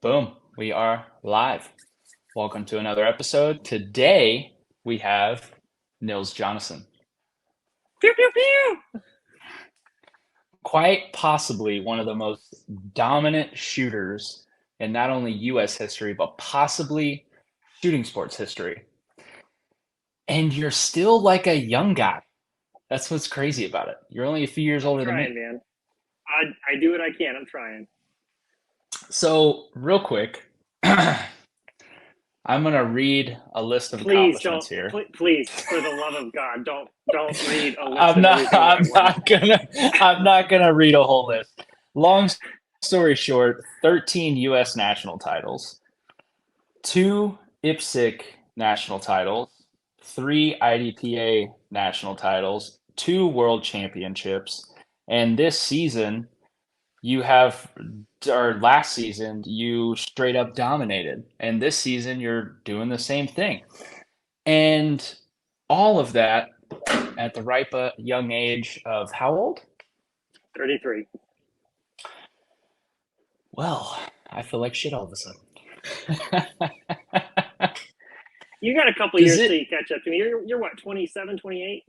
Boom, we are live. Welcome to another episode. Today we have Nils Jonasson, Pew pew pew. quite possibly one of the most dominant shooters in not only US history, but possibly shooting sports history. And you're still like a young guy. That's what's crazy about it. You're only a few years I'm older than trying, me. man. I do what I can. I'm trying. So, real quick, I'm going to read a list of Please accomplishments don't. here. Please, for the love of God, don't read a list I'm of not everything that I I'm won. not gonna I'm not gonna read a whole list. Long story short, 13 US national titles, two IPSC national titles, three IDPA national titles, two world championships, and this season you have or last season you straight up dominated. And this season you're doing the same thing. And all of that at the ripe young age of how old? 33. Well, I feel like shit all of a sudden. You got a couple Does years till it you catch up to me. You're what, 27, 28?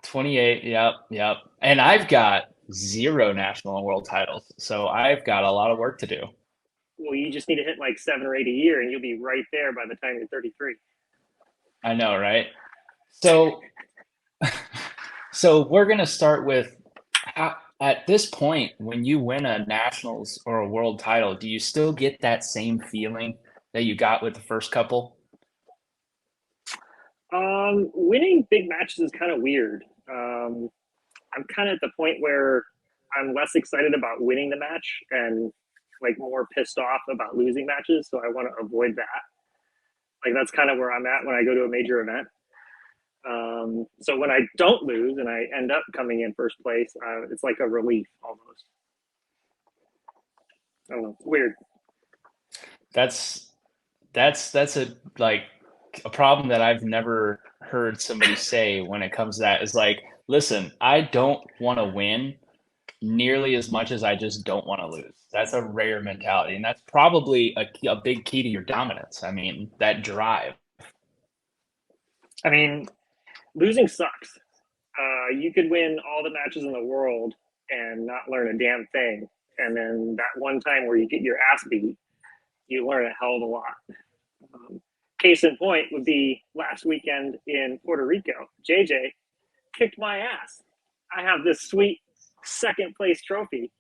28? Yep, yep. And I've got zero national and world titles, so I've got a lot of work to do. Well, you just need to hit like 7 or 8 a year, and you'll be right there by the time you're 33. I know, right? So, so we're gonna start with at this point, when you win a nationals or a world title, do you still get that same feeling that you got with the first couple? Winning big matches is kind of weird. I'm kind of at the point where I'm less excited about winning the match and like more pissed off about losing matches. So I want to avoid that. Like that's kind of where I'm at when I go to a major event. So when I don't lose and I end up coming in first place, it's like a relief almost. I don't know. It's weird. That's that's a like a problem that I've never heard somebody say when it comes to that is like, listen, I don't want to win nearly as much as I just don't want to lose. That's a rare mentality, and that's probably a big key to your dominance. I mean, that drive. I mean, losing sucks. You could win all the matches in the world and not learn a damn thing. And then that one time where you get your ass beat, you learn a hell of a lot. Um, Case in point would be last weekend in Puerto Rico. JJ kicked my ass. I have this sweet second place trophy.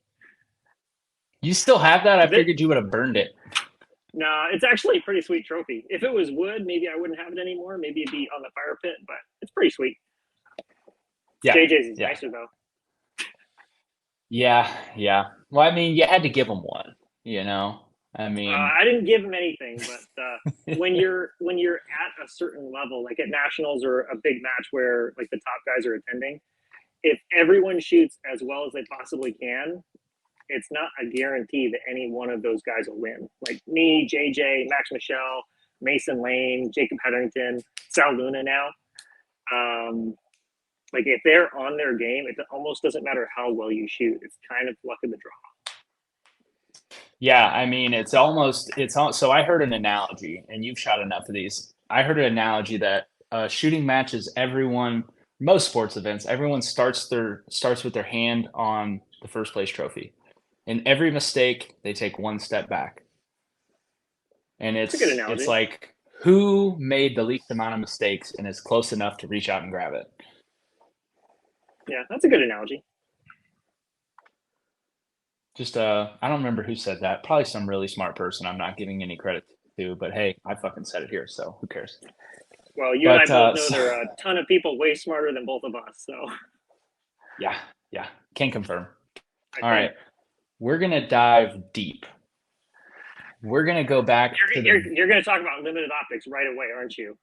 You still have that? I That figured you would have burned it. Nah, it's actually a pretty sweet trophy. If it was wood, maybe I wouldn't have it anymore. Maybe it'd be on the fire pit, but it's pretty sweet. Yeah, JJ's is yeah, nicer though. yeah, yeah. Well, I mean, you had to give him one, you know. I mean, I didn't give him anything, but when you're at a certain level, like at nationals or a big match where like the top guys are attending, if everyone shoots as well as they possibly can, it's not a guarantee that any one of those guys will win. Like me, JJ, Max Michelle, Mason Lane, Jacob Hetherington, Sal Luna now. Um, like if they're on their game, it almost doesn't matter how well you shoot. It's kind of luck of the draw. yeah, I mean, so I heard an analogy, and you've shot enough of these. I heard an analogy that shooting matches, most sports events, everyone starts with their hand on the first place trophy. And every mistake, they take one step back. And It's a good it's analogy. like who made the least amount of mistakes and is close enough to reach out and grab it. Yeah, that's a good analogy. Just I don't remember who said that. Probably some really smart person I'm not giving any credit to, but hey, I fucking said it here, so who cares? Well, you and I But both know there are a ton of people way smarter than both of us. So yeah, yeah, can confirm. I All think right, we're gonna dive deep. We're gonna go back to you're going to talk about limited optics right away, aren't you?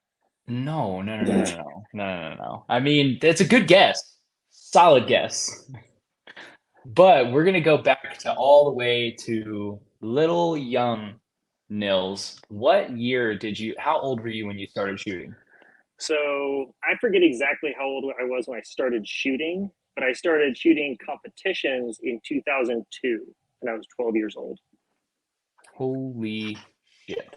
no, no, no, no, no, no, no, no, no. I mean, it's a good guess, solid guess, but we're gonna go back to all the way to little young Nils. What year did you? How old were you when you started shooting? So I forget exactly how old I was when I started shooting, but I started shooting competitions in 2002, and I was 12 years old. Holy shit.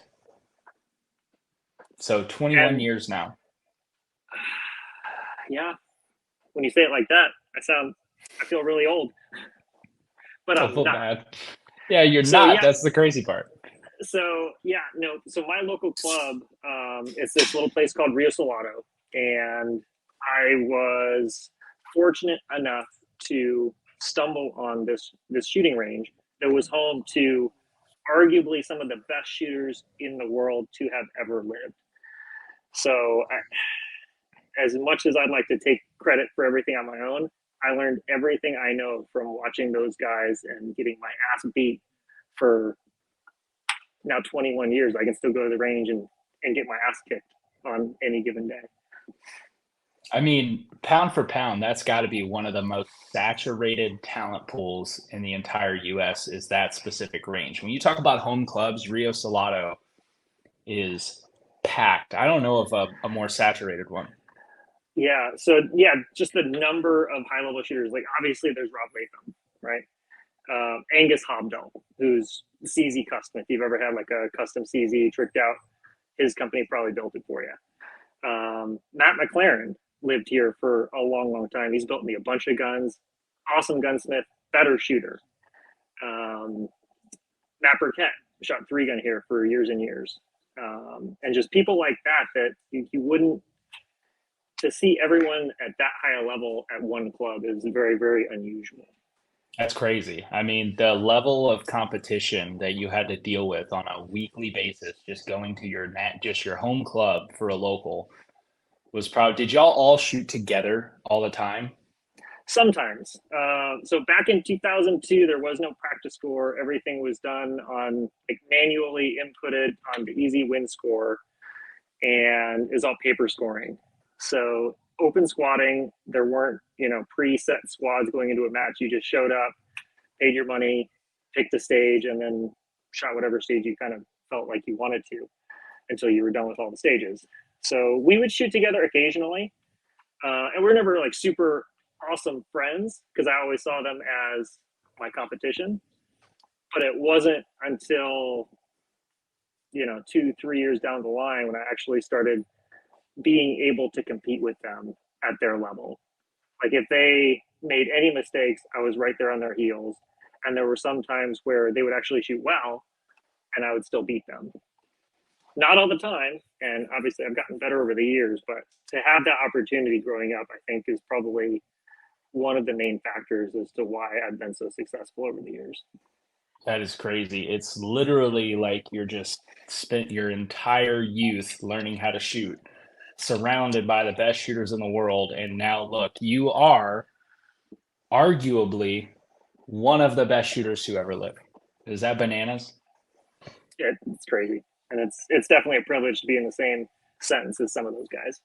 So 21 And years now. yeah, when you say it like that, I feel really old, but Don't I'm feel not. bad. Yeah, you're So not. yeah, That's the crazy part. so yeah, no. So my local club, it's this little place called Rio Salado, and I was fortunate enough to stumble on this shooting range that was home to arguably some of the best shooters in the world to have ever lived. So, as much as I'd like to take credit for everything on my own, I learned everything I know from watching those guys and getting my ass beat for now 21 years. I can still go to the range and get my ass kicked on any given day. I mean, pound for pound, that's got to be one of the most saturated talent pools in the entire US is that specific range. When you talk about home clubs, Rio Salado is packed. I don't know of a more saturated one. Yeah. So yeah, just the number of high level shooters. Like obviously there's Rob Latham, right? Angus Hobdell, who's CZ Custom. If you've ever had like a custom CZ tricked out, his company probably built it for you. Matt McLaren lived here for a long, long time. He's built me a bunch of guns. Awesome gunsmith, better shooter. Um, Matt Burkett shot three gun here for years and years. And just people like that you wouldn't to see everyone at that high a level at one club is very, very unusual. That's crazy. I mean, the level of competition that you had to deal with on a weekly basis, just going to just your home club for a local was probably, did y'all all shoot together all the time? Sometimes. So back in 2002, there was no practice score. Everything was done on like manually inputted on the easy win score and is all paper scoring. So open squatting, there weren't, preset squads going into a match. You just showed up, paid your money, picked a stage, and then shot whatever stage you kind of felt like you wanted to until you were done with all the stages. So we would shoot together occasionally, and we're never like super awesome friends because I always saw them as my competition. But it wasn't until 2-3 years down the line when I actually started being able to compete with them at their level. Like if they made any mistakes, I was right there on their heels. And there were some times where they would actually shoot well and I would still beat them. Not all the time. And obviously I've gotten better over the years, but to have that opportunity growing up, I think is probably one of the main factors as to why I've been so successful over the years. That is crazy. It's literally like you're just spent your entire youth learning how to shoot, surrounded by the best shooters in the world. And now look, you are arguably one of the best shooters who ever lived. Is that bananas? It's crazy. And it's definitely a privilege to be in the same sentence as some of those guys.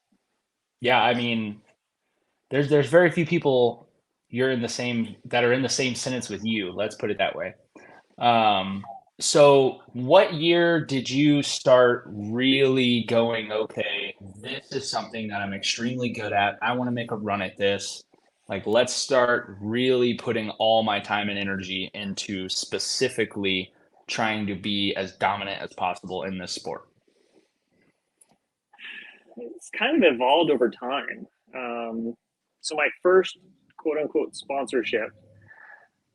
Yeah, I mean, there's very few people you're in the same that are in the same sentence with you. Let's put it that way. Um, so what year did you start really going, okay, this is something that I'm extremely good at. I want to make a run at this. Like, let's start really putting all my time and energy into specifically trying to be as dominant as possible in this sport. It's kind of evolved over time. So my first quote unquote sponsorship,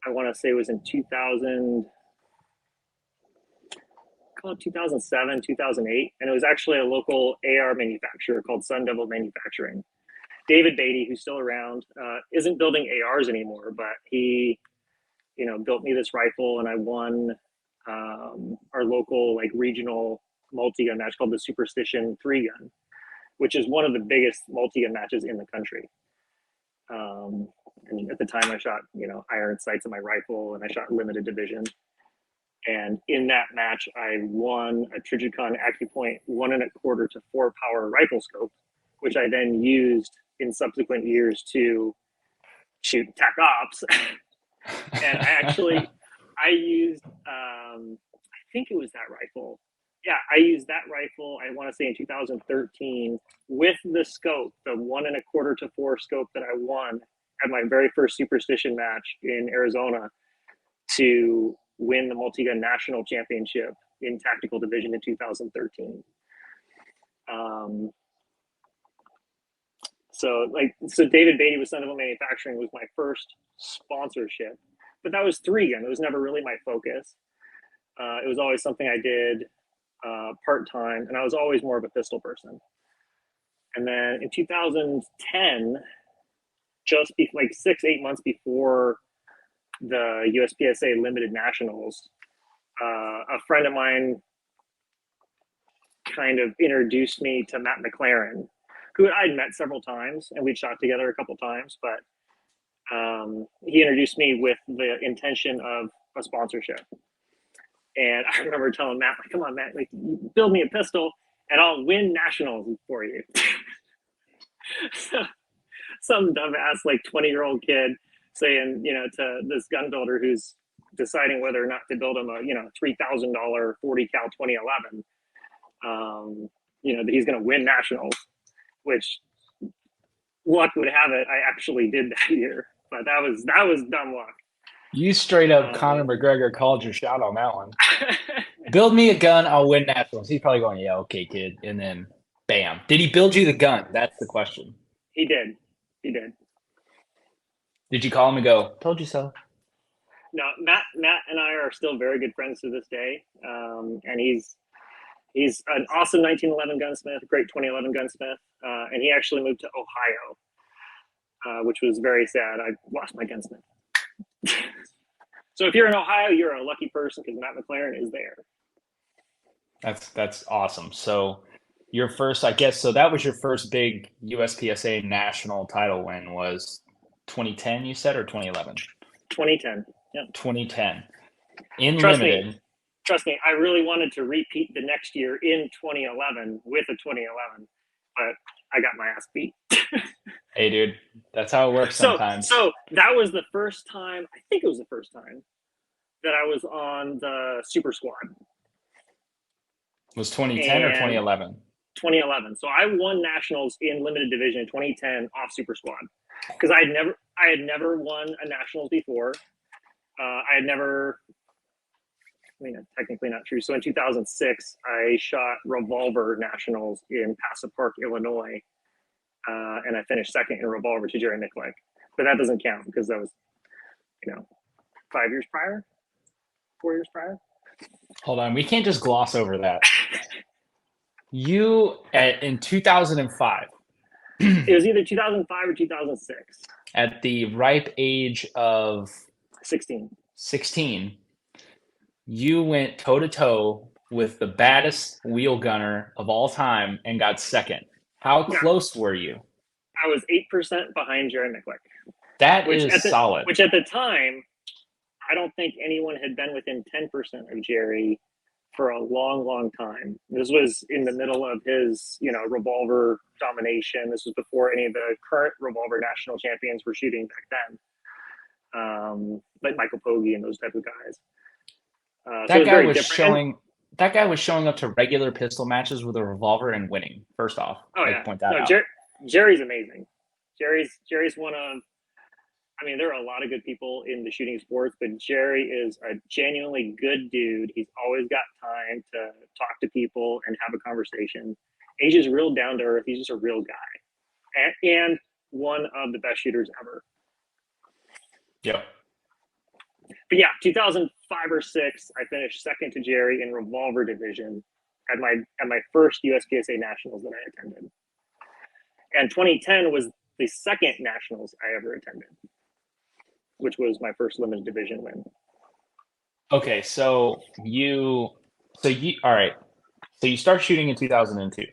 I want to say was in 2000, call it 2007, 2008. And it was actually a local AR manufacturer called Sun Devil Manufacturing. David Beatty, who's still around, isn't building ARs anymore, but he, built me this rifle and I won our local like regional multi-gun match called the Superstition 3 gun, which is one of the biggest multi-gun matches in the country. And at the time I shot, iron sights in my rifle and I shot limited division. And in that match, I won a Trijicon AccuPoint 1.25 to 4 power rifle scope, which I then used in subsequent years to shoot tac ops. And I used, I think it was that rifle. Yeah, I used that rifle, I want to say in 2013, with the scope, the 1.25 to 4 scope that I won at my very first Superstition match in Arizona to win the multi-gun national championship in tactical division in 2013. So David Beatty with Sentinel Manufacturing was my first sponsorship, but that was 3-gun. It was never really my focus. It was always something I did part-time, and I was always more of a pistol person. And then in 2010, just like 6-8 months before the USPSA Limited Nationals, a friend of mine kind of introduced me to Matt McLaren, who I'd met several times, and we'd shot together a couple times, but he introduced me with the intention of a sponsorship. And I remember telling Matt, like, come on, Matt, like, build me a pistol and I'll win nationals for you. So, some dumbass, like 20-year-old kid saying, to this gun builder who's deciding whether or not to build him a, $3,000 40 cal 2011, that he's going to win nationals, which luck would have it, I actually did that year, but that was dumb luck. You straight up Conor McGregor called your shot on that one. Build me a gun, I'll win nationals. He's probably going, yeah, okay, kid. And then, bam. Did he build you the gun? That's the question. He did. Did you call him and go, told you so? No, Matt and I are still very good friends to this day. And he's an awesome 1911 gunsmith, great 2011 gunsmith. And he actually moved to Ohio, which was very sad. I lost my gunsmith. So if you're in Ohio, you're a lucky person because Matt McLaren is there. That's awesome. So your first, I guess, so that was your first big USPSA national title win was 2010, you said, or 2011? 2010. Yeah. 2010. In Trust limited. Trust me, I really wanted to repeat the next year in 2011 with a 2011, but I got my ass beat. Hey, dude, that's how it works sometimes. So that was the first time, I think it was the first time, that I was on the Super Squad. Was 2010 or 2011? 2011. So I won nationals in limited division in 2010 off Super Squad because I had never won a nationals before. I had never. I mean, technically not true. So in 2006, I shot revolver nationals in Paso Park, Illinois, and I finished second in revolver to Jerry Micklick. But that doesn't count because that was, 5 years prior, 4 years prior. Hold on, we can't just gloss over that. You in 2005. It was either 2005 or 2006. At the ripe age of 16, you went toe-to-toe with the baddest wheel gunner of all time and got second. How close were you? I was 8% behind Jerry Micklick. That is solid. Which at the time, I don't think anyone had been within 10% of Jerry for a long, long time. This was in the middle of his, revolver domination. This was before any of the current revolver national champions were shooting back then, like Michael Pogge and those type of guys. That guy was showing up to regular pistol matches with a revolver and winning. First off, point that out. Jerry's amazing. Jerry's one of. I mean, there are a lot of good people in the shooting sports, but Jerry is a genuinely good dude. He's always got time to talk to people and have a conversation. He's just real down to earth. He's just a real guy, and one of the best shooters ever. Yep. But yeah, 2005 or 6, I finished second to Jerry in revolver division at my first USPSA nationals that I attended, and 2010 was the second nationals I ever attended, which was my first limited division win. Okay, all right. So you start shooting in 2002.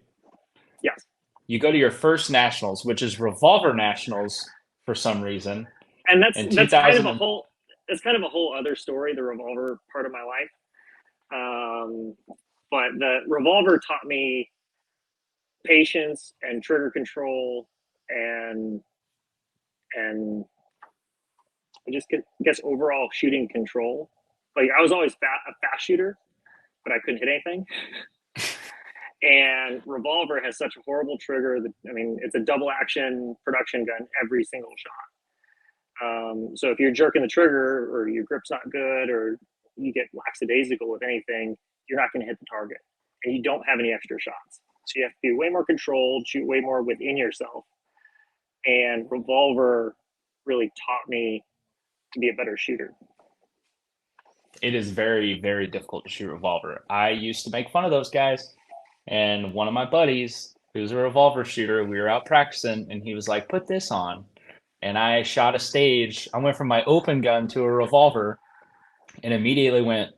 Yes. You go to your first nationals, which is revolver nationals for some reason. And that's kind of a whole other story, the revolver part of my life. But the revolver taught me patience and trigger control and I just guess overall shooting control. Like I was always a fast shooter, but I couldn't hit anything. And revolver has such a horrible trigger that, I mean, it's a double action production gun every single shot. So if you're jerking the trigger or your grip's not good or you get lackadaisical with anything, you're not going to hit the target, and you don't have any extra shots. So you have to be way more controlled, shoot way more within yourself. And revolver really taught me to be a better shooter. It is very, very difficult to shoot revolver. I used to make fun of those guys, and one of my buddies, who's a revolver shooter, we were out practicing, and he was like, "Put this on." And I shot a stage. I went from my open gun to a revolver, and immediately went,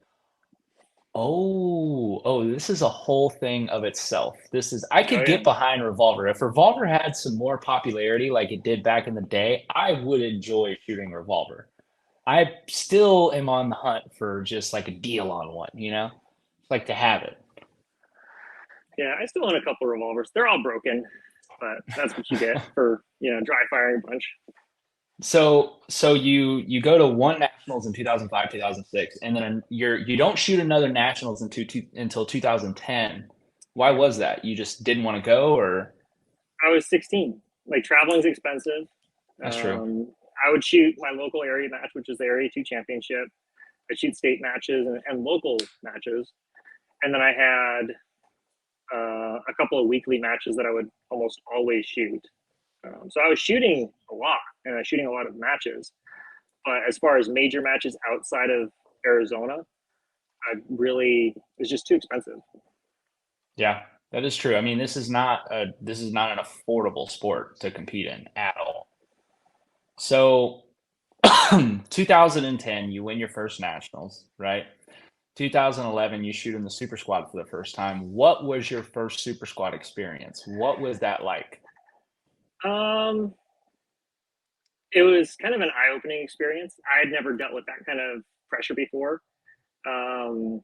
oh, this is a whole thing of itself. This is, I Oh could yeah, get behind Revolver. If Revolver had some more popularity like it did back in the day, I would enjoy shooting Revolver. I still am on the hunt for just like a deal on one, you know? Like to have it. yeah. I still own a couple revolvers. They're all broken, but that's what you get for dry firing a bunch. So you go to one nationals in 2005, 2006, and then you don't shoot another nationals until 2010. Why was that? You just didn't want to go, or I was 16. Like traveling's expensive. that's true. I would shoot my local area match, which is the Area 2 Championship. I shoot state matches and local matches. And then I had a couple of weekly matches that I would almost always shoot. So I was shooting a lot, and I was shooting a lot of matches. But as far as major matches outside of Arizona, it was just too expensive. Yeah, that is true. I mean, this is not an affordable sport to compete in at all. So, 2010, you win your first nationals, right? 2011, you shoot in the super squad for the first time. What was your first super squad experience? What was that like? Um, it was kind of an eye-opening experience. I had never dealt with that kind of pressure before. Um,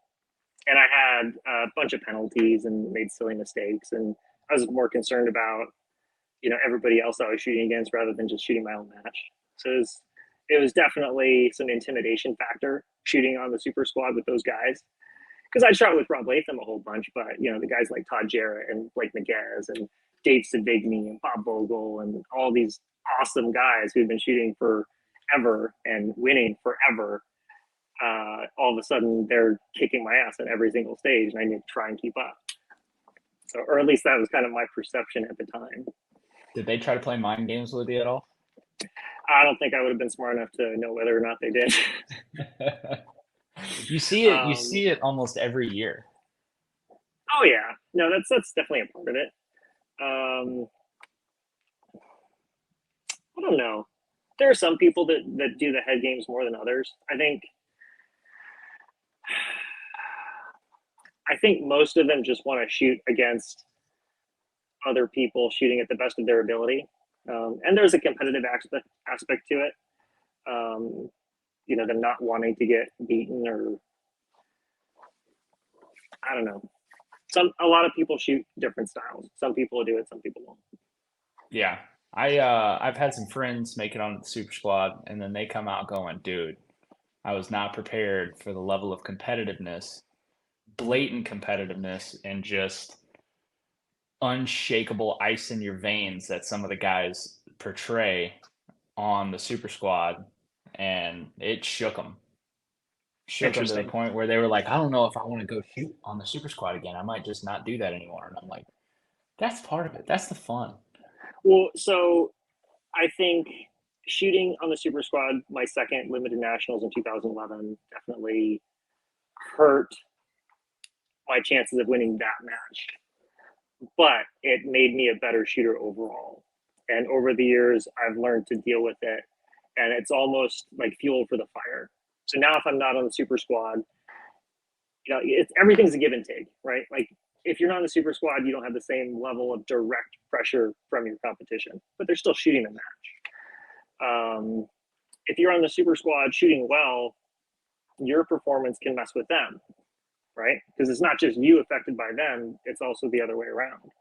and I had a bunch of penalties and made silly mistakes. And I was more concerned about, everybody else I was shooting against rather than just shooting my own match. So it was definitely some intimidation factor shooting on the super squad with those guys. Because I shot with Rob Latham a whole bunch, but the guys like Todd Jarrett and Blake Miguez and Dave Savigny and Bob Bogle and all these awesome guys who've been shooting forever and winning forever. All of a sudden, they're kicking my ass on every single stage, and I need to try and keep up. So, or at least that was kind of my perception at the time. Did they try to play mind games with you at all? I don't think I would have been smart enough to know whether or not they did. You um, see it almost every year. oh yeah, no, that's definitely a part of it. Um, I don't know. There are some people that do the head games more than others. I think most of them just want to shoot against other people shooting at the best of their ability. And there's a competitive aspect to it. Them not wanting to get beaten, or I don't know. A lot of people shoot different styles. Some people do it, some people won't. Yeah. I've had some friends make it on the super squad and then they come out going, dude, I was not prepared for the level of competitiveness, blatant competitiveness, and just unshakable ice in your veins that some of the guys portray on the super squad. And it shook them to the Interesting. point where they were like, I don't know if I want to go shoot on the super squad again. I might just not do that anymore. And I'm like, that's part of it. That's the fun. Well, so I think shooting on the Super Squad, my second limited nationals in 2011, definitely hurt my chances of winning that match. But it made me a better shooter overall. And over the years, I've learned to deal with it. And it's almost like fuel for the fire. So now, if I'm not on the Super Squad, everything's a give and take, right? Like if you're not in the super squad, you don't have the same level of direct pressure from your competition, but they're still shooting the match. If you're on the super squad shooting well, your performance can mess with them, right? Because it's not just you affected by them, it's also the other way around.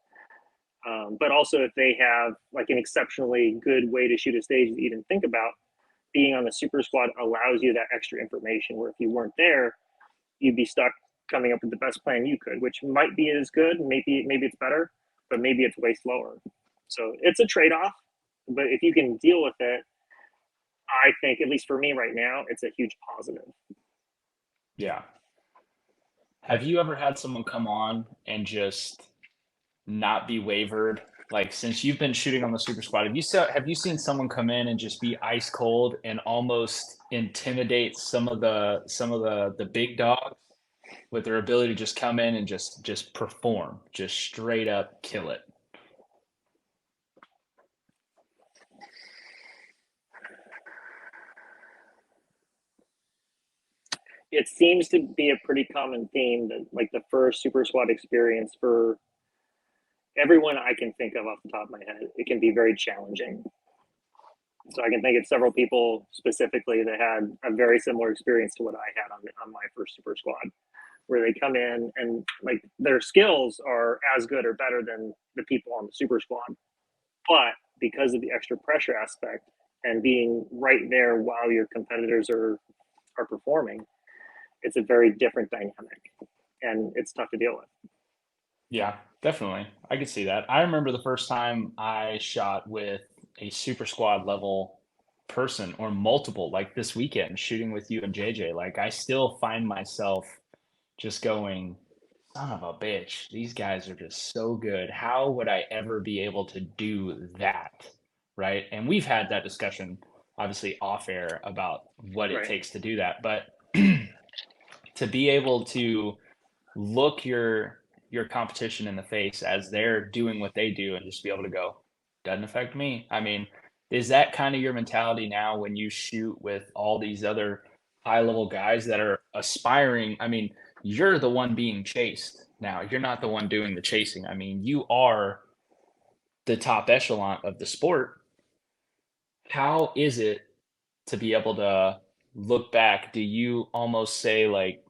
But also, if they have like an exceptionally good way to shoot a stage that you didn't think about, being on the super squad allows you that extra information where if you weren't there, you'd be stuck coming up with the best plan you could, which might be as good, maybe it's better, but maybe it's way slower. So it's a trade-off, but if you can deal with it, I think, at least for me right now, it's a huge positive. Yeah. Have you ever had someone come on and just not be wavered? Like since you've been shooting on the super squad, have you seen someone come in and just be ice cold and almost intimidate some of the big dogs with their ability to just come in and just perform, just straight up kill it? It seems to be a pretty common theme that like the first super squad experience for everyone I can think of off the top of my head, it can be very challenging. So I can think of several people specifically that had a very similar experience to what I had on my first super squad, where they come in and like their skills are as good or better than the people on the super squad, but because of the extra pressure aspect and being right there while your competitors are performing, it's a very different dynamic, and it's tough to deal with. Yeah, definitely. I could see that. I remember the first time I shot with a super squad level person or multiple, like this weekend, shooting with you and JJ. Like, I still find myself just going, son of a bitch, these guys are just so good. How would I ever be able to do that? Right. And we've had that discussion, obviously, off air about what it Right. takes to do that. But to be able to look your competition in the face as they're doing what they do and just be able to go, doesn't affect me. I mean, is that kind of your mentality now when you shoot with all these other high level guys that are aspiring? I mean, you're the one being chased now. You're not the one doing the chasing. I mean, you are the top echelon of the sport. How is it to be able to look back? Do you almost say like,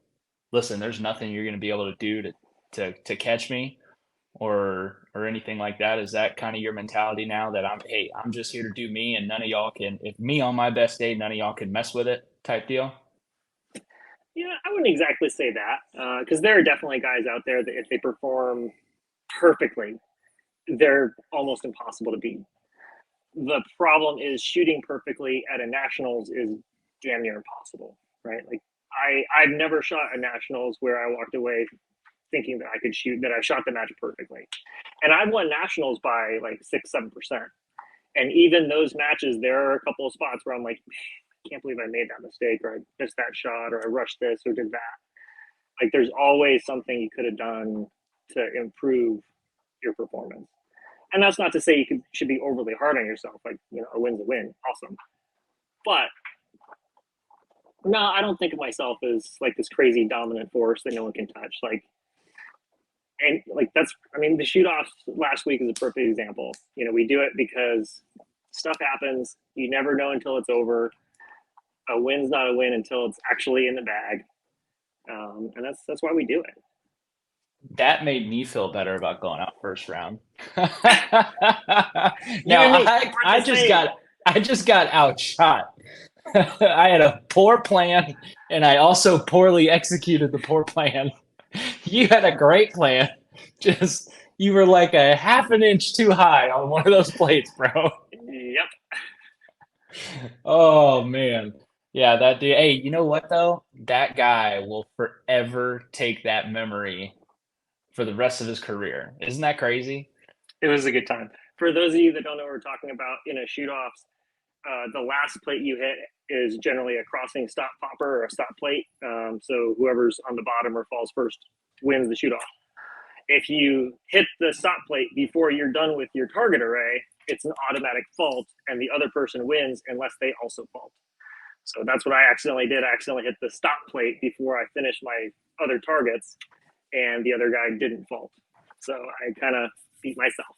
listen, there's nothing you're going to be able to do to catch me or anything like that? Is that kind of your mentality now that I'm just here to do me and none of y'all can, if me on my best day, none of y'all can mess with it type deal? Yeah, I wouldn't exactly say that because there are definitely guys out there that if they perform perfectly, they're almost impossible to beat. The problem is shooting perfectly at a nationals is damn near impossible, right? Like I've never shot a nationals where I walked away thinking that I could shoot that I shot the match perfectly, and I've won nationals by like 6-7%. And even those matches, there are a couple of spots where I'm like, I can't believe I made that mistake, or I missed that shot, or I rushed this, or did that. Like, there's always something you could have done to improve your performance. And that's not to say should be overly hard on yourself. Like, a win's a win, awesome. But no, I don't think of myself as like this crazy dominant force that no one can touch. Like, and like I mean, the shoot offs last week is a perfect example. We do it because stuff happens. You never know until it's over. A win's not a win until it's actually in the bag, and that's why we do it. That made me feel better about going out first round. Now You and me, I we're I the just same. got I just got outshot. I had a poor plan and I also poorly executed the poor plan. You had a great plan. Just you were like a half an inch too high on one of those plates, bro. Yep. Oh man. Yeah, that dude. Hey, you know what though? That guy will forever take that memory for the rest of his career. Isn't that crazy? It was a good time. For those of you that don't know what we're talking about, in a shoot offs, the last plate you hit is generally a crossing stop popper or a stop plate. So whoever's on the bottom or falls first wins the shoot off. If you hit the stop plate before you're done with your target array, it's an automatic fault, and the other person wins unless they also fault. So that's what I accidentally did. I accidentally hit the stop plate before I finished my other targets, and the other guy didn't fault. So I kind of beat myself.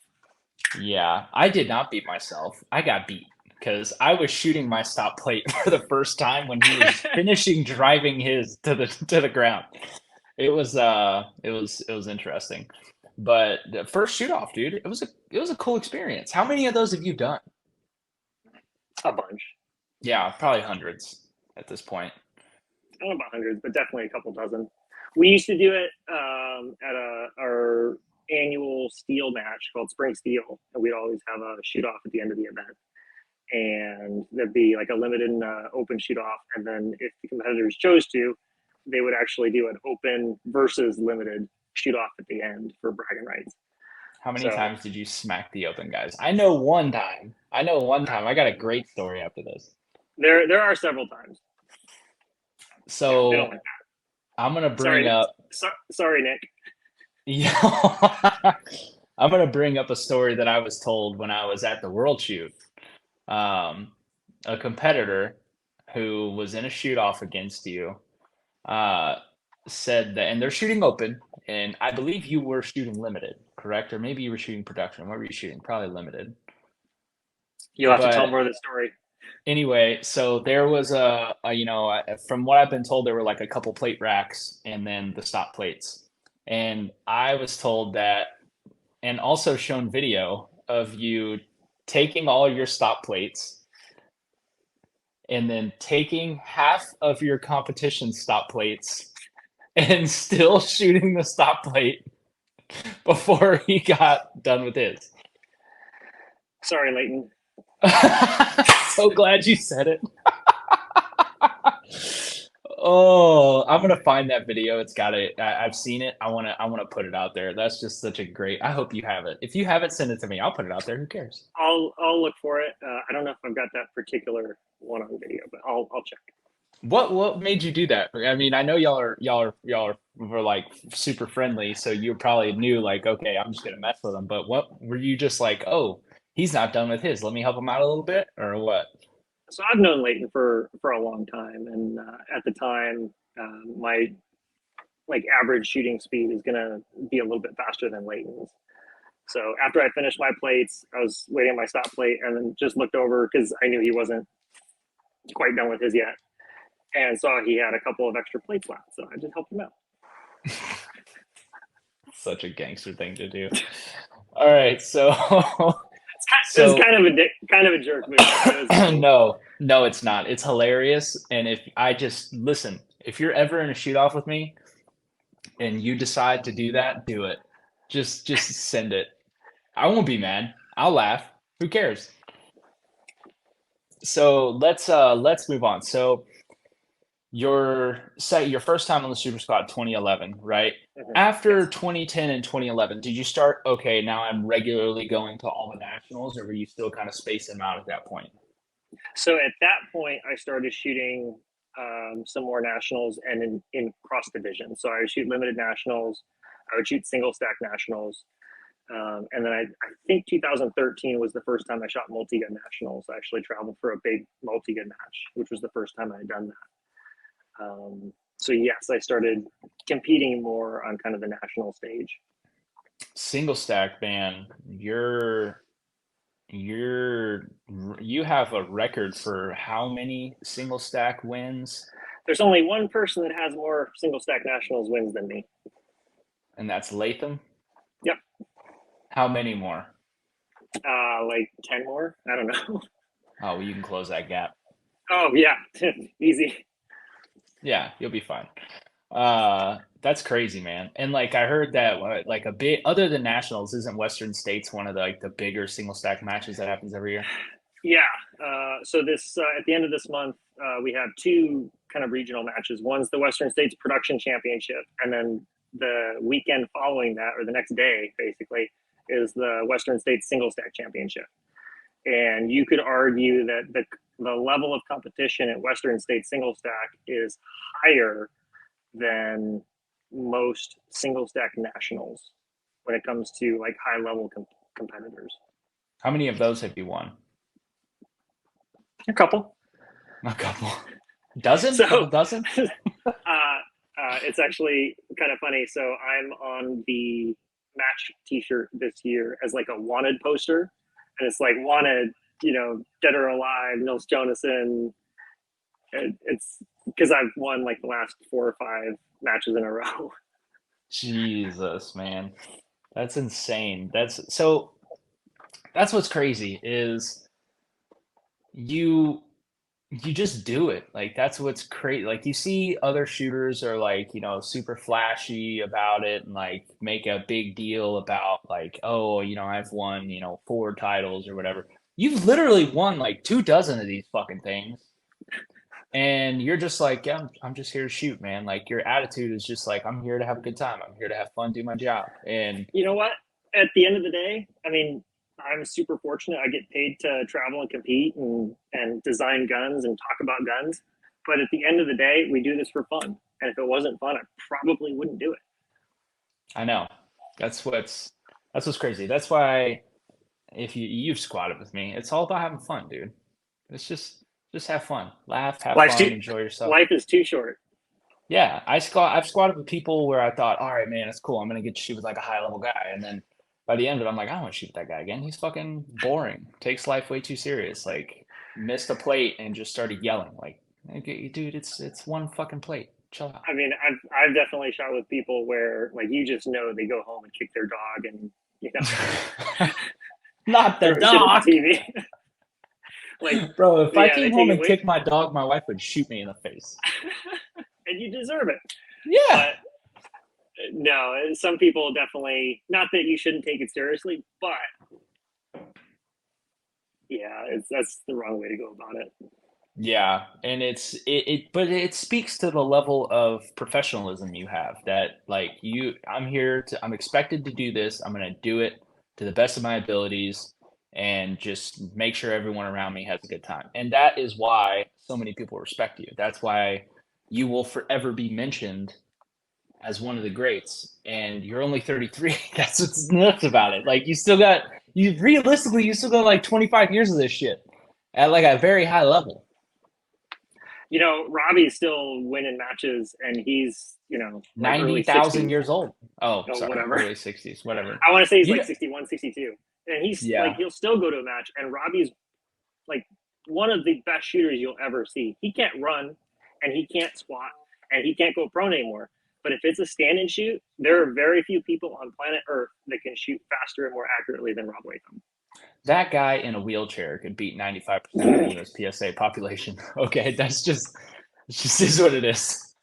Yeah, I did not beat myself. I got beat because I was shooting my stop plate for the first time when he was finishing driving his to the ground. It was interesting. But the first shoot off, dude, it was a cool experience. How many of those have you done? A bunch. Yeah, probably hundreds at this point. I don't know about hundreds, but definitely a couple dozen. We used to do it at our annual steel match called Spring Steel, and we'd always have a shoot off at the end of the event. And there'd be like a limited open shoot off, and then if the competitors chose to, they would actually do an open versus limited shoot off at the end for bragging rights. How many So times did you smack the open guys? I know one time. I know one time. I got a great story after this. there are several times. Yeah, they don't So like I'm gonna that. bring up. Sorry, Nick. Yeah, I'm gonna bring up a story that I was told when I was at the World Shoot. Um, a competitor who was in a shoot off against you uh, said that, and they're shooting open, and I believe you were shooting limited, correct? Or maybe you were shooting production. What were you shooting? Probably limited. You'll have to tell But more of the story. anyway, so there was from what I've been told, there were like a couple plate racks and then the stop plates. And I was told that, and also shown video of you taking all your stop plates and then taking half of your competition stop plates and still shooting the stop plate before he got done with his. Sorry, Leighton. So glad you said it. Oh, I'm gonna find that video. It's got it. I've seen it. I wanna put it out there. That's just such a great. I hope you have it. If you haven't, send it to me. I'll put it out there. Who cares? I'll look for it. I don't know if I've got that particular one on video, but I'll check. What made you do that? I mean, I know y'all are were like super friendly, so you probably knew like, okay, I'm just gonna mess with him. But what were you just like? Oh, he's not done with his. Let me help him out a little bit, or what? So I've known Leighton for a long time, and at the time, my like average shooting speed is gonna be a little bit faster than Leighton's. So after I finished my plates, I was waiting on my stop plate, and then just looked over because I knew he wasn't quite done with his yet, and saw he had a couple of extra plates left. So I just helped him out. Such a gangster thing to do. All right, so It's so kind of a jerk, but it was funny. no, no, it's not. It's hilarious. And if I just listen, if you're ever in a shoot off with me and you decide to do that, do it. Just send it. I won't be mad. I'll laugh. Who cares? So let's move on. So your first time on the Super Squad 2011, right? After Yes. 2010 and 2011, did you start, okay, now I'm regularly going to all the nationals, or were you still kind of spacing them out at that point? So at that point, I started shooting some more nationals and in cross division. So I would shoot limited nationals, I would shoot single stack nationals, and then I think 2013 was the first time I shot multi gun nationals. I actually traveled for a big multi gun match, which was the first time I had done that. So yes, I started competing more on kind of the national stage. Single stack, man, you're you have a record for how many single stack wins, There's only one person that has more single stack nationals wins than me. and that's Latham. Yep. How many more? Like 10 more. I don't know. Oh, well, you can close that gap. Oh yeah, easy. Yeah, you'll be fine. That's crazy, man. And like I heard that like a bit other than nationals, isn't Western States one of the like the bigger single stack matches that happens every year? Yeah. So this at the end of this month, we have two kind of regional matches. One's the Western States Production Championship, and then the weekend following that, or the next day, basically, is the Western States Single Stack Championship. And you could argue that the level of competition at Western States Single Stack is higher than most single stack nationals when it comes to like high level competitors. How many of those have you won? A couple. A couple. Dozen? So Couple dozen? it's actually kind of funny. So I'm on the match T-shirt this year as like a wanted poster, and it's like wanted, dead or alive, Nils Jonassen. It's because I've won like the last 4 or 5 matches in a row. Jesus, man. That's insane. That's what's crazy is you you just do it. Like that's what's crazy. Like you see other shooters are like, super flashy about it and like make a big deal about like, oh, I've won, 4 titles or whatever. You've literally won like 2 dozen of these fucking things. and you're just like, yeah, I'm just here to shoot, man. Like your attitude is just like, I'm here to have a good time. I'm here to have fun, do my job. And You know what? At the end of the day, I mean, I'm super fortunate. I get paid to travel and compete and design guns and talk about guns. But at the end of the day, we do this for fun. And if it wasn't fun, I probably wouldn't do it. I know that's what's crazy. That's why if you've squatted with me, it's all about having fun, dude. It's just have fun, laugh, have Life's fun, too, enjoy yourself. life is too short. Yeah, I've squatted with people where I thought, all right, man, it's cool. I'm gonna get to shoot with like a high level guy, and then by the end of it, I'm like, I don't want to shoot with that guy again. He's fucking boring. Takes life way too serious. Like missed a plate and just started yelling. Like, okay, dude, it's one fucking plate. Chill out. I mean, I've definitely shot with people where like you just know they go home and kick their dog and you know Not the throw shit at the dog, TV. Like, bro. If I yeah, they came take home it and way, kicked my dog, my wife would shoot me in the face. and you deserve it. Yeah, But no, some people definitely not that you shouldn't take it seriously, but yeah, that's the wrong way to go about it. yeah, and but it speaks to the level of professionalism you have that like I'm expected to do this. I'm gonna do it to the best of my abilities and just make sure everyone around me has a good time. And that is why so many people respect you. That's why you will forever be mentioned as one of the greats. And you're only 33. That's what's nuts about it. Like you still got like 25 years of this shit at like a very high level. You know, Robbie's still winning matches, and he's like early 90,000 60s, years old. Oh, or sorry, whatever. early 60s, whatever. I want to say he's You like know, 61, 62, and he's like yeah, he'll still go to a match. And Robbie's like one of the best shooters you'll ever see. He can't run, and he can't squat, and he can't go prone anymore. But if it's a stand and shoot, there are very few people on planet Earth that can shoot faster and more accurately than Rob Latham. that guy in a wheelchair could beat 95% of the US PSA population. Okay, it just is what it is.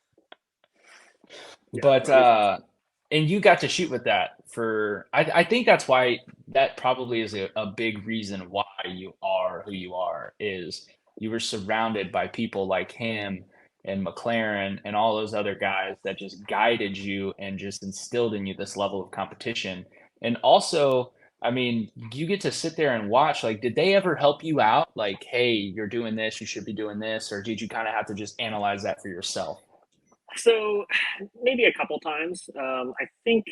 Yeah, But Robbie's awesome. and you got to shoot with that for I think that's why that probably is a big reason why you are who you are is you were surrounded by people like him and McLaren and all those other guys that just guided you and just instilled in you this level of competition. And also, I mean, you get to sit there and watch, like, did they ever help you out? Like, hey, you're doing this, you should be doing this, or did you kind of have to just analyze that for yourself? So maybe a couple times. I think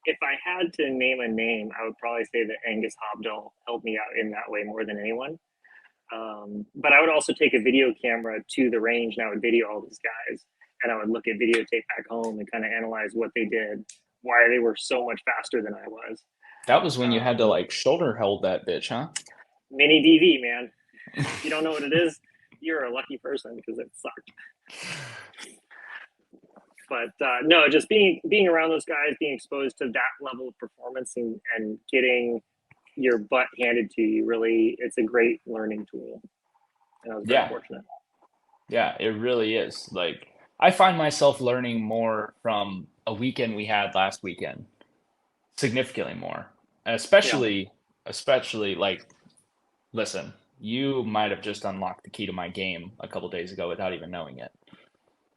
if I had to name a name, I would probably say that Angus Hobdell helped me out in that way more than anyone. But I would also take a video camera to the range and I would video all these guys and I would look at videotape back home and kind of analyze what they did, why they were so much faster than I was. That was when you had to Um, like shoulder hold that bitch, huh? Mini DV, man. If you don't know what it is, you're a lucky person because it sucked. But no, just being around those guys, being exposed to that level of performance and getting your butt handed to you, really, it's a great learning tool. And I was very Yeah, fortunate. yeah, it really is. Like I find myself learning more from a weekend we had last weekend, significantly more. Yeah. Especially like, listen, you might have just unlocked the key to my game a couple days ago without even knowing it.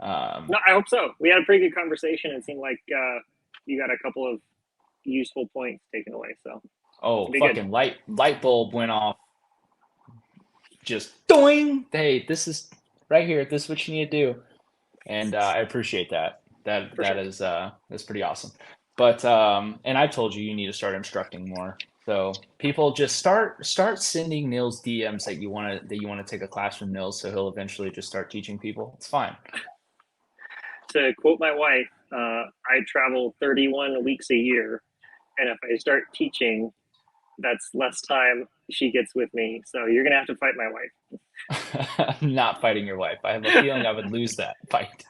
Um, No, I hope so. We had a pretty good conversation. It seemed like you got a couple of useful points taken away. So oh, it'll be good. fucking light bulb went off just doing. Hey, this is right here. This is what you need to do. And I appreciate that. For sure. That's pretty awesome. But and I told you you need to start instructing more. So people just start sending Nils DMs that you want to take a class from Nils, so he'll eventually just start teaching people. It's fine. To quote my wife, I travel 31 weeks a year, and if I start teaching, that's less time she gets with me. So you're gonna have to fight my I'm not fighting your wife. I have a feeling I would lose that fight.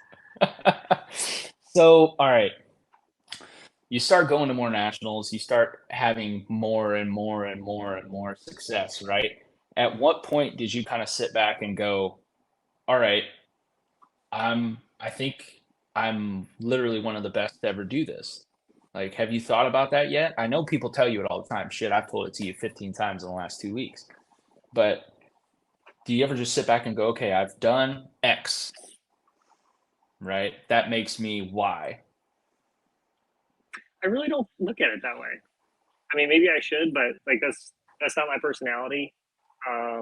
So, all right, you start going to more nationals, you start having more and more and more and more success, right? At what point did you kind of sit back and go, all right, I think I'm literally one of the best to ever do this. Like, have you thought about that yet? I know people tell you it all the time. Shit, I've told it to you 15 times in the last 2 weeks. But Do you ever just sit back and go, okay, I've done X, right? That makes me Y. I really don't look at it that way. I mean, maybe I should, but like that's not my personality. I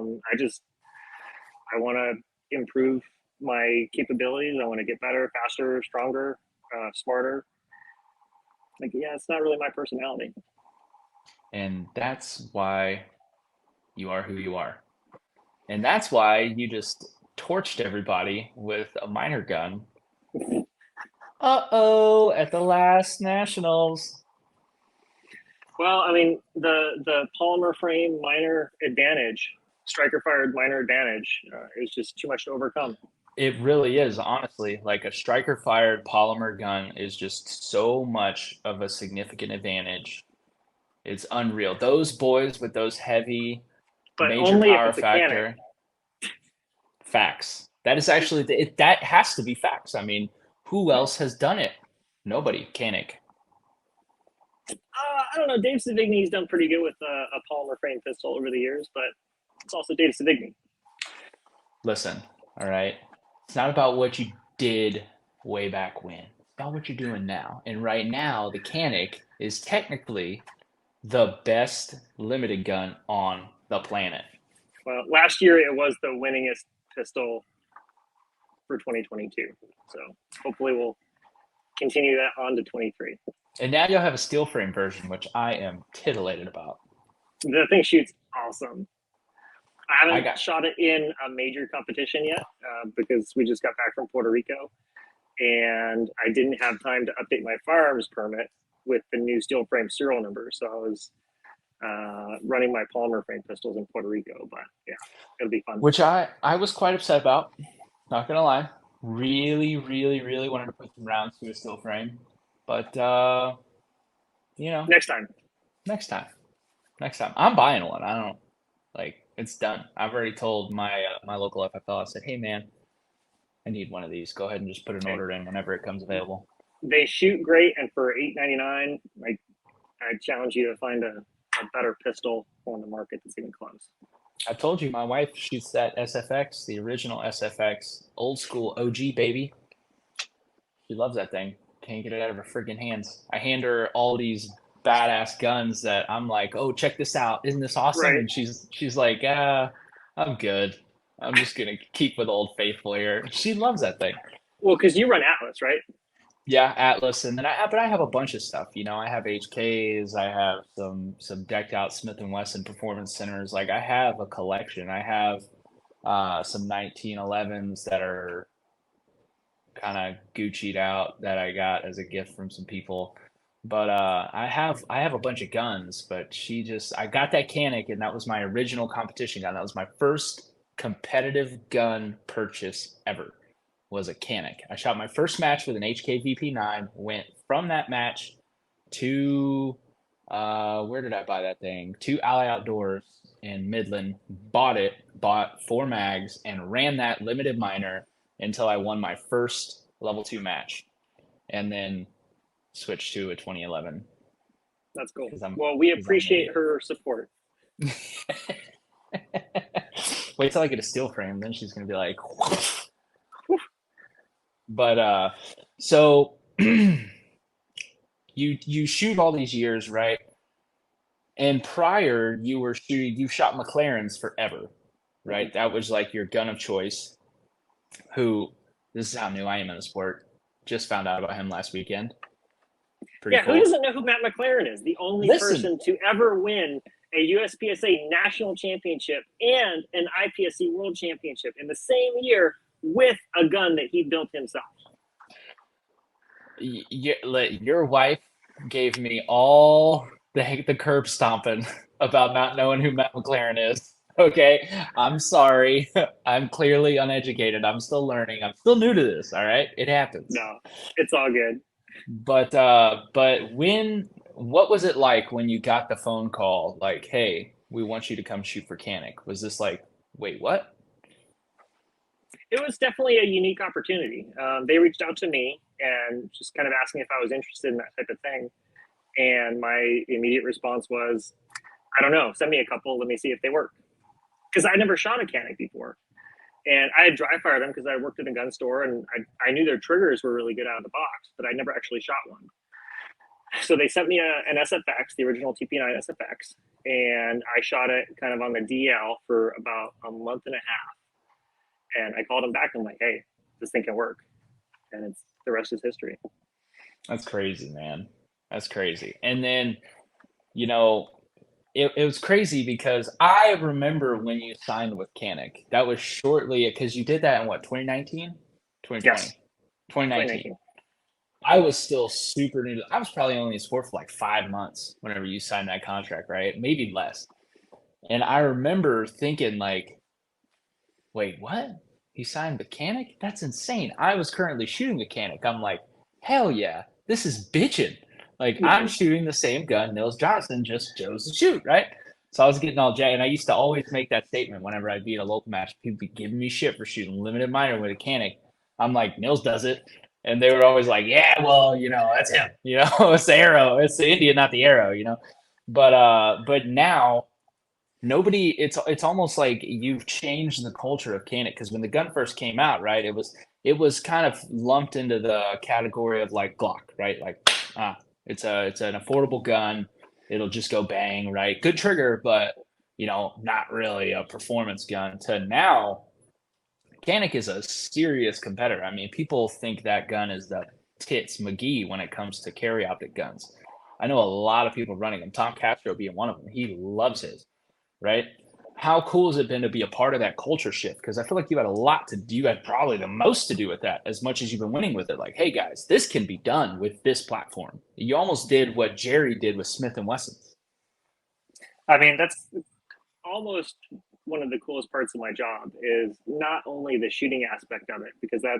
want to improve my capabilities. I want to get better, faster, stronger, smarter. Like, yeah, it's not really my personality. And that's why you are who you are. And that's why you just torched everybody with a miner gun. Uh-oh, at the last nationals. Well, I mean, the polymer frame minor advantage, striker fired minor advantage, is just too much to overcome. It really is, honestly. Like a striker fired polymer gun is just so much of a significant advantage. It's unreal. Those boys with those heavy But major only if power it's a cannon. factor, facts. That is actually that has to be facts. I mean, who else has done it? Nobody. Canic. I don't know. Dave Savigny's done pretty good with a polymer frame pistol over the years, but it's also Dave Savigny. Listen, all right. It's not about what you did way back when. It's about what you're doing now. And right now, the Canic is technically the best limited gun on the planet. Well, last year it was the winningest pistol for 2022. So hopefully we'll continue that on to 23. And now you'll have a steel frame version, which I am titillated about. The thing shoots awesome. I I haven't got shot it in a major competition yet because we just got back from Puerto Rico and I didn't have time to update my firearms permit with the new steel frame serial number. So I was running my polymer frame pistols in Puerto Rico. But yeah, it'll be fun. which I was quite upset about. Not gonna lie. Really, really, really wanted to put some rounds to a steel frame, but you know, Next time. next time. Next time. I'm buying one. I don't like it's done. I've already told my local FFL. I said, "Hey man, I need one of these. Go ahead and just put an Okay. order in whenever it comes available." They shoot great, and for $8.99, like I challenge you to find a better pistol on the market that's even close. I told you my wife shoots that SFX, the original SFX, old school OG baby. She loves that thing. Can't get it out of her freaking hands. I hand her all these badass guns that I'm like, "Oh, check this out! Isn't this awesome?" Right. And she's like, I'm good. I'm just gonna keep with Old Faithful here." She loves that thing. Well, because you run Atlas, right? Yeah, Atlas, and then but I have a bunch of stuff. You know, I have HKs, I have some decked out Smith and Wesson performance centers. Like I have a collection. I have some 1911s that are kind of Gucci'd out that I got as a gift from some people. But I have a bunch of guns, but I got that Canic and that was my original competition gun. That was my first competitive gun purchase ever was a Canic. I shot my first match with an HK VP9, went from that match to where did I buy that thing? To Ally Outdoors in Midland, bought 4 mags, and ran that limited minor until I won my first level 2 match, and then switched to a 2011 That's cool. because I'm Well, we because I'm an appreciate idiot. her support. Wait till I get a steel frame, then she's gonna be like, but so you shoot all these years, right? And prior, you shot McLarens forever, right? That was like your gun of choice. Who This is how new I am in the sport. Just found out about him last weekend. Pretty Yeah, who cool. doesn't know who Matt McLaren is? The only Listen, person to ever win a USPSA national championship and an IPSC world championship in the same year with a gun that he built himself. your wife gave me all the curb stomping about not knowing who Matt McLaren is. Okay, I'm sorry. I'm clearly uneducated. I'm still learning. I'm still new to this. All right, it happens. No, it's all good. But what was it like when you got the phone call? Like, hey, we want you to come shoot for Canic. Was this like, wait, what? It was definitely a unique opportunity. They reached out to me and just kind of asked me if I was interested in that type of thing. And my immediate response was, I don't know, send me a couple, let me see if they work. because I never shot a Canic before. And I had dry fired them because I worked in a gun store and I knew their triggers were really good out of the box, but I never actually shot one. So they sent me an SFX, the original TP9 SFX, and I shot it kind of on the DL for about a month and a half. And I called them back and I'm like, hey, this thing can work. And it's the rest is history. That's crazy, man. That's crazy. And then, you know, it was crazy because I remember when you signed with Canic. That was shortly because you did that in what, 2019? 2020? Yes, 2019. 2019. I was still super new. I was probably only in sport for like 5 months whenever you signed that contract, right? Maybe less. And I remember thinking like, wait, what? He signed mechanic? That's insane. I was currently shooting mechanic. I'm like, hell yeah, this is bitching. Like I'm Mm-hmm. shooting the same gun Nils Johnson just chose to shoot, right? So I was getting all jacked, and I used to always make that statement whenever I'd be at a local match. People be giving me shit for shooting limited minor with a mechanic. I'm like, Nils does it. And they were always like, yeah, well, that's him. It's the arrow. It's the Indian, not the arrow. But now nobody it's almost like you've changed the culture of Canik because when the gun first came out, right, it was kind of lumped into the category of like Glock, right? Like it's an affordable gun. It'll just go bang, right? Good trigger, but not really a performance gun. To now, Canik is a serious competitor. I mean, people think that gun is the tits McGee when it comes to carry optic guns. I know a lot of people running them. Tom Castro being one of them. He loves his, right? How cool has it been to be a part of that culture shift? Because I feel like you had probably the most to do with that as much as you've been winning with it. Like, hey guys, this can be done with this platform. You almost did what Jerry did with Smith and Wesson. I mean, that's almost one of the coolest parts of my job is not only the shooting aspect of it, because that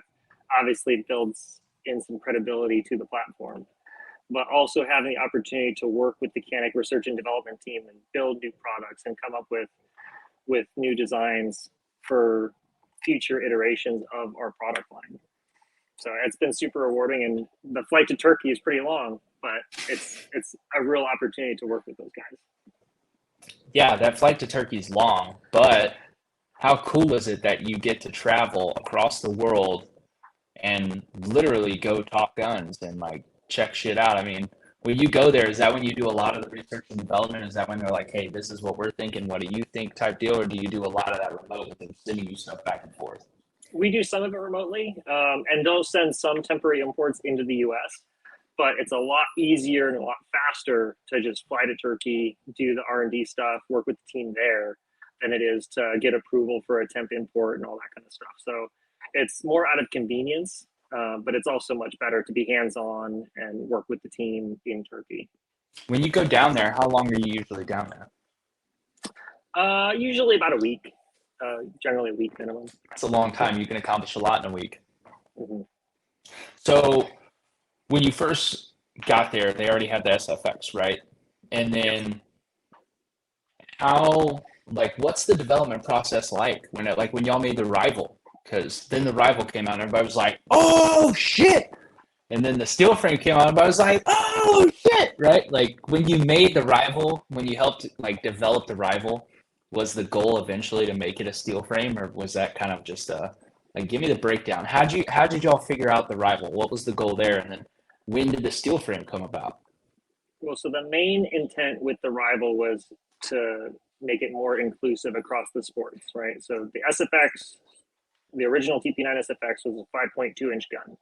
obviously builds in some credibility to the platform, but also having the opportunity to work with the Canic research and development team and build new products and come up with new designs for future iterations of our product line. So it's been super rewarding, and the flight to Turkey is pretty long, but it's a real opportunity to work with those guys. Yeah, that flight to Turkey is long, but how cool is it that you get to travel across the world and literally go talk guns and like check shit out? I mean, when you go there, is that when you do a lot of the research and development? Is that when they're like, hey, this is what we're thinking, what do you think type deal? Or do you do a lot of that remote with them sending you stuff back and forth? We do some of it remotely, and they'll send some temporary imports into the U.S. But it's a lot easier and a lot faster to just fly to Turkey, do the R&D stuff, work with the team there, than it is to get approval for a temp import and all that kind of stuff. So it's more out of convenience, but it's also much better to be hands-on and work with the team in Turkey. When you go down there, how long are you usually down there? Usually about a week, generally a week minimum. It's a long time. You can accomplish a lot in a week. Mm-hmm. So when you first got there, they already had the SFX, right? And Yes. then how, like, what's the development process like when y'all made the rival? Because then the rival came out and everybody was like, oh shit. And then the steel frame came out and everybody was like, oh shit, right? Like when you made the rival, when you helped like develop the rival, was the goal eventually to make it a steel frame, or was that kind of just a like give me the breakdown? How did y'all figure out the rival? What was the goal there? And then when did the steel frame come about? Well, so the main intent with the rival was to make it more inclusive across the sports, right? So the SFX, the original TP9 SFX was a 5.2-inch gun,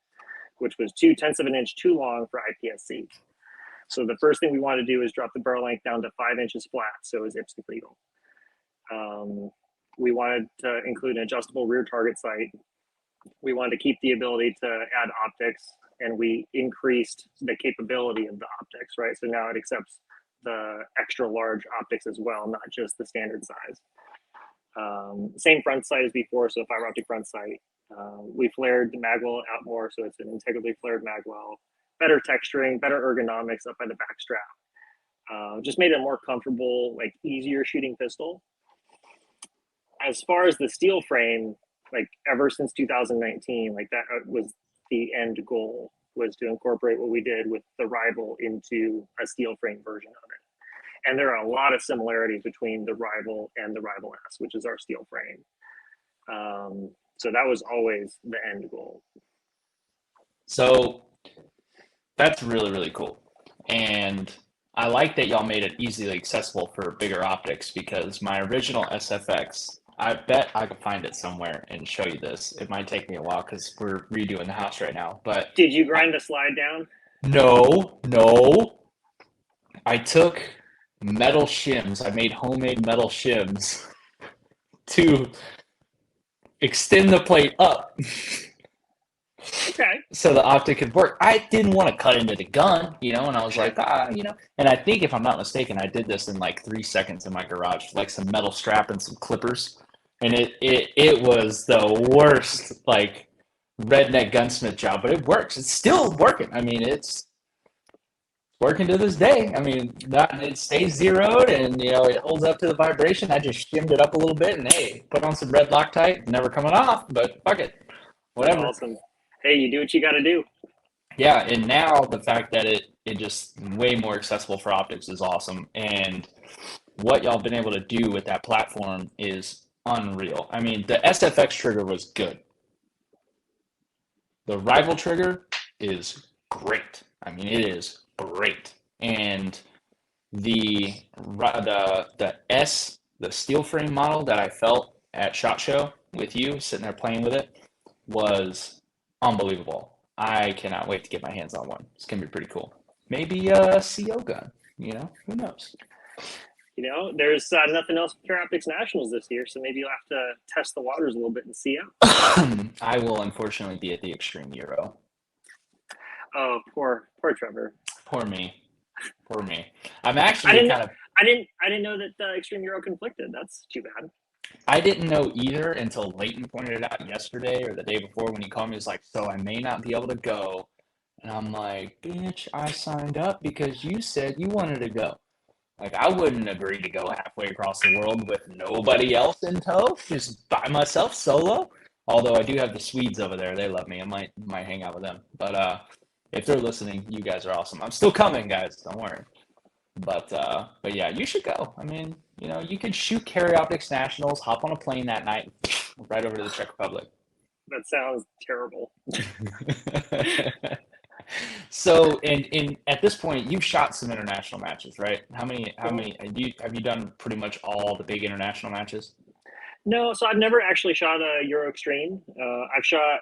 which was 2/10 of an inch too long for IPSC. So the first thing we wanted to do is drop the barrel length down to 5 inches flat, so it was IPSC legal. We wanted to include an adjustable rear target sight. We wanted to keep the ability to add optics, and we increased the capability of the optics, right? So now it accepts the extra large optics as well, not just the standard size. Same front sight as before, so fiber optic front sight. We flared the magwell out more, so it's an integrally flared magwell. Better texturing, better ergonomics up by the back strap. Just made it a more comfortable, like easier shooting pistol. As far as the steel frame, like ever since 2019, like that was the end goal, was to incorporate what we did with the rival into a steel frame version of it. And there are a lot of similarities between the Rival and the Rival S, which is our steel frame. So that was always the end goal. So that's really, really cool. And I like that y'all made it easily accessible for bigger optics because my original SFX, I bet I could find it somewhere and show you this. It might take me a while because we're redoing the house right now. But Did you grind the slide down? no, no. I took metal shims. I made homemade metal shims to extend the plate up Okay. so the optic could work. I didn't want to cut into the gun, and I was Sure. like, and I think if I'm not mistaken, I did this in like 3 seconds in my garage, like some metal strap and some clippers. And it was the worst, like, redneck gunsmith job, but it works. It's still working. I mean, it's working to this day. I mean, it stays zeroed and it holds up to the vibration. I just shimmed it up a little bit and hey, put on some red Loctite. Never coming off, but fuck it, That's whatever. awesome. Hey, you do what you got to do. Yeah, and now the fact that it just way more accessible for optics is awesome. And what y'all been able to do with that platform is unreal. I mean, the SFX trigger was good. The Rival trigger is great. I mean, it is great. And the steel frame model that I felt at SHOT Show with you sitting there playing with it was unbelievable. I cannot wait to get my hands on one. It's gonna be pretty cool. Maybe a CO gun. Who knows? There's nothing else for Optics Nationals this year, so maybe you'll have to test the waters a little bit and see out. I will unfortunately be at the Extreme Euro. Oh, poor Trevor. Poor me. Poor me. I'm actually kind of. I didn't know that Extreme Euro conflicted. That's too bad. I didn't know either until Leighton pointed it out yesterday or the day before when he called me. He was like, "So I may not be able to go," and I'm like, "Bitch, I signed up because you said you wanted to go." Like, I wouldn't agree to go halfway across the world with nobody else in tow, just by myself, solo. Although I do have the Swedes over there, they love me. I might hang out with them. But if they're listening, you guys are awesome. I'm still coming, guys. Don't worry. But yeah, you should go. I mean, you could shoot Carry Optics Nationals, hop on a plane that night, right over to the Czech Republic. That sounds terrible. So, and at this point, you've shot some international matches, right? How many have you done pretty much all the big international matches? No, so I've never actually shot a Euro Extreme. I've shot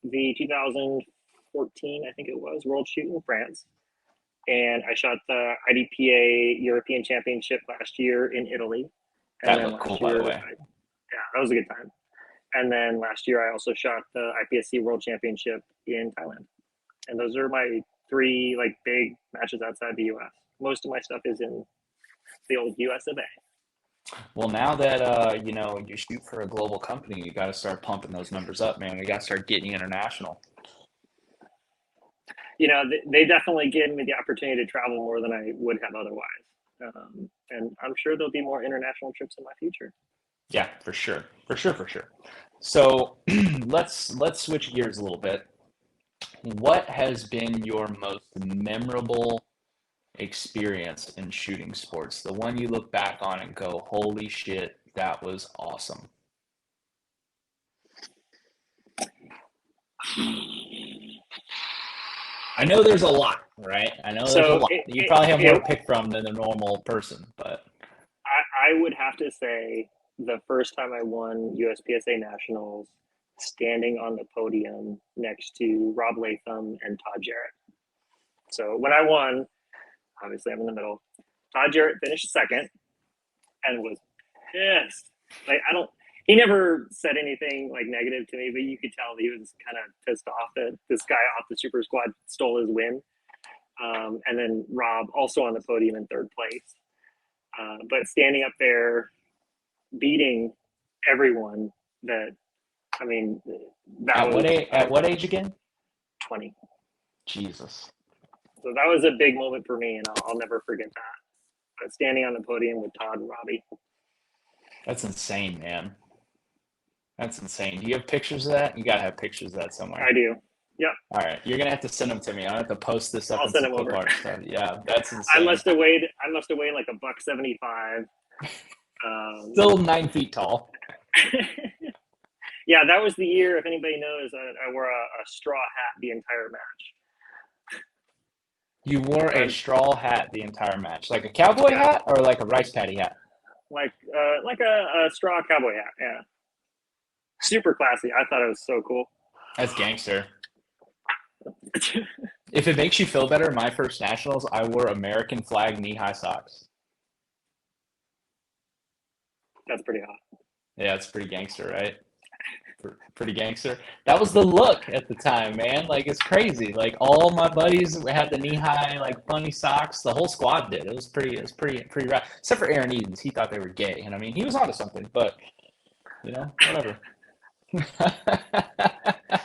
the 2014, I think it was, World Shoot in France. And I shot the IDPA European Championship last year in Italy. And That then looked cool, last by year, the way. yeah, that was a good time. And then last year, I also shot the IPSC World Championship in Thailand. And those are my three like big matches outside the U.S. Most of my stuff is in the old U.S. of A. Well, now that you shoot for a global company, you got to start pumping those numbers up, man. We got to start getting international. They definitely gave me the opportunity to travel more than I would have otherwise. And I'm sure there'll be more international trips in my future. Yeah, for sure, for sure, for sure. So let's switch gears a little bit. What has been your most memorable experience in shooting sports? The one you look back on and go, "Holy shit, that was awesome." I know there's a lot, right? I know there's a So lot. You probably have more to pick from than a normal person, but I would have to say the first time I won USPSA Nationals, standing on the podium next to Rob Latham and Todd Jarrett. So when I won, obviously I'm in the middle. Todd Jarrett finished second and was pissed. Like he never said anything like negative to me, but you could tell he was kind of pissed off that this guy off the Super Squad stole his win. And then Rob also on the podium in third place. But standing up there, beating everyone that, I mean, that at was what age? At what age again? 20. Jesus. So that was a big moment for me, and I'll never forget that. But standing on the podium with Todd and Robbie. That's insane, man. That's insane. Do you have pictures of that? You gotta have pictures of that somewhere. I do. Yep, All right, you're gonna have to send them to me. I have to post this up I'll in send some him clip over. art stuff. Yeah, that's I insane. must have weighed. I must have weighed like a buck 75. Um, Still 9 feet tall. yeah, that was the year. If anybody knows, I wore a straw hat the entire match. You wore a And straw hat the entire match, like a cowboy yeah, hat or like a rice paddy hat. like a straw cowboy hat. Yeah, super classy. I thought it was so cool. That's gangster. If it makes you feel better, my first nationals, I wore American flag knee-high socks. That's pretty hot. Yeah, it's pretty gangster, right? Pretty gangster. That was the look at the time, man. Like it's crazy. Like all my buddies had the knee-high, like funny socks. The whole squad did. It was pretty rad. Except for Aaron Edens, he thought they were gay, and I mean, he was onto something. But whatever.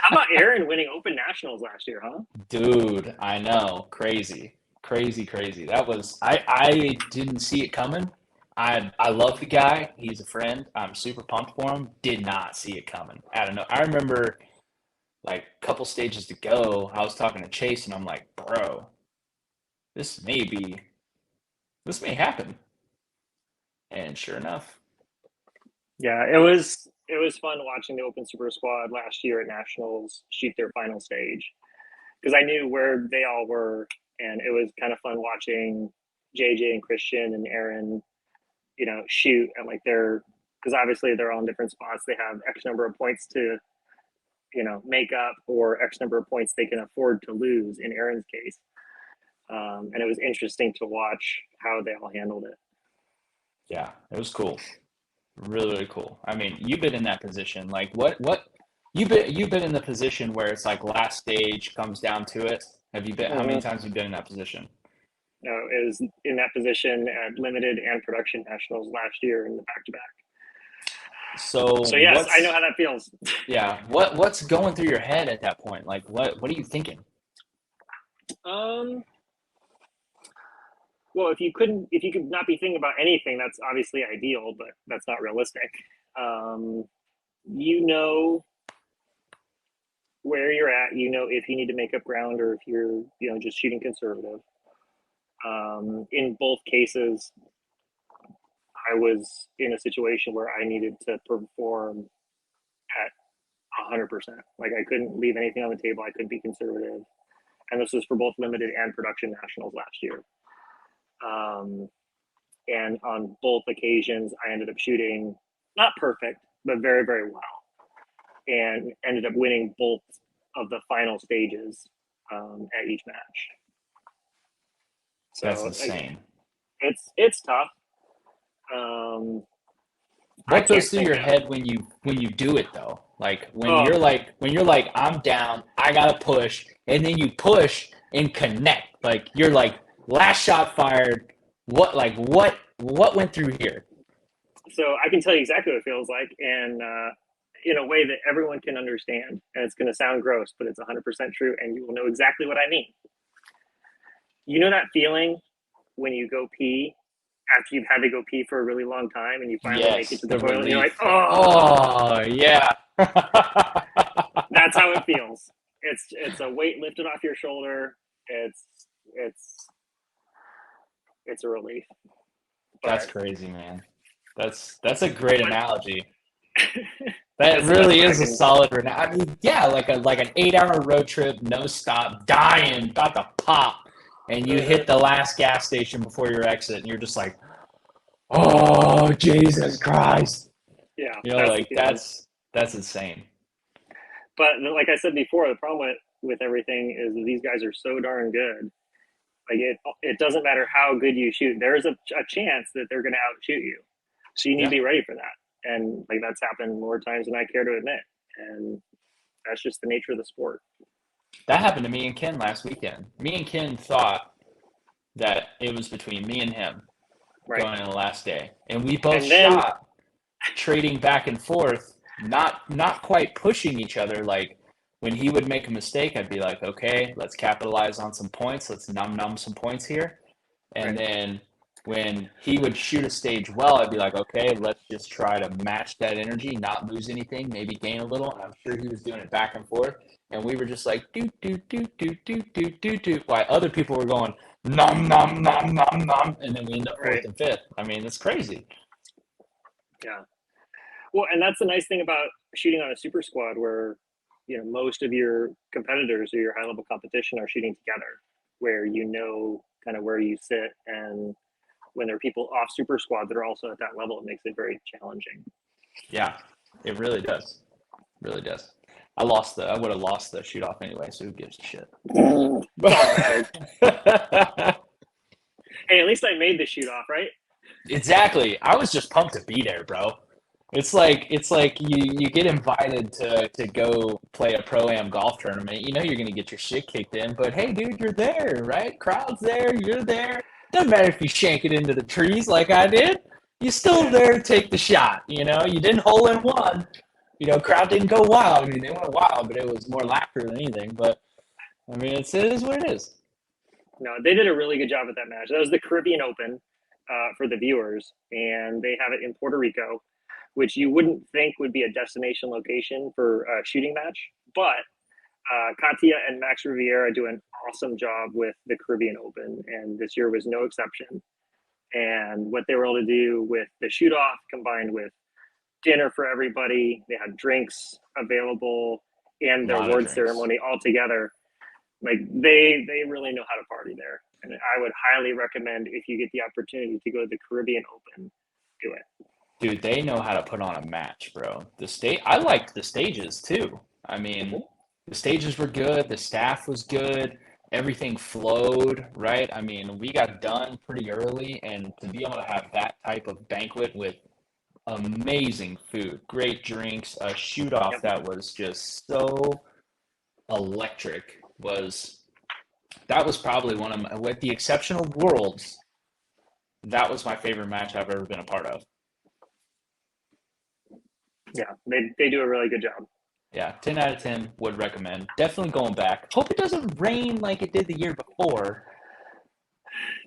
How about Aaron winning Open Nationals last year, huh? Dude, I know. Crazy. Crazy, crazy. That was I didn't see it coming. I love the guy. He's a friend. I'm super pumped for him. Did not see it coming. I don't know. I remember like a couple stages to go, I was talking to Chase and I'm like, bro, this may be this may happen. And sure enough. Yeah, it was fun watching the Open Super Squad last year at Nationals shoot their final stage because I knew where they all were, and it was kind of fun watching JJ and Christian and Aaron, shoot at like their because obviously they're all in different spots. They have X number of points to make up or X number of points they can afford to lose in Aaron's case. And it was interesting to watch how they all handled it. Yeah, it was cool. Really, really cool. I mean, you've been in that position. Like what you've been in the position where it's like last stage comes down to it. Have you been how many Mm-hmm. times have you been in that position? It was in that position at limited and production nationals last year in the back to back. So So yes, I know what's how that feels. yeah, what's going through your head at that point? Like what are you thinking? Um, well, if you could not be thinking about anything, that's obviously ideal, but that's not realistic. Um, you know where you're at. You know if you need to make up ground or if you're just shooting conservative. In both cases, I was in a situation where I needed to perform at 100%. Like I couldn't leave anything on the table. I couldn't be conservative, and this was for both limited and production nationals last year. Um, and on both occasions, I ended up shooting not perfect, but very, very well, and ended up winning both of the final stages at each match. That's So like, insane. it's tough. Um, I What can't goes through think your of head when you do it though? Like oh when you're like I'm down, I gotta push, and then you push and connect. Like you're like last shot fired. What went through here? so I can tell you exactly what it feels like, and in a way that everyone can understand. And it's going to sound gross, but it's 100% true, and you will know exactly what I mean. You know that feeling when you go pee after you've had to go pee for a really long time, and you finally make it Yes, to the the toilet, and you're like, relief. oh, Oh yeah. that's how it feels. It's a weight lifted off your shoulder. It's it's a relief, That's but crazy, man. That's a great but analogy. That that's the best really way I is a can. solid. I mean, yeah, like an 8 hour road trip, no stop, dying, about to pop, and you Uh-huh. hit the last gas station before your exit, and you're just like, oh Jesus Christ! Yeah, You know, that's the like feeling. that's insane. But like I said before, the problem with everything is that these guys are so darn good. Like it doesn't matter how good you shoot. There's a chance that they're going to outshoot you. So you need to Yeah, be ready for that. And like that's happened more times than I care to admit. And that's just the nature of the sport. that happened to me and Ken last weekend. Me and Ken thought that it was between me and him Right. going in the last day, and we both And then shot trading back and forth, not quite pushing each other. Like when he would make a mistake, I'd be like, okay, let's capitalize on some points. Let's num some points here. And right. then when he would shoot a stage well, I'd be like, okay, let's just try to match that energy, not lose anything, maybe gain a little. And I'm sure he was doing it back and forth. and we were just like do do do do do do do do, while other people were going nom nom nom nom nom, and then we end up Right. fourth and fifth. I mean, it's crazy. Yeah. Well, and that's the nice thing about shooting on a super squad where, most of your competitors or your high level competition are shooting together, where kind of where you sit. And when there are people off super squad that are also at that level, it makes it very challenging. Yeah, it really does. Really does. I would have lost the shoot off anyway, so who gives a shit? Hey, at least I made the shoot off, right? Exactly. I was just pumped to be there, bro. It's like you get invited to go play a pro-am golf tournament. You know you're gonna get your shit kicked in, but hey, dude, you're there, right? Crowd's there, you're there. Doesn't matter if you shank it into the trees like I did. You still Yeah. there to take the shot. You didn't hole in one. Crowd didn't go wild. I mean, they went wild, but it was more laughter than anything. But I mean, it is what it is. No, they did a really good job at that match. That was the Caribbean Open for the viewers, and they have it in Puerto Rico, which you wouldn't think would be a destination location for a shooting match. But Katia and Max Riviera do an awesome job with the Caribbean Open, and this year was no exception. And what they were able to do with the shoot off combined with dinner for everybody, they had drinks available A and their lot of award drinks. ceremony all together. Like they really know how to party there. And I would highly recommend if you get the opportunity to go to the Caribbean Open, do it. Dude, they know how to put on a match, bro. I liked the stages too. I mean, the stages were good, the staff was good, everything flowed, right? I mean, we got done pretty early, and to be able to have that type of banquet with amazing food, great drinks, a shoot off Yep. that was just so electric that was probably one of my, with the exception of Worlds, that was my favorite match I've ever been a part of. Yeah, they do a really good job. Yeah, 10 out of 10 would recommend. Definitely going back. Hope it doesn't rain like it did the year before.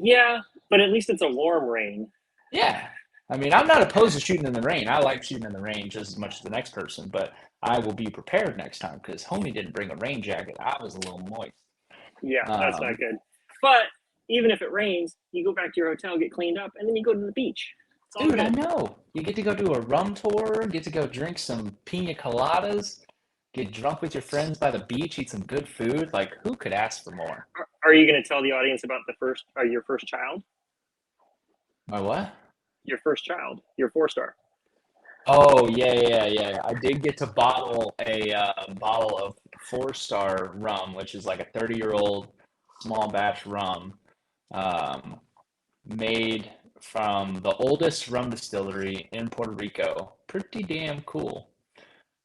Yeah, but at least it's a warm rain. Yeah. I mean, I'm not opposed to shooting in the rain. I like shooting in the rain just as much as the next person, but I will be prepared next time because homie didn't bring a rain jacket. I was a little moist. Yeah, that's not Um, good. But even if it rains, you go back to your hotel, get cleaned up, and then you go to the beach. It's all dude, I good. know. You get to go do a rum tour, get to go drink some pina coladas, get drunk with your friends by the beach, eat some good food. Like, who could ask for more? Are you going to tell the audience about your first child? My what? Your first child, your 4-star. Oh yeah. I did get to bottle a bottle of 4 Star rum, which is like a 30-year-old small batch rum, um, made from the oldest rum distillery in Puerto Rico. Pretty damn cool.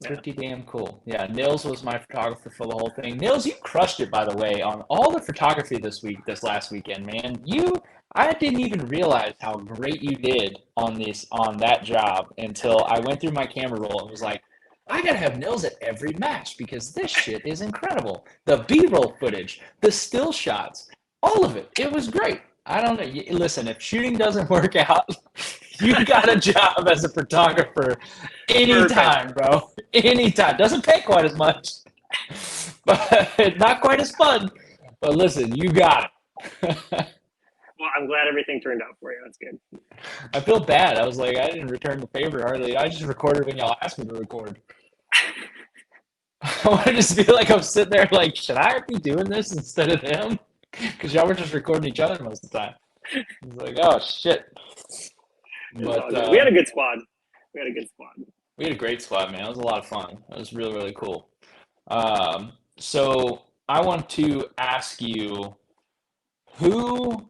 Yeah. Pretty damn cool. Yeah, Nils was my photographer for the whole thing. Nils, you crushed it, by the way, on all the photography this last weekend, man. I didn't even realize how great you did on that job until I went through my camera roll and was like, I gotta have Nils at every match because this shit is incredible. The B-roll footage, the still shots, all of it. It was great. I don't know. Listen, if shooting doesn't work out, you got a job as a photographer Perfect. anytime, bro. Anytime. Doesn't pay quite as much, but not quite as fun. But listen, you got it. Well, I'm glad everything turned out for you. That's good. I feel bad. I was like, I didn't return the favor hardly. I just recorded when y'all asked me to record. I want to just feel like I'm sitting there like, should I be doing this instead of them? Because y'all were just recording each other most of the time. I was like, oh shit. It's all But good. We had a good squad. We had a good squad. we had a great squad, man. It was a lot of fun. It was really, really cool. So I want to ask you, who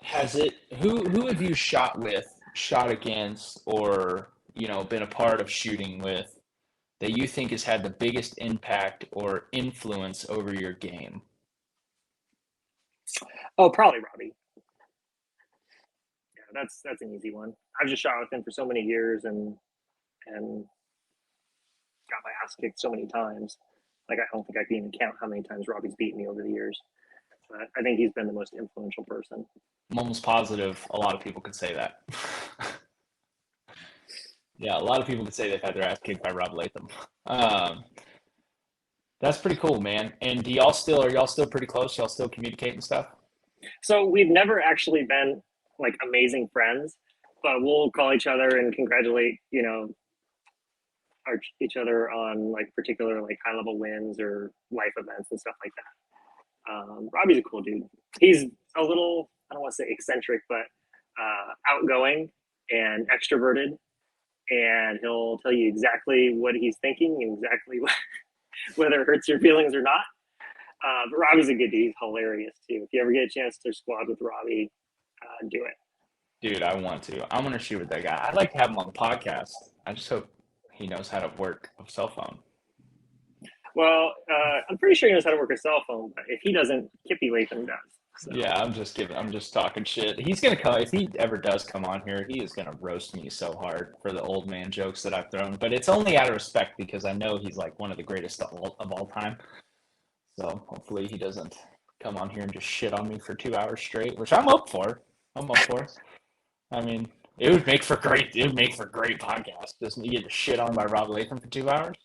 who have you shot with, shot against, or been a part of shooting with that you think has had the biggest impact or influence over your game? Oh, probably Robbie. Yeah, that's an easy one. I've just shot with him for so many years and got my ass kicked so many times. Like I don't think I can even count how many times Robbie's beaten me over the years. But I think he's been the most influential person. I'm almost positive a lot of people could say that. Yeah, a lot of people could say they've had their ass kicked by Rob Latham. Um, That's pretty cool, man. And do y'all still are y'all still pretty close? Y'all still communicate and stuff? So we've never actually been like amazing friends, but we'll call each other and congratulate, each other on like particular like high level wins or life events and stuff like that. Robbie's a cool dude. He's a little, I don't want to say eccentric, but outgoing and extroverted, and he'll tell you exactly what he's thinking and exactly whether it hurts your feelings or not. But Robbie's a good dude. He's hilarious too. If you ever get a chance to squad with Robbie, do it. Dude, I want to. I want to shoot with that guy. I'd like to have him on the podcast. I just hope he knows how to work a cell phone. Well, I'm pretty sure he knows how to work a cell phone, but if he doesn't, Kippy Latham does. So. Yeah, I'm just kidding. I'm just talking shit. He's gonna come if he ever does come on here. He is gonna roast me so hard for the old man jokes that I've thrown. But it's only out of respect because I know he's like one of the greatest of all time. So hopefully he doesn't come on here and just shit on me for 2 hours straight, which I'm up for. I'm up for. I mean, it would make for great. It would make for great podcast. Just me get shit on by Rob Latham for 2 hours.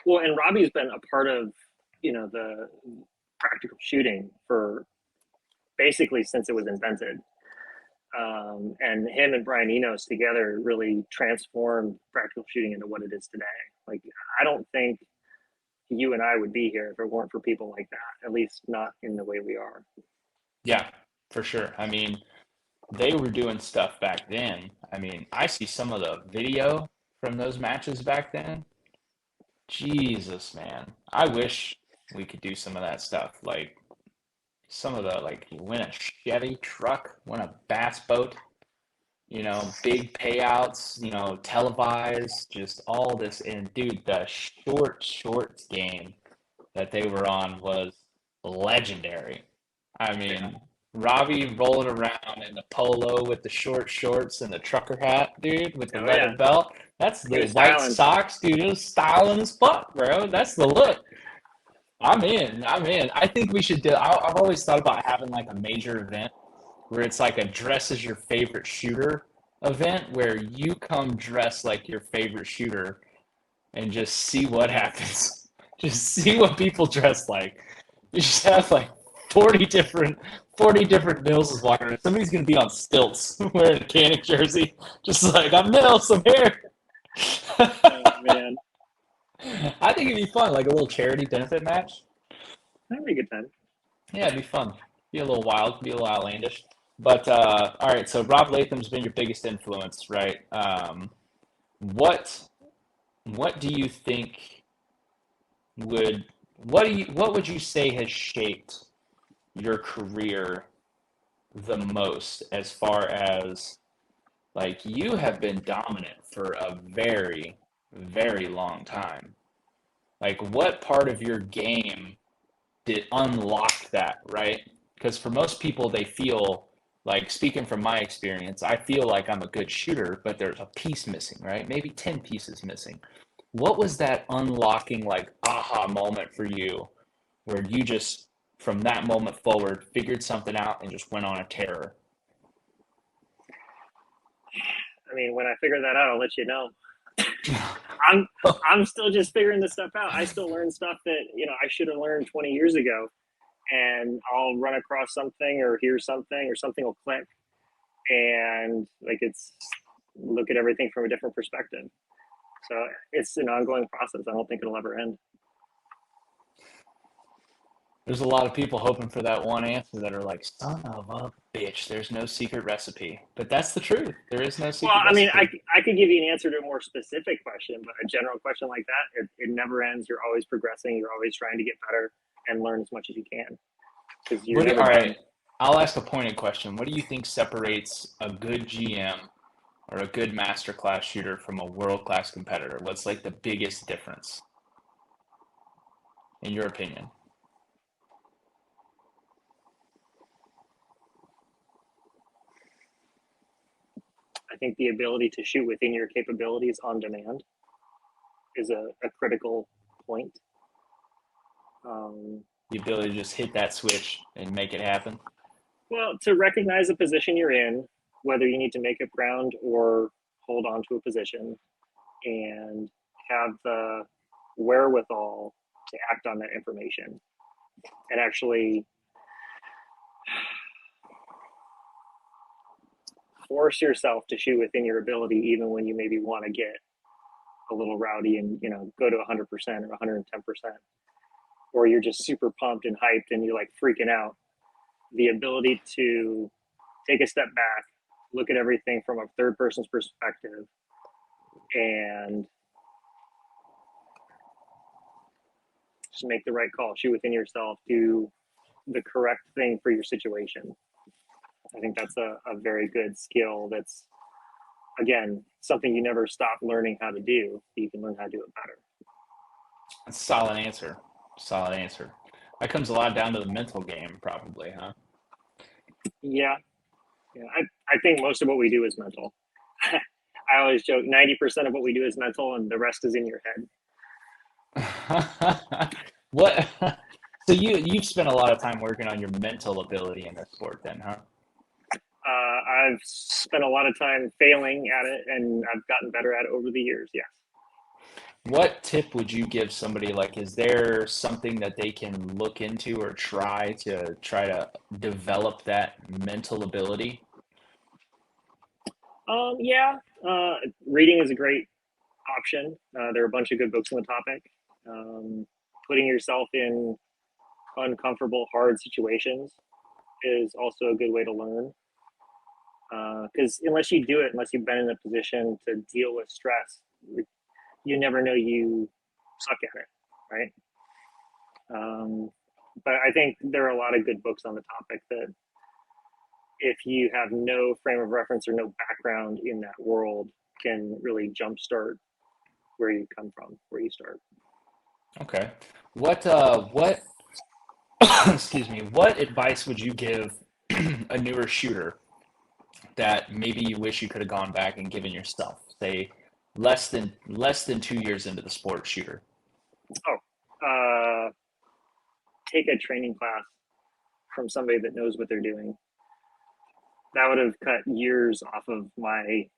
Well, and Robbie's been a part of, the practical shooting for basically since it was invented. And him and Brian Enos together really transformed practical shooting into what it is today. Like, I don't think you and I would be here if it weren't for people like that, at least not in the way we are. Yeah, for sure. I mean, they were doing stuff back then. I mean, I see some of the video from those matches back then. Jesus, man. I wish we could do some of that stuff. Like some of the like you win a Chevy truck, win a bass boat, big payouts, televised, just all this. And dude, the shorts game that they were on was legendary. I Yeah. mean, Robbie rolling around in the polo with the short shorts and the trucker hat, dude, with the Oh leather yeah. belt. That's He the was white styling. socks, dude. It was styling as fuck, bro. That's the look. I'm in. I'm in. I think we should do. I've always thought about having like a major event where it's like a dress as your favorite shooter event where you come dressed like your favorite shooter and just see what happens. Just see what people dress like. You just have like 40 different 40 different Nilses walking around. Somebody's gonna be on stilts wearing a Cannon jersey, just like I'm Nils, I'm here. Oh man, I think it'd be fun, like a little charity benefit match. that'd be a good time. Yeah, it'd be fun. Be a little wild, be a little outlandish. But all right, so Rob Latham's been your biggest influence, right? What what do you think would what would you say has shaped your career the most as far as like you have been dominant for a very, very long time. Like what part of your game did unlock that, right? Because for most people, they feel like, speaking from my experience, I feel like I'm a good shooter, but there's a piece missing, right? Maybe 10 pieces missing. What was that unlocking, like, aha moment for you where you just, from that moment forward, figured something out and just went on a terror? I mean, when I figure that out, I'll let you know. I'm I'm still just figuring this stuff out. I still learn stuff that I should have learned 20 years ago, and I'll run across something or hear something or something will click, and like it's look at everything from a different perspective. So it's an ongoing process. I don't think it'll ever end. There's a lot of people hoping for that one answer that are like, son of a bitch, there's no secret recipe. But that's the truth. There is no Well, secret I mean, recipe. I could give you an answer to a more specific question, but a general question like that, it never ends. You're always progressing. You're always trying to get better and learn as much as you can because you're never All done. right, I'll ask a pointed question. What do you think separates a good GM or a good masterclass shooter from a world-class competitor? What's like the biggest difference, in your opinion? I think the ability to shoot within your capabilities on demand is a critical point. The ability to just hit that switch and make it happen? Well, to recognize the position you're in, whether you need to make up ground or hold on to a position, and have the wherewithal to act on that information and actually force yourself to shoot within your ability, even when you maybe want to get a little rowdy and go to 100% or 110%, or you're just super pumped and hyped and you're like freaking out. The ability to take a step back, look at everything from a third person's perspective, and just make the right call, shoot within yourself, do the correct thing for your situation. I think that's a very good skill that's, again, something you never stop learning how to do. You can learn how to do it better. Solid answer. Solid answer. That comes a lot down to the mental game, probably, huh? Yeah. Yeah. I think most of what we do is mental. I always joke 90% of what we do is mental and the rest is in your head. What? So you've spent a lot of time working on your mental ability in this sport, then, huh? I've spent a lot of time failing at it and I've gotten better at it over the years. Yes. What tip would you give somebody? Like, is there something that they can look into or try to develop that mental ability? Yeah. Reading is a great option. There are a bunch of good books on the topic. Putting yourself in uncomfortable, hard situations is also a good way to learn. Because unless you do it, unless you've been in a position to deal with stress, you never know you suck at it, right? But I think there are a lot of good books on the topic that if you have no frame of reference or no background in that world can really jumpstart where you come from, where you start. Okay. What excuse me, what advice would you give a newer shooter that maybe you wish you could have gone back and given yourself, say less than 2 years into the sport shooter? Oh, take a training class from somebody that knows what they're doing. That would have cut years off of my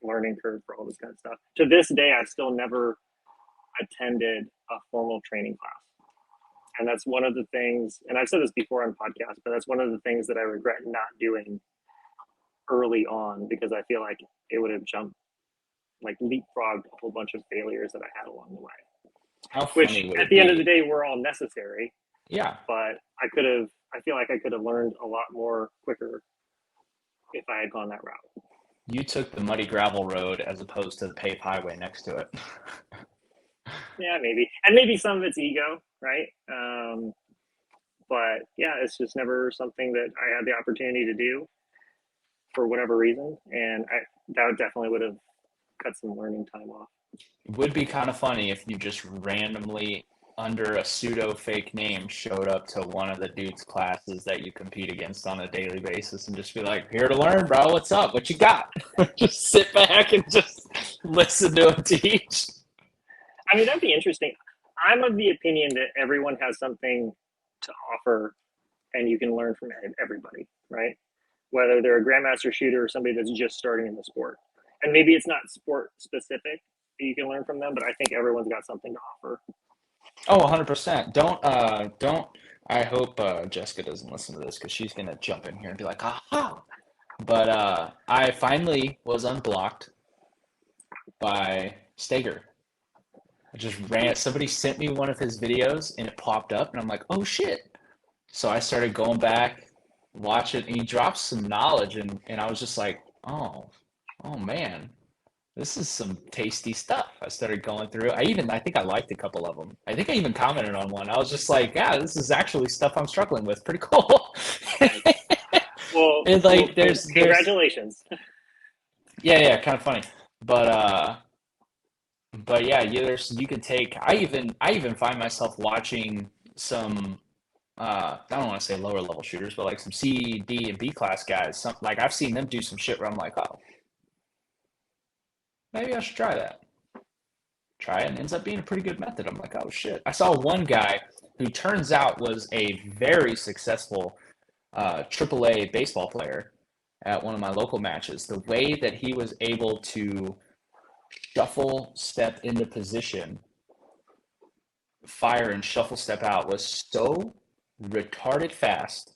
learning curve for all this kind of stuff. To this day, I've still never attended a formal training class. And that's one of the things, and I've said this before on podcasts, but that's one of the things that I regret not doing early on because I feel like it would have leapfrogged a whole bunch of failures that I had along the way. How Which funny would at it the end of the be? day were all necessary, Yeah, but I feel like I could have learned a lot more quicker if I had gone that route. you took the muddy gravel road as opposed to the paved highway next to it. Yeah, maybe. And maybe some of it's ego, right? But yeah, it's just never something that I had the opportunity to do for whatever reason. And that definitely would have cut some learning time off. It would be kind of funny if you just randomly, under a pseudo fake name, showed up to one of the dudes' classes that you compete against on a daily basis and just be like, here to learn, bro. What's up? What you got? Just sit back and just listen to him teach. I mean, that'd be interesting. I'm of the opinion that everyone has something to offer and you can learn from everybody, right? Whether they're a grandmaster shooter or somebody that's just starting in the sport. And maybe it's not sport specific that you can learn from them, but I think everyone's got something to offer. Oh, 100%. Don't. I hope Jessica doesn't listen to this because she's gonna jump in here and be like, aha. But I finally was unblocked by Stager. I just ran. Somebody sent me one of his videos and it popped up, and I'm like, oh shit. So I started going back, watching, and he dropped some knowledge, and I was just like, oh man, this is some tasty stuff. I started going through. I think I liked a couple of them. I think I even commented on one. I was just like, yeah, this is actually stuff I'm struggling with. Pretty cool. Nice. Well, And well, like, there's, congratulations. yeah, kind of funny, but yeah, you can take. I even find myself watching some. I don't want to say lower level shooters, but like some C, D, and B class guys. Some like I've seen them do some shit where I'm like, oh, maybe I should try that. Try it, and ends up being a pretty good method. I'm like, oh shit. I saw one guy who turns out was a very successful AAA baseball player at one of my local matches. The way that he was able to shuffle step into position fire and shuffle step out was so retarded fast.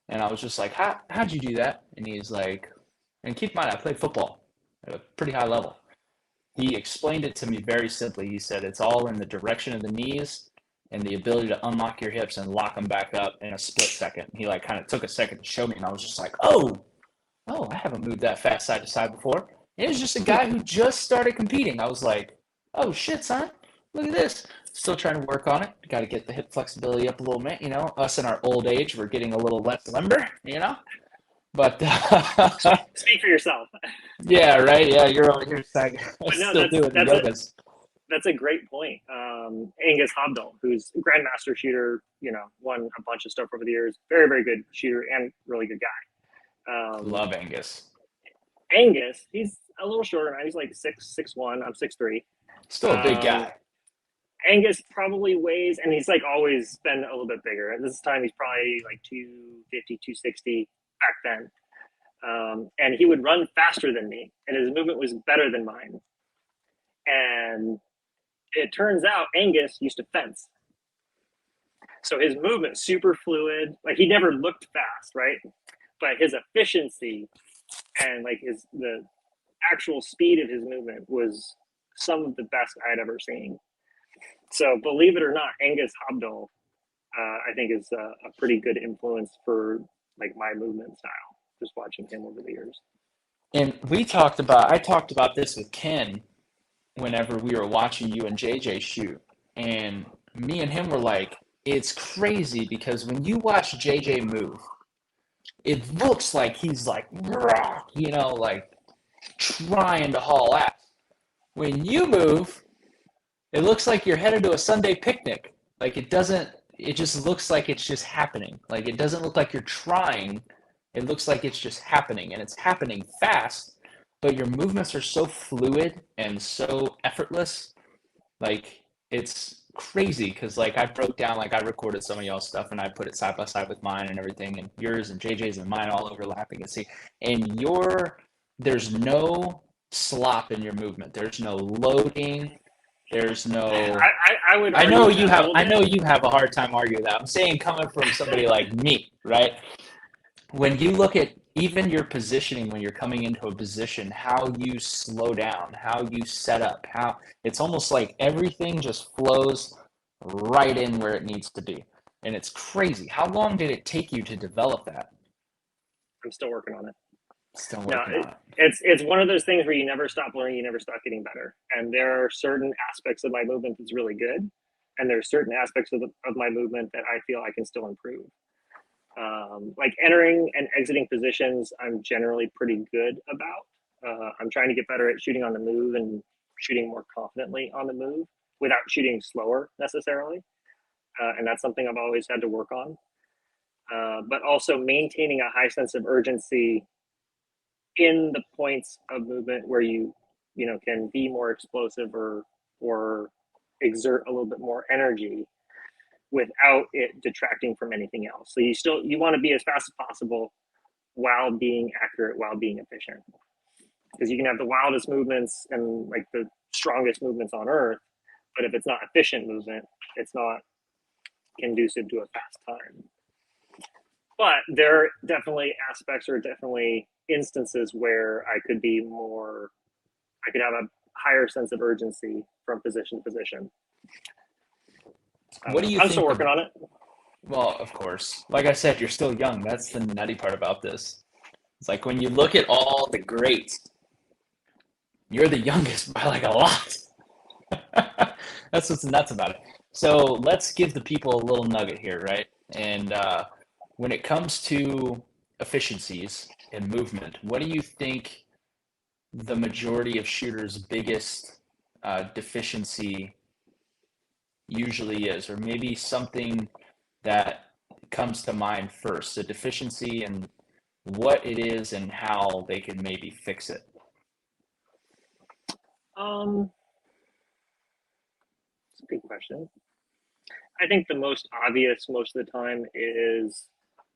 And I was just like, how'd you do that? And he's like, and keep in mind, I played football at a pretty high level. He explained it to me very simply. He said it's all in the direction of the knees and the ability to unlock your hips and lock them back up in a split second. He like kind of took a second to show me, and I was just like, oh, I haven't moved that fast side to side before. And it was just a guy who just started competing. I was like, oh shit, son, look at this. Still trying to work on it. Got to get the hip flexibility up a little bit. You know, us in our old age, we're getting a little less limber. You know, but Speak for yourself. yeah, right. Yeah, you're over here But no, still doing the yogas. that's a great point. Angus Hobdell, who's a grandmaster shooter, won a bunch of stuff over the years. Very, very good shooter and really good guy. Love Angus. Angus, he's a little shorter now. He's like 6'1". I'm 6'3". Still a big guy. Angus probably weighs, and he's like always been a little bit bigger. At this time, he's probably like 250, 260 back then. And he would run faster than me, and his movement was better than mine. And it turns out Angus used to fence. So his movement super fluid. Like he never looked fast, right? But his efficiency and like the actual speed of his movement was some of the best I'd ever seen. So believe it or not, Angus Hobdell, I think is a pretty good influence for like my movement style, just watching him over the years. And I talked about this with Ken whenever we were watching you and JJ shoot. And me and him were like, it's crazy because when you watch JJ move, it looks like he's like, like trying to haul ass. When you move, it looks like you're headed to a Sunday picnic. Like it just looks like it's just happening. Like it doesn't look like you're trying. It looks like it's just happening, and it's happening fast, but your movements are so fluid and so effortless. Like it's crazy because like I broke down, like I recorded some of y'all's stuff and I put it side by side with mine and everything, and yours and JJ's and mine all overlapping, and see, and there's no slop in your movement. There's no loading. There's no. I would. I know you have. I know you have a hard time arguing that. I'm saying coming from somebody like me, right? When you look at even your positioning when you're coming into a position, how you slow down, how you set up, how it's almost like everything just flows right in where it needs to be. And it's crazy. How long did it take you to develop that? I'm still working on it. Still working on it. It's one of those things where you never stop learning, you never stop getting better. And there are certain aspects of my movement that's really good, and there's certain aspects of my movement that I feel I can still improve. Like entering and exiting positions, I'm generally pretty good about. I'm trying to get better at shooting on the move and shooting more confidently on the move without shooting slower necessarily. And that's something I've always had to work on. But also maintaining a high sense of urgency in the points of movement where you can be more explosive or exert a little bit more energy without it detracting from anything else. So you want to be as fast as possible while being accurate, while being efficient. Because you can have the wildest movements and like the strongest movements on earth, but if it's not efficient movement, it's not conducive to a fast time. But there are definitely aspects or definitely instances where I could have a higher sense of urgency from position to position. What do you I'm think still working on it. Well, of course. Like I said, you're still young. That's the nutty part about this. It's like when you look at all the greats, you're the youngest by like a lot. That's what's nuts about it. So let's give the people a little nugget here, right? And when it comes to efficiencies and movement, what do you think the majority of shooters' biggest deficiency usually is, or maybe something that comes to mind first, a deficiency and what it is and how they can maybe fix it? It's a good question. I think the most obvious most of the time is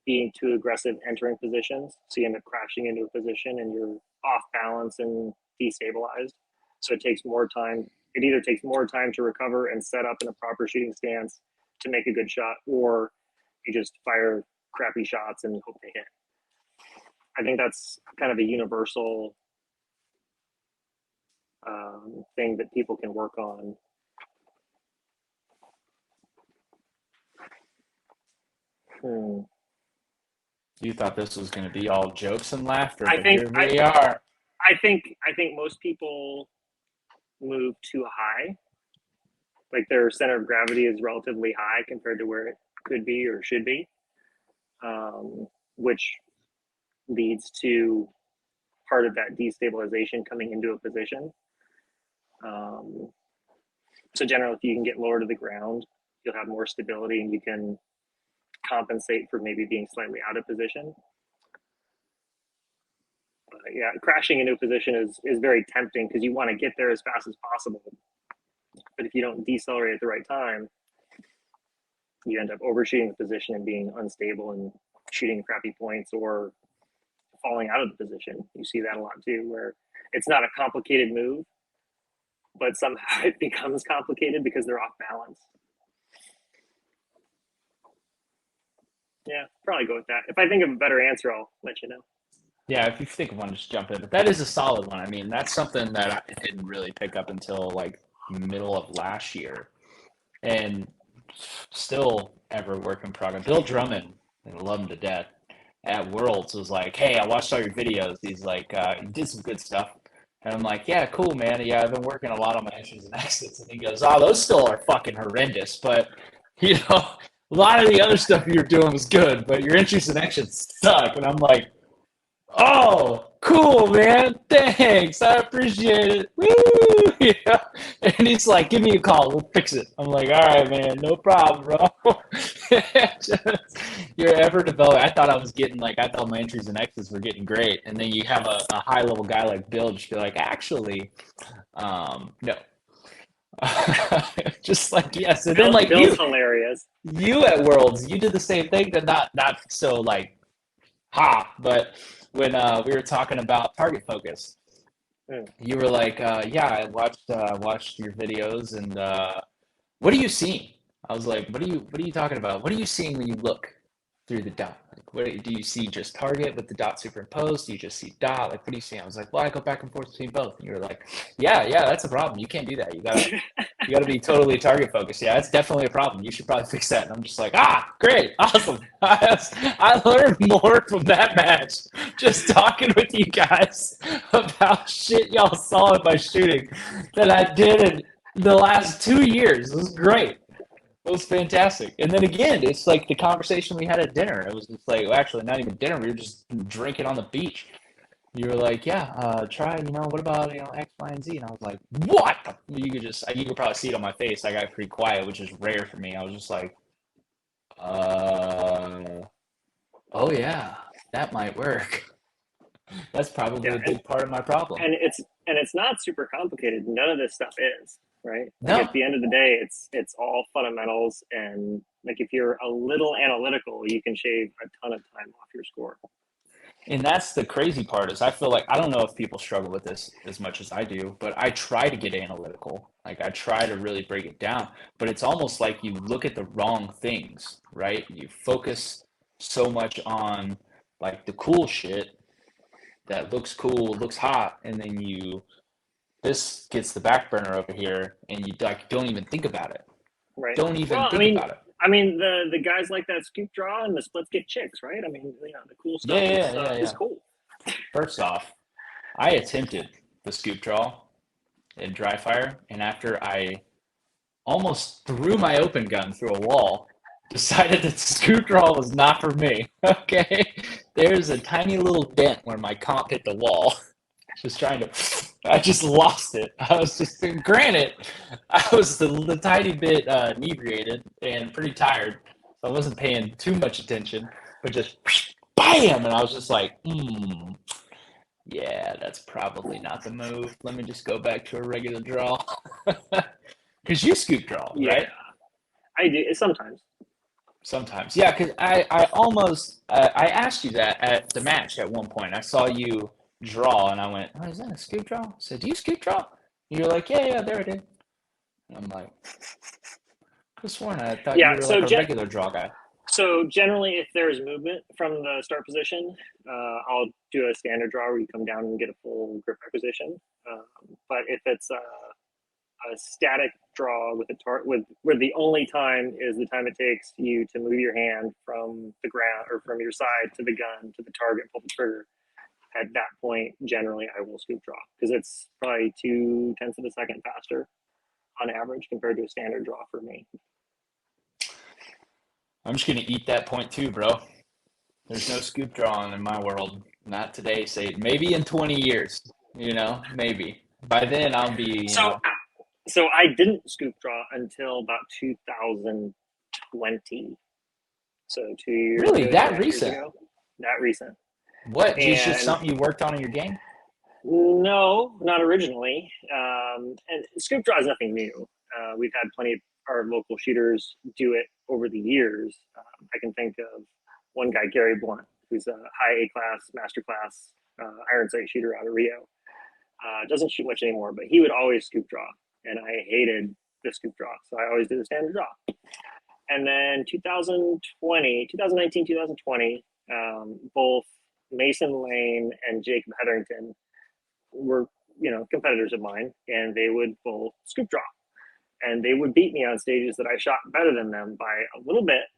being too aggressive entering positions. So you end up crashing into a position and you're off balance and destabilized. So it takes more time it either takes more time to recover and set up in a proper shooting stance to make a good shot, or you just fire crappy shots and hope they hit. I think that's kind of a universal thing that people can work on. You thought this was going to be all jokes and laughter, I but think here we are. I think most people move too high. Like their center of gravity is relatively high compared to where it could be or should be, which leads to part of that destabilization coming into a position. So generally, if you can get lower to the ground, you'll have more stability and you can compensate for maybe being slightly out of position. Yeah, crashing into a position is very tempting because you want to get there as fast as possible. But if you don't decelerate at the right time, you end up overshooting the position and being unstable and shooting crappy points or falling out of the position. You see that a lot too, where it's not a complicated move, but somehow it becomes complicated because they're off balance. Yeah, probably go with that. If I think of a better answer, I'll let you know. Yeah, if you think of one, just jump in. But that is a solid one. I mean, that's something that I didn't really pick up until like middle of last year, and still ever work in progress. Bill Drummond, I love him to death, at Worlds was like, "Hey, I watched all your videos." He's like, "You did some good stuff," and I'm like, "Yeah, cool, man. Yeah, I've been working a lot on my entries and exits." And he goes, "Oh, those still are fucking horrendous, but you know, a lot of the other stuff you're doing was good, but your entries and exits suck." And I'm like, "Oh, cool, man. Thanks. I appreciate it." Woo! Yeah. And he's like, "Give me a call. We'll fix it." I'm like, "All right, man. No problem, bro." Just, you're ever developing. I thought my entries and exits were getting great. And then you have a high level guy like Bill just be like, "Actually, no." Just like, yes. And then like Bill's hilarious. you at Worlds, you did the same thing, but not so like, but when we were talking about target focus, you were like, "Yeah, I watched your videos, and what are you seeing?" I was like, what are you talking about? What are you seeing when you look through the dot? Like, what do you see? Just target with the dot superimposed? Do you just see dot? Like, what do you see?" I was like, "Well, I go back and forth between both." And you were like, "Yeah, that's a problem. You can't do that. You gotta be totally target focused. Yeah, that's definitely a problem. You should probably fix that." And I'm just like, great, awesome. I learned more from that match just talking with you guys about shit y'all saw in my shooting that I did in the last 2 years. It was great. It was fantastic. And then again, it's like the conversation we had at dinner. It was just like, well, actually, not even dinner. We were just drinking on the beach. You were like, "Yeah, try, what about, X, Y, and Z?" And I was like, "What?" You could probably see it on my face. I got pretty quiet, which is rare for me. I was just like, oh yeah, that might work. That's probably a big part of my problem. And it's not super complicated. None of this stuff is, right? Like No. at the end of the day, it's all fundamentals, and like if you're a little analytical, you can shave a ton of time off your score. And that's the crazy part is I feel like I don't know if people struggle with this as much as I do, but I try to get analytical. Like I try to really break it down, but it's almost like you look at the wrong things, right? You focus so much on like the cool shit that looks cool, looks hot, and then this gets the back burner over here and you like don't even think about it. Right. Don't even think about it. I mean, the guys like that scoop draw and the splits get chicks, right? I mean, the cool stuff is cool. First off, I attempted the scoop draw in dry fire, and after I almost threw my open gun through a wall, decided that the scoop draw was not for me. Okay, there's a tiny little dent where my comp hit the wall. I just lost it. I was just, granted, I was the tiny bit inebriated and pretty tired, so I wasn't paying too much attention, but just bam, and I was just like, yeah, that's probably not the move. Let me just go back to a regular draw. Because you scoop draw, right? I do sometimes. Sometimes, yeah. Because I almost I asked you that at the match at one point. I saw you draw, and I went, "Oh, is that a scoop draw?" I said, "Do you scoop draw?" And you're like, "Yeah, there it is." And I'm like, could have sworn I thought you Yeah. were So like a regular draw guy. so generally, if there's movement from the start position, I'll do a standard draw where you come down and get a full grip acquisition. But if it's a static draw with where the only time is the time it takes you to move your hand from the ground or from your side to the gun to the target, pull the trigger. At that point, generally, I will scoop draw because it's probably 0.2 of a second faster on average compared to a standard draw for me. I'm just gonna eat that point too, bro. There's no scoop drawing in my world. Not today, say maybe in 20 years, maybe. By then I'll be, So, so I didn't scoop draw until about 2020. So 2 years really ago, two and that a half years recent. ago, that recent. What? Is just And something you worked on in your game? no, not originally. And scoop draw is nothing new. We've had plenty of our local shooters do it over the years. I can think of one guy, Gary Blunt, who's a high A class, master class iron sight shooter out of Rio. Doesn't shoot much anymore, but he would always scoop draw, and I hated the scoop draw, so I always did the standard draw. And then 2019, 2020, both Mason Lane and Jacob Hetherington were, competitors of mine, and they would both scoop draw. And they would beat me on stages that I shot better than them by a little bit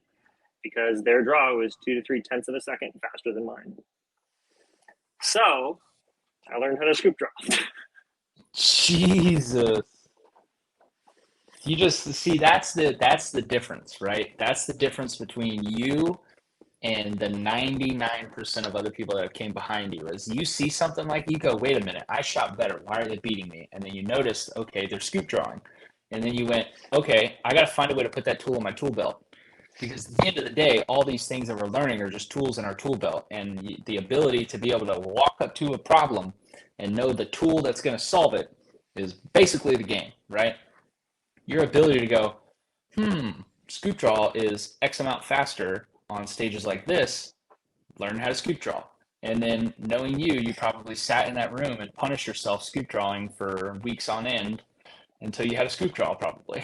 because their draw was 2 to 3 tenths of a second faster than mine. So I learned how to scoop draw. Jesus. You just see that's the difference, right? That's the difference between you and the 99% of other people that came behind you. Is you see something like you go, wait a minute, I shot better. Why are they beating me? And then you notice, okay, they're scoop drawing. And then you went, okay, I got to find a way to put that tool in my tool belt. Because at the end of the day, all these things that we're learning are just tools in our tool belt. And the ability to be able to walk up to a problem and know the tool that's going to solve it is basically the game, right? Your ability to go, scoop draw is X amount faster on stages like this, learn how to scoop draw. And then knowing you probably sat in that room and punished yourself scoop drawing for weeks on end until you had a scoop draw, probably.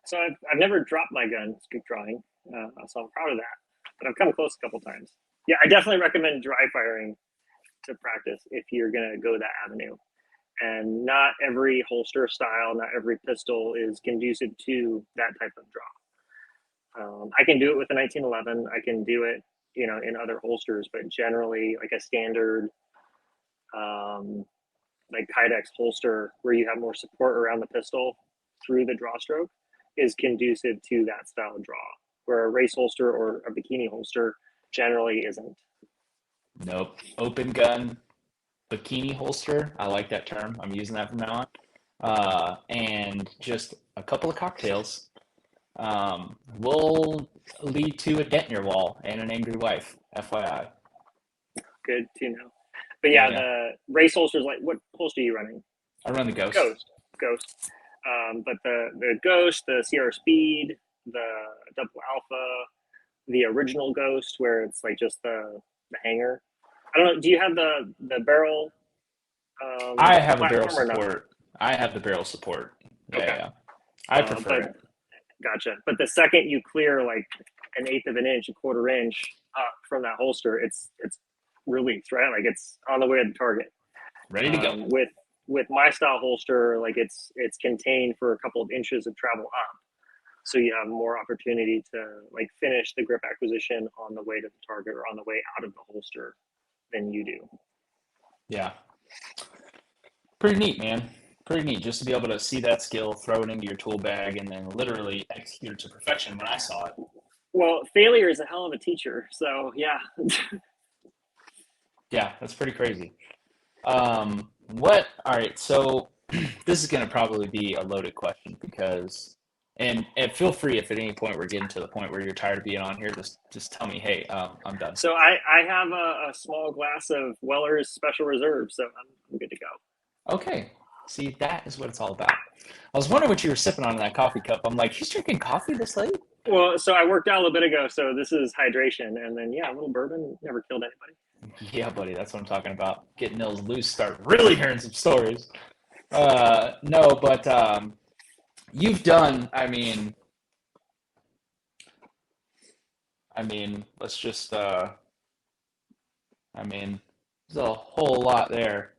So I've never dropped my gun scoop drawing, so I'm proud of that. But I've come close a couple times. Yeah, I definitely recommend dry firing to practice if you're going to go that avenue. And not every holster style, not every pistol is conducive to that type of draw. I can do it with a 1911. I can do it, in other holsters, but generally, like a standard, like Kydex holster, where you have more support around the pistol through the draw stroke, is conducive to that style of draw. Where a race holster or a bikini holster generally isn't. Nope. Open gun, bikini holster. I like that term. I'm using that from now on. And just a couple of cocktails will lead to a dent in your wall and an angry wife. FYI. Good to know. But yeah, the race holsters, like, what holster are you running? I run the Ghost. Ghost. But the Ghost, the CR Speed, the Double Alpha, the original Ghost, where it's like just the hanger. I don't know. Do you have the barrel? I have a barrel platform or not? support. I have the barrel support. Okay. Yeah. I prefer it. Gotcha. But the second you clear like an eighth of an inch, a quarter inch up from that holster, it's released, right? Like it's on the way to the target. Ready to go. With my style holster, like it's contained for a couple of inches of travel up. So you have more opportunity to like finish the grip acquisition on the way to the target or on the way out of the holster than you do. Yeah. Pretty neat, man. Pretty neat just to be able to see that skill, throw it into your tool bag, and then literally execute it to perfection when I saw it. Well, failure is a hell of a teacher. So, yeah. Yeah, that's pretty crazy. All right, so this is going to probably be a loaded question because, and feel free if at any point we're getting to the point where you're tired of being on here, just tell me, hey, I'm done. So I have a small glass of Weller's Special Reserve, so I'm good to go. Okay. See, that is what it's all about. I was wondering what you were sipping on in that coffee cup. I'm like, he's drinking coffee this late? Well, so I worked out a little bit ago, so this is hydration. And then, yeah, a little bourbon never killed anybody. Yeah, buddy, that's what I'm talking about. Getting Nils loose, start really hearing some stories. No, but you've done. Let's just. I mean, there's a whole lot there.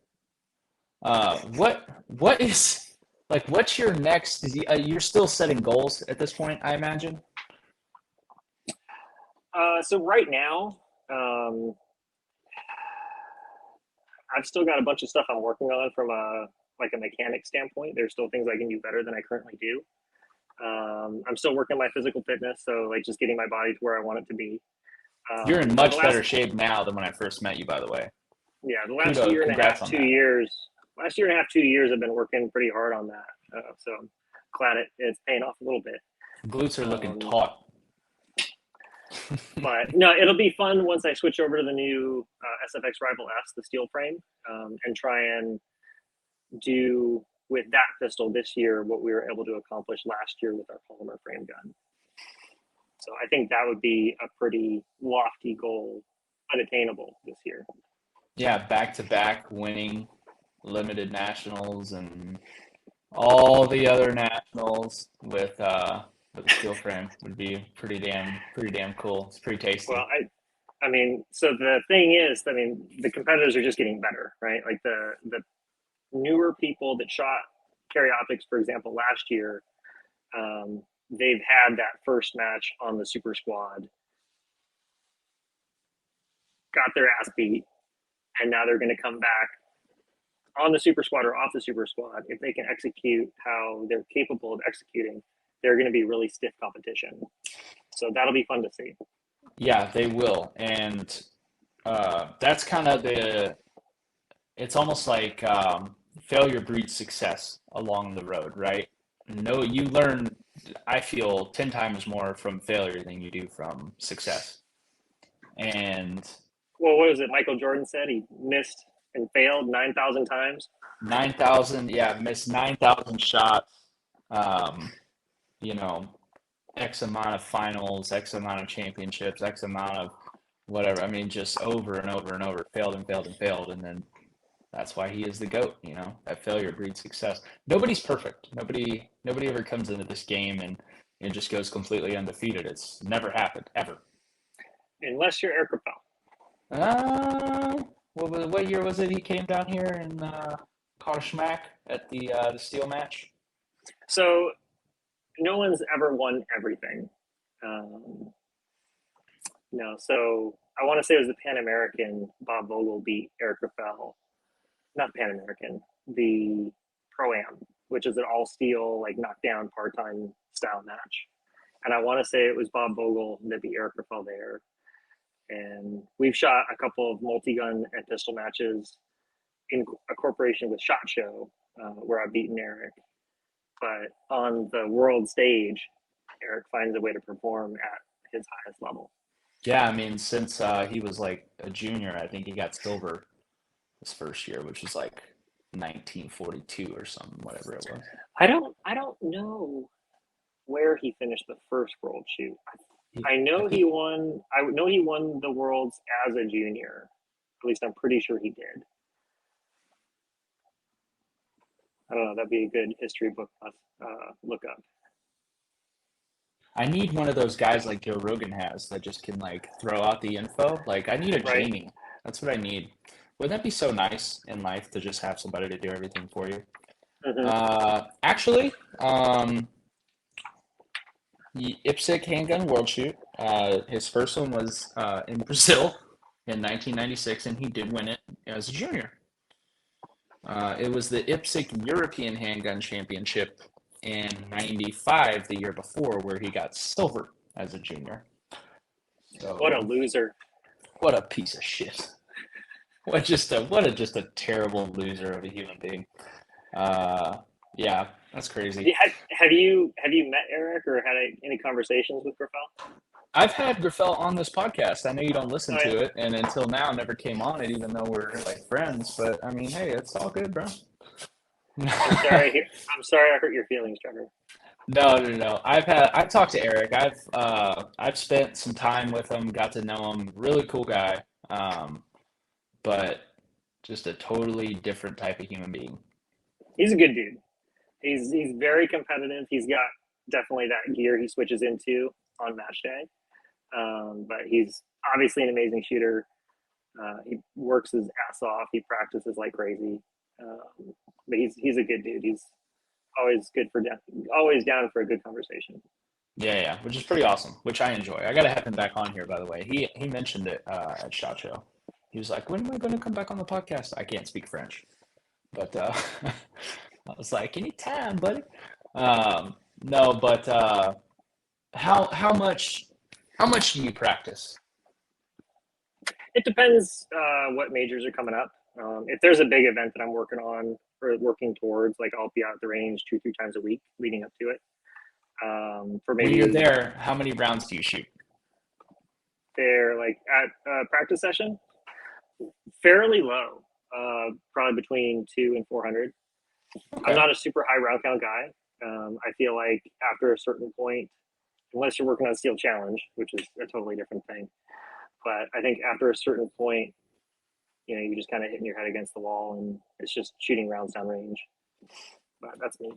What is like? What's your next? You're still setting goals at this point, I imagine. So right now, um, I've still got a bunch of stuff I'm working on from a mechanic standpoint. There's still things I can do better than I currently do. I'm still working my physical fitness, so like just getting my body to where I want it to be. You're in But the much last, better shape now than when I first met you, by the way. yeah, the last Kudos, year and a half, congrats on two that. years, last year and a half, 2 years, I've been working pretty hard on that. So I'm glad it's paying off a little bit. Glutes are looking Um, taut. but no, it'll be fun once I switch over to the new SFX Rival S, the steel frame, and try and do with that pistol this year what we were able to accomplish last year with our polymer frame gun. So I think that would be a pretty lofty goal, unattainable this year. Yeah, back to back winning limited nationals and all the other nationals with a steel frame would be pretty damn cool. It's pretty Well, tasty. I mean, so the thing is, I mean, the competitors are just getting better, right? Like the newer people that shot carry optics, for example, last year, they've had that first match on the super squad, got their ass beat, and now they're going to come back on the super squad or off the super squad. If they can execute how they're capable of executing, they're going to be really stiff competition. So that'll be fun to see. Yeah, they will. And that's kind of it's almost like failure breeds success along the road, right? No, you learn, I feel, 10 times more from failure than you do from success. And Well, what was it? Michael Jordan said he missed and failed 9,000 times. 9,000, yeah, missed 9,000 shots, um, you know, X amount of finals, X amount of championships, X amount of whatever. I mean, just over and over and over, failed and failed and failed. And then that's why he is the GOAT, you know, that failure breeds success. Nobody's perfect. Nobody ever comes into this game and it just goes completely undefeated. It's never happened, ever. Unless you're Eric Rappel. Uh, what year was it he came down here and caught a schmack at the steel match? So no one's ever won everything. Um, no, so I want to say it was the Pan American. Bob Vogel beat Eric Rappel, not Pan American, the Pro Am, which is an all steel, like knockdown part time style match. And I want to say it was Bob Vogel that beat Eric Rappel there. And we've shot a couple of multi gun and pistol matches in a corporation with Shot Show, where I've beaten Eric. But on the world stage, Eric finds a way to perform at his highest level. Yeah, I mean, since he was like a junior, I think he got silver his first year, which was like 1942 or something, whatever it was. I don't know where he finished the first world shoot. I I know he think won. I know he won the worlds as a junior. At least I'm pretty sure he did. I don't know. That'd be a good history book look up. I need one of those guys like Joe Rogan has that just can like throw out the info. Like I need a Right. Jamie. That's what I need. Wouldn't that be so nice in life to just have somebody to do everything for you? Mm-hmm. Actually, the IPSC handgun world shoot. His first one was in Brazil in 1996, and he did win it as a junior. It was the IPSC European Handgun Championship in '95, the year before, where he got silver as a junior. What a So loser. what a piece of shit! Just a terrible loser of a human being. Uh, yeah, that's crazy. Have you met Eric or had any conversations with Graffel? I've had Griffel on this podcast. I know you don't listen Oh yeah. to it, and until now, never came on it, even though we're like friends. But I mean, hey, it's all good, bro. I'm sorry. I'm sorry I hurt your feelings, Trevor. No. I've talked to Eric. I've spent some time with him, got to know him. Really cool guy, but just a totally different type of human being. He's a good dude. He's very competitive. He's got definitely that gear he switches into on match day. But he's obviously an amazing shooter. He works his ass off. He practices like crazy. But he's a good dude. He's always good for always down for a good conversation. Yeah, which is pretty awesome, which I enjoy. I gotta have him back on here, by the way. He mentioned it at SHOT Show. He was like, "When am I going to come back on the podcast?" I can't speak French, but I was like, "Anytime, buddy." No, but how much do you practice? It depends what majors are coming up. If there's a big event that I'm working on or working towards, like I'll be out at the range 2-3 times a week leading up to it. For When you're maybe there, how many rounds do you shoot? they're like at a practice session, fairly low, probably between 2 and 400. I'm Okay. not a super high round count guy. I feel like after a certain point, unless you're working on Steel Challenge, which is a totally different thing, but I think after a certain point, you just kind of hitting your head against the wall and it's just shooting rounds down range. But that's me.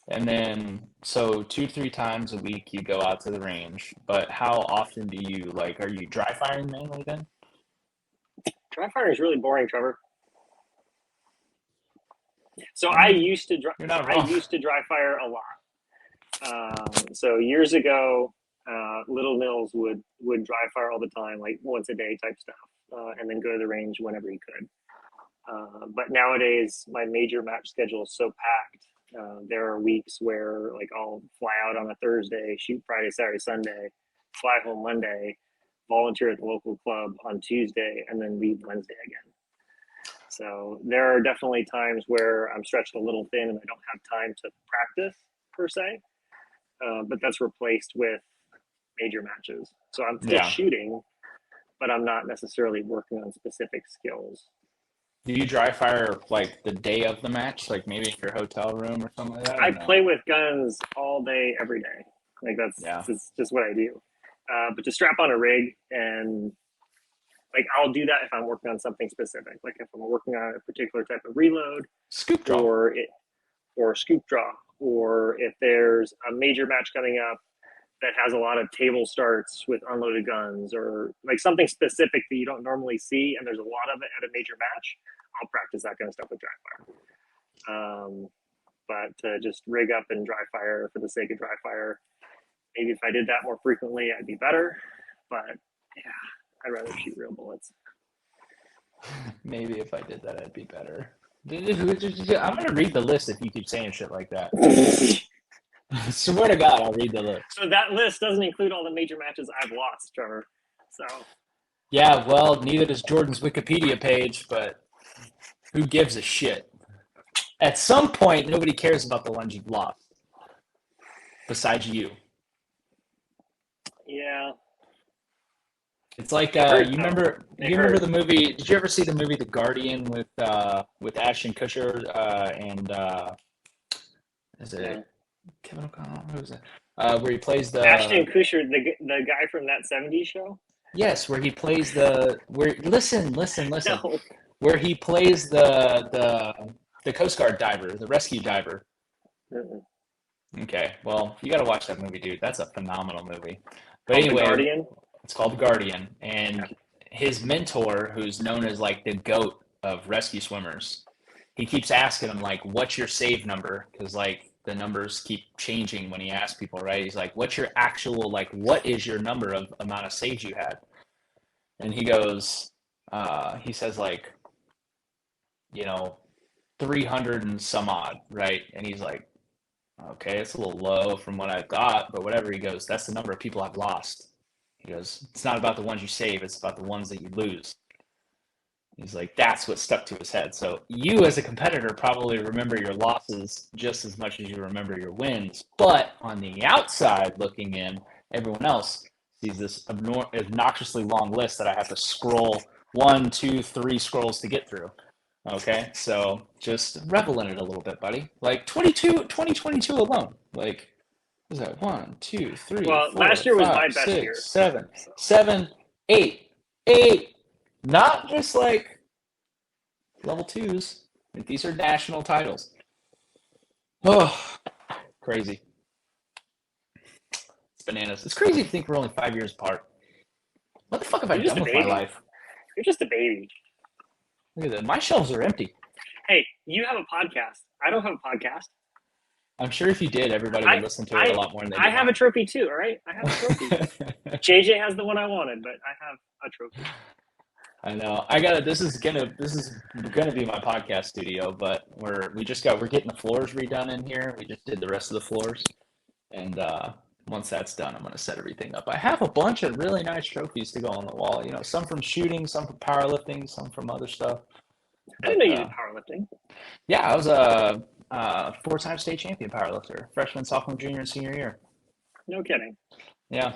And then, so 2, 3 times a week you go out to the range, but how often do you like, are you dry firing mainly then? Dry firing is really boring, Trevor. So I I mean, used to dry, you're not I wrong. used to dry fire a lot. So years ago, little Nils would dry fire all the time, like once a day type stuff, and then go to the range whenever he could. But nowadays, my major match schedule is so packed. There are weeks where like I'll fly out on a Thursday, shoot Friday, Saturday, Sunday, fly home Monday, volunteer at the local club on Tuesday, and then leave Wednesday again. So there are definitely times where I'm stretched a little thin and I don't have time to practice per se, but that's replaced with major matches. So I'm still Yeah. shooting, but I'm not necessarily working on specific skills. Do you dry fire like the day of the match, like maybe in your hotel room or something like that, or I no? play with guns all day, every day. Like Yeah. that's just what I do. But to strap on a rig and like I'll do that if I'm working on something specific, like if I'm working on a particular type of reload Scoop draw. or scoop draw, or if there's a major match coming up that has a lot of table starts with unloaded guns or like something specific that you don't normally see and there's a lot of it at a major match, I'll practice that kind of stuff with dry fire. But to just rig up and dry fire for the sake of dry fire, maybe if I did that more frequently, I'd be better. But yeah, I'd rather shoot real bullets. Maybe if I did that, I'd be better. I'm gonna read the list if you keep saying shit like that. Swear to God, I'll read the list. So that list doesn't include all the major matches I've lost, Trevor. So Yeah, well, neither does Jordan's Wikipedia page, but who gives a shit? At some point, nobody cares about the ones you've lost, besides you. yeah, It's like it hurt you though. remember It you remember hurt. the movie? Did you ever see the movie The Guardian with Ashton Kutcher and is No. it Kevin O'Connell? Who is it? Where he plays Ashton the Kutcher, the guy from that '70s show. yes, where he plays the where listen, No. where he plays the Coast Guard diver, the rescue diver. Mm-mm. Okay, well, you got to watch that movie, dude. That's a phenomenal movie. But Called The anyway, Guardian. it's called Guardian, Yeah. and his mentor, who's known as like the goat of rescue swimmers, he keeps asking him like, "What's your save number?" Because like the numbers keep changing when he asks people, right? He's like, "What's your actual like? What is your number of amount of saves you had?" And he goes, he says like, you know, 300 and some odd, right? And he's like, okay, it's a little low from what I thought, but whatever. He goes, that's the number of people I've lost. He goes, it's not about the ones you save, it's about the ones that you lose. He's like, that's what stuck to his head. So you as a competitor probably remember your losses just as much as you remember your wins. But on the outside looking in, everyone else sees this obnoxiously long list that I have to scroll 1, 2, 3 scrolls to get through. Okay, so just revel in it a little bit, buddy. Like 2022 alone. Like, what is that? 1, 2, 3, Well, 4, last year was my 5, best 6, year. 7, So 7, 8, 8. Not just like level twos. Like, these are national titles. Oh, crazy. It's bananas. It's crazy to think we're only 5 years apart. What the fuck have I You're just done a with my baby. life? You're just a baby. Look at that. My shelves are empty. Hey, you have a podcast. I don't have a podcast. I'm sure if you did, everybody would I listen to it a I lot more than they I do have a now. trophy too. All right, I have a trophy. JJ has the one I wanted, but I have a trophy. I know. This is gonna be my podcast studio, but we're getting the floors redone in here. We just did the rest of the floors, and once that's done, I'm gonna set everything up. I have a bunch of really nice trophies to go on the wall. You know, some from shooting, some from powerlifting, some from other stuff. I didn't know But you did powerlifting. yeah, I was a four-time state champion powerlifter, freshman, sophomore, junior, and senior year. No kidding. Yeah,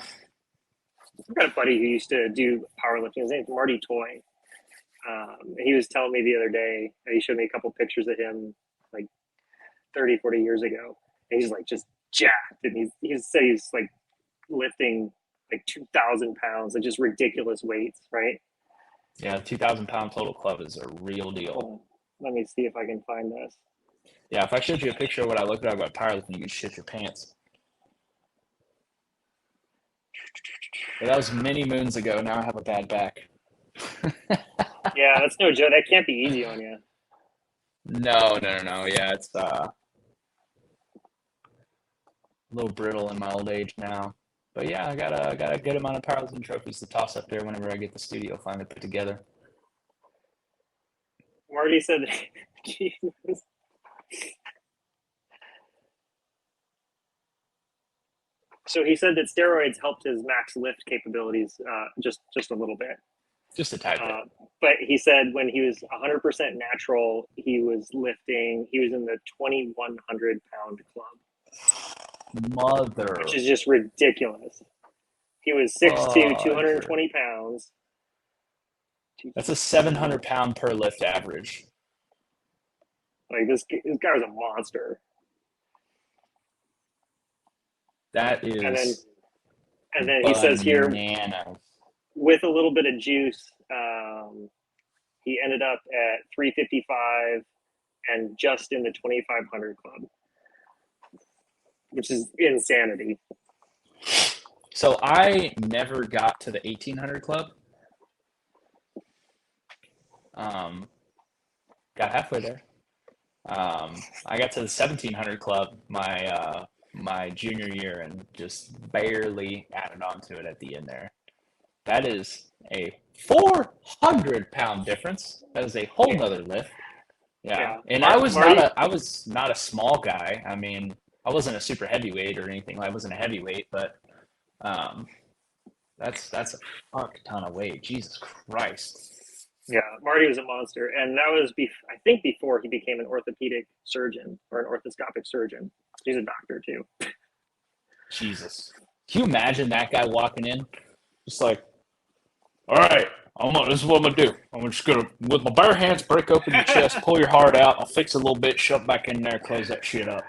I've got a buddy who used to do powerlifting. His name's Marty Toy. He was telling me the other day, he showed me a couple pictures of him like 30, 40 years ago. And he's like just jacked. And he said he's like lifting like 2,000 pounds and just ridiculous weights, right? yeah, 2,000 pound total club is a real deal. Hold on. Let me see if I can find this. Yeah, if I showed you a picture of what I look like about powerlifting, you'd shit your pants. But that was many moons ago. Now I have a bad back. Yeah, that's no joke. That can't be easy on you. No, no, no, no. Yeah, it's a little brittle in my old age now. But yeah, I got a good amount of powerlifting trophies to toss up there whenever I get the studio finally put together. Marty said, Jesus. So he said that steroids helped his max lift capabilities just a little bit. Just a tad bit. But he said when he was 100% natural, he was lifting. He was in the 2,100 pound club, Mother which is just ridiculous. He was 6'2", 220 pounds. That's a 700 pound per lift average. Like this guy was a monster. That And then is he says here, bananas. with a little bit of juice, he ended up at 355 and just in the 2,500 club, which is insanity. So I never got to the 1,800 club. Got halfway there. I got to the 1,700 club my junior year and just barely added on to it at the end there. That is a 400 pound difference. That is a whole nother lift. Yeah. And I was not a small guy. I mean, I wasn't a super heavyweight or anything. I wasn't a heavyweight, but that's a fuck ton of weight. Jesus Christ. Yeah, Marty was a monster, and that was I think before he became an orthopedic surgeon or an orthoscopic surgeon. He's a doctor too. Jesus. Can you imagine that guy walking in? Just like, all right, this is what I'm going to do. I'm just going to, with my bare hands, break open your chest, pull your heart out, I'll fix it a little bit, shove it back in there, close that shit up.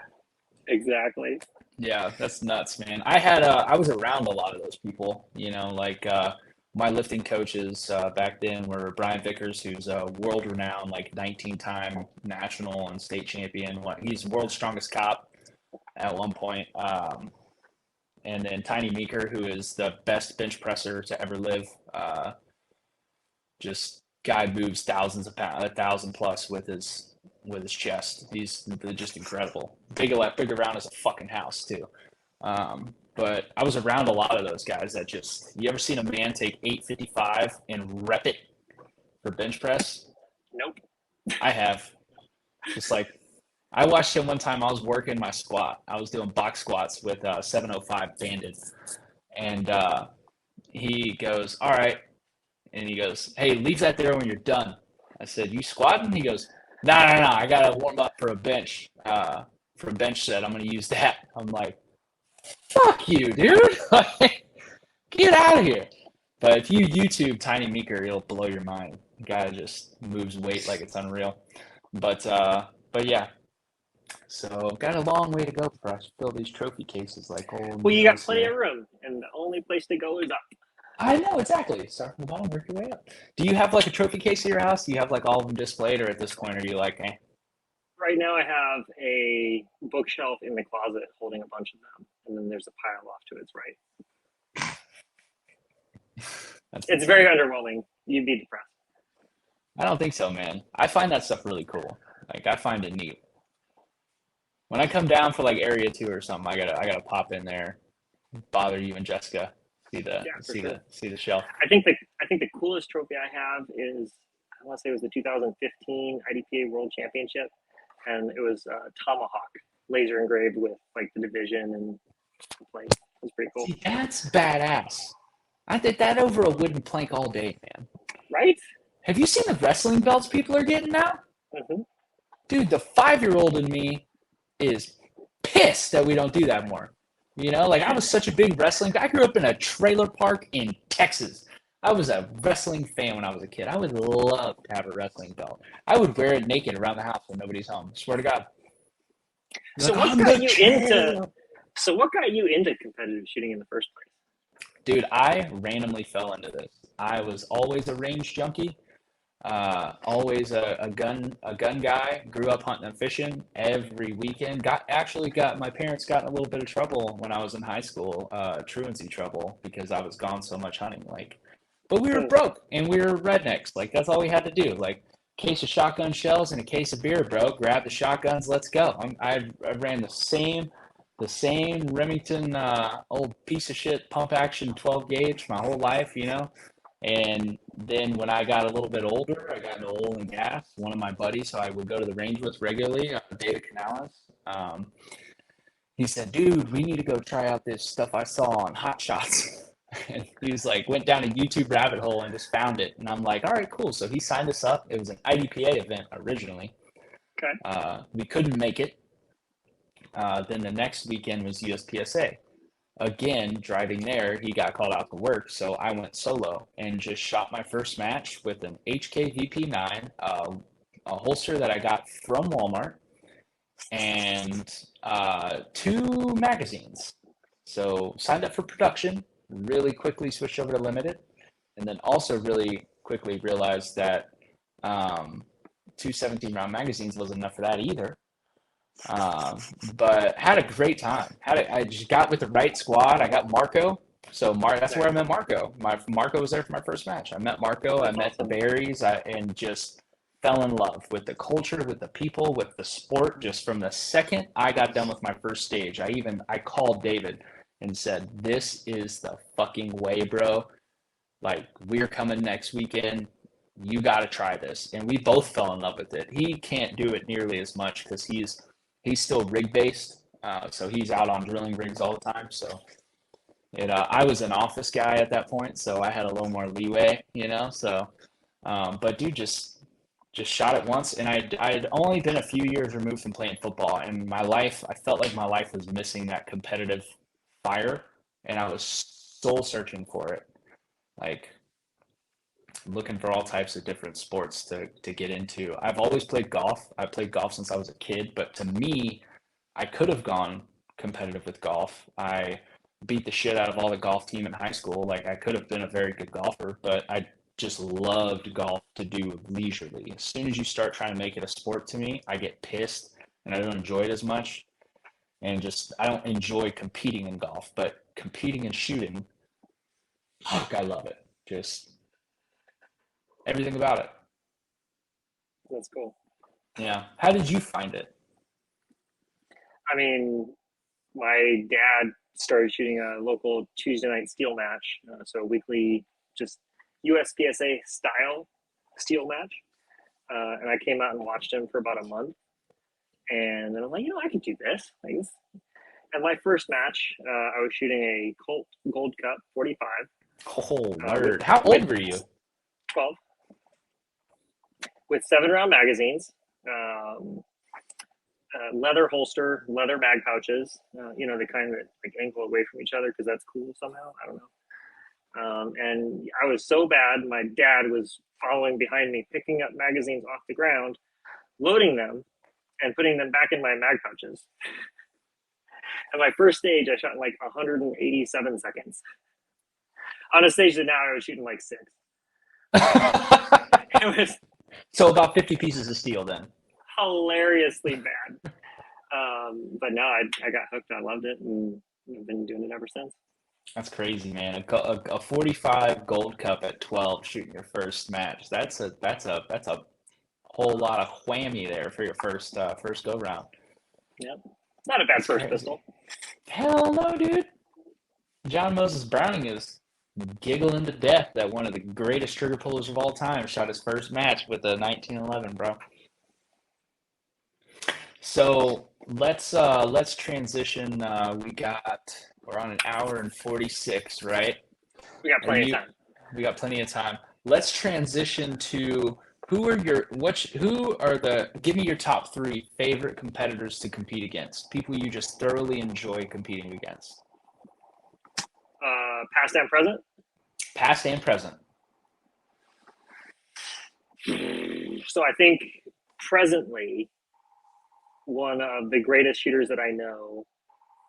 Exactly. Yeah, that's nuts, man. I was around a lot of those people, you know, like my lifting coaches back then were Brian Vickers, who's a world-renowned, like 19-time national and state champion. He's world's strongest cop at one point. And then Tiny Meeker, who is the best bench presser to ever live. Just guy moves thousands of pounds, 1,000 plus with his chest. They're just incredible. Big around as a fucking house too. But I was around a lot of those guys that just. You ever seen a man take 855 and rep it for bench press? Nope. I have. Just like. I watched him one time. I was working my squat. I was doing box squats with 705 banded, and he goes, "All right," and he goes, "Hey, leave that there when you're done." I said, "You squatting?" He goes, "No, no, no. I gotta warm up for a bench. For a bench set, I'm gonna use that." I'm like, "Fuck you, dude! Get out of here!" But if you YouTube Tiny Meeker, it'll blow your mind. The guy just moves weight like it's unreal. But yeah. So got a long way to go before I fill these trophy cases like old. Well, you got plenty of room, and the only place to go is up. I know, exactly. Start from the bottom, work your way up. Do you have like a trophy case at your house? Do you have like all of them displayed, or at this point are you like, eh? Right now, I have a bookshelf in the closet holding a bunch of them, and then there's a pile off to its right. That's It's very insane. underwhelming. You'd be depressed. I don't think so, man. I find that stuff really cool. Like I find it neat. When I come down for like area two or something, I gotta pop in there, bother you and Jessica, see the Yeah, for see sure. the see the shelf. I think the coolest trophy I have is, I want to say it was the 2015 IDPA World Championship, and it was tomahawk laser engraved with like the division and the plate. It was pretty cool, See, that's badass. I did that over a wooden plank all day, man. right? Have you seen the wrestling belts people are getting now? Mm-hmm. Dude, the 5-year-old in me is pissed that we don't do that more. You know, like I was such a big wrestling guy. I grew up in a trailer park in Texas. I was a wrestling fan when I was a kid. I would love to have a wrestling belt. I would wear it naked around the house when nobody's home. Swear to God. You're So like, what I'm got the you into champ. so what got you into competitive shooting in the first place? Dude, I randomly fell into this. I was always a range junkie. Always a gun guy. Grew up hunting and fishing every weekend. Got my parents got in a little bit of trouble when I was in high school, truancy trouble because I was gone so much hunting. Like, but we were Hmm. broke and we were rednecks. Like that's all we had to do. Like case of shotgun shells and a case of beer, bro. Grab the shotguns, let's go. I ran the same Remington old piece of shit pump action 12 gauge my whole life, you know. And then when I got a little bit older, I got into oil and gas. One of my buddies, who I would go to the range with regularly, David Canales, he said, "Dude, we need to go try out this stuff I saw on Hot Shots." And he was like, went down a YouTube rabbit hole and just found it. And I'm like, all right, cool. So he signed us up. It was an IDPA event originally. Okay. We couldn't make it. Then the next weekend was USPSA. Again, driving there, he got called out to work, so I went solo and just shot my first match with an HK VP9, a holster that I got from Walmart, and two magazines. So signed up for production, really quickly switched over to limited, and then also really quickly realized that two 17-round magazines wasn't enough for that either. Um, but had a great time. I just got with the right squad. I got Marco. So that's where I Nice. met Marco. Marco was there for my first match. I met Marco. I That's met the awesome. Berries. And just fell in love with the culture, with the people, with the sport. Just from the second I got done with my first stage, I called David and said, "This is the fucking way, bro. Like we're coming next weekend. You got to try this." And we both fell in love with it. He can't do it nearly as much because he's still rig based, so he's out on drilling rigs all the time. So I was an office guy at that point, so I had a little more leeway, you know. So, but dude, just shot it once, and I'd only been a few years removed from playing football, and I felt like my life was missing that competitive fire, and I was soul searching for it, like looking for all types of different sports to get into. I've always played golf. I played golf since I was a kid, but to me, I could have gone competitive with golf. I beat the shit out of all the golf team in high school. Like I could have been a very good golfer, but I just loved golf to do leisurely. As soon as you start trying to make it a sport to me, I get pissed and I don't enjoy it as much. And just I don't enjoy competing in golf, but competing and shooting, fuck, I love it. Just everything about it. That's cool. Yeah. How did you find it? I mean, my dad started shooting a local Tuesday night steel match, so a weekly, just USPSA style steel match. And I came out and watched him for about a month, and then I'm like, I could do this. And my first match, I was shooting a Colt Gold Cup 45 Oh, with word. How with old were you? 12 with 7 round magazines. Um, Leather holster, leather bag pouches. The kind that like ankle away from each other because that's cool somehow. I don't know. And I was so bad, my dad was following behind me, picking up magazines off the ground, loading them, and putting them back in my mag pouches. And my first stage, I shot in like 187 seconds. On a stage that now I was shooting like 6. It was So about 50 pieces of steel then. hilariously bad. But no, I got hooked. I loved it, and I've been doing it ever since. That's crazy, man. A 45 Gold Cup at 12 shooting your first match. That's a whole lot of whammy there for your first go round. Yep, it's not a bad That's first crazy. pistol. Hell no, dude. John Moses Browning is giggling to death that one of the greatest trigger pullers of all time shot his first match with a 1911, bro. So let's transition. We're on an hour and 46, right? We got Are plenty of you time. We got plenty of time. Let's transition to who are the give me your top three favorite competitors to compete against. People you just thoroughly enjoy competing against. Past and present. Past and present. So I think presently one of the greatest shooters that I know,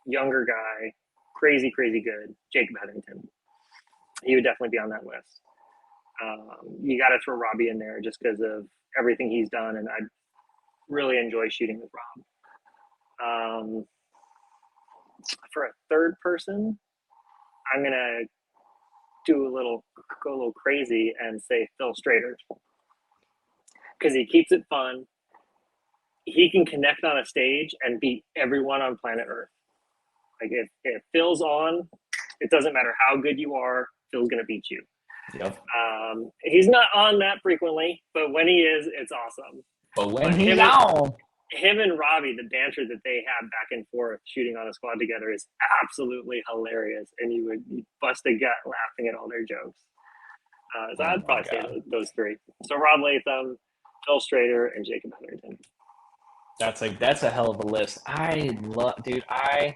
younger guy, crazy, crazy good, Jacob Hetherington. He would definitely be on that list. You got to throw Robbie in there just because of everything he's done, and I really enjoy shooting with Rob. For a third person, I'm gonna go a little crazy and say Phil Strader because he keeps it fun. He can connect on a stage and beat everyone on planet Earth. Like if Phil's on, it doesn't matter how good you are, Phil's gonna beat you. Yep. He's not on that frequently, but when he is, it's awesome. But when But he's on, him and Robbie, the banter that they have back and forth shooting on a squad together is absolutely hilarious, and you'd bust a gut laughing at all their jokes. So oh I'd my probably say God. those three. So Rob Latham, Phil Strader, and Jacob Hetherington. That's a hell of a list. Dude, I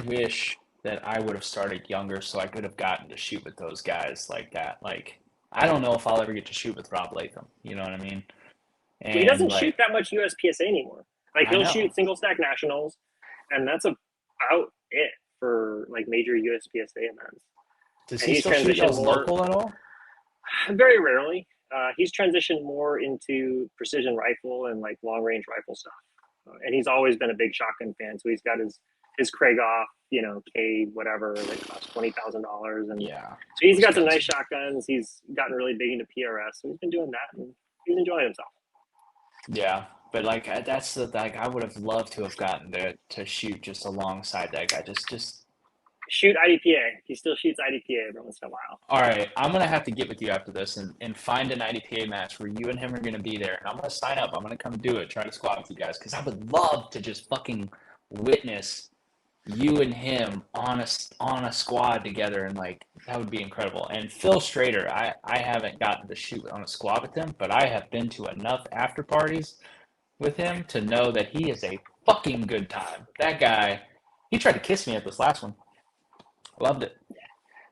wish that I would have started younger so I could have gotten to shoot with those guys like that. Like, I don't know if I'll ever get to shoot with Rob Latham. You know what I mean? He And doesn't shoot like, that much USPSA anymore. Like I he'll know. shoot single stack nationals, and that's about it for like major USPSA events. Does And he he's still shoot transitioned y'all's more local at all? very rarely. He's transitioned more into precision rifle and like long range rifle stuff. And he's always been a big shotgun fan, so he's got his Kragoff, K whatever that costs $20,000, and Yeah. so he's Those got some guns nice are- shotguns. He's gotten really big into PRS, so he's been doing that, and he's enjoying himself. Yeah. But like that's the like I would have loved to have gotten to shoot just alongside that guy. Just Shoot IDPA. He still shoots IDPA every once in a while. all right, I'm gonna have to get with you after this and find an IDPA match where you and him are gonna be there, and I'm gonna sign up. I'm gonna come do it, try to squad with you guys, because I would love to just fucking witness you and him on a squad together, and like that would be incredible. And Phil Strader, I haven't gotten to shoot on a squad with him, but I have been to enough after parties with him to know that he is a fucking good time. That guy, he tried to kiss me at this last one. Loved it.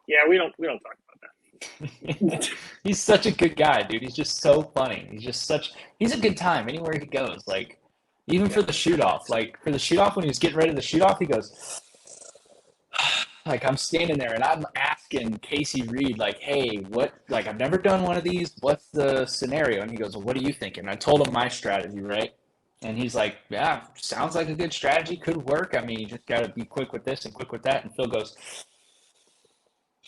Yeah, we don't talk about that. He's such a good guy, dude. He's just so funny. He's a good time anywhere he goes. Like, even Yeah. for the shoot off, when he was getting ready to shoot off, he goes, like, I'm standing there and I'm asking Casey Reed, like, hey, I've never done one of these. What's the scenario? And he goes, well, what are you thinking? I told him my strategy, right? And he's like, yeah, sounds like a good strategy. Could work. I mean, you just got to be quick with this and quick with that. And Phil goes,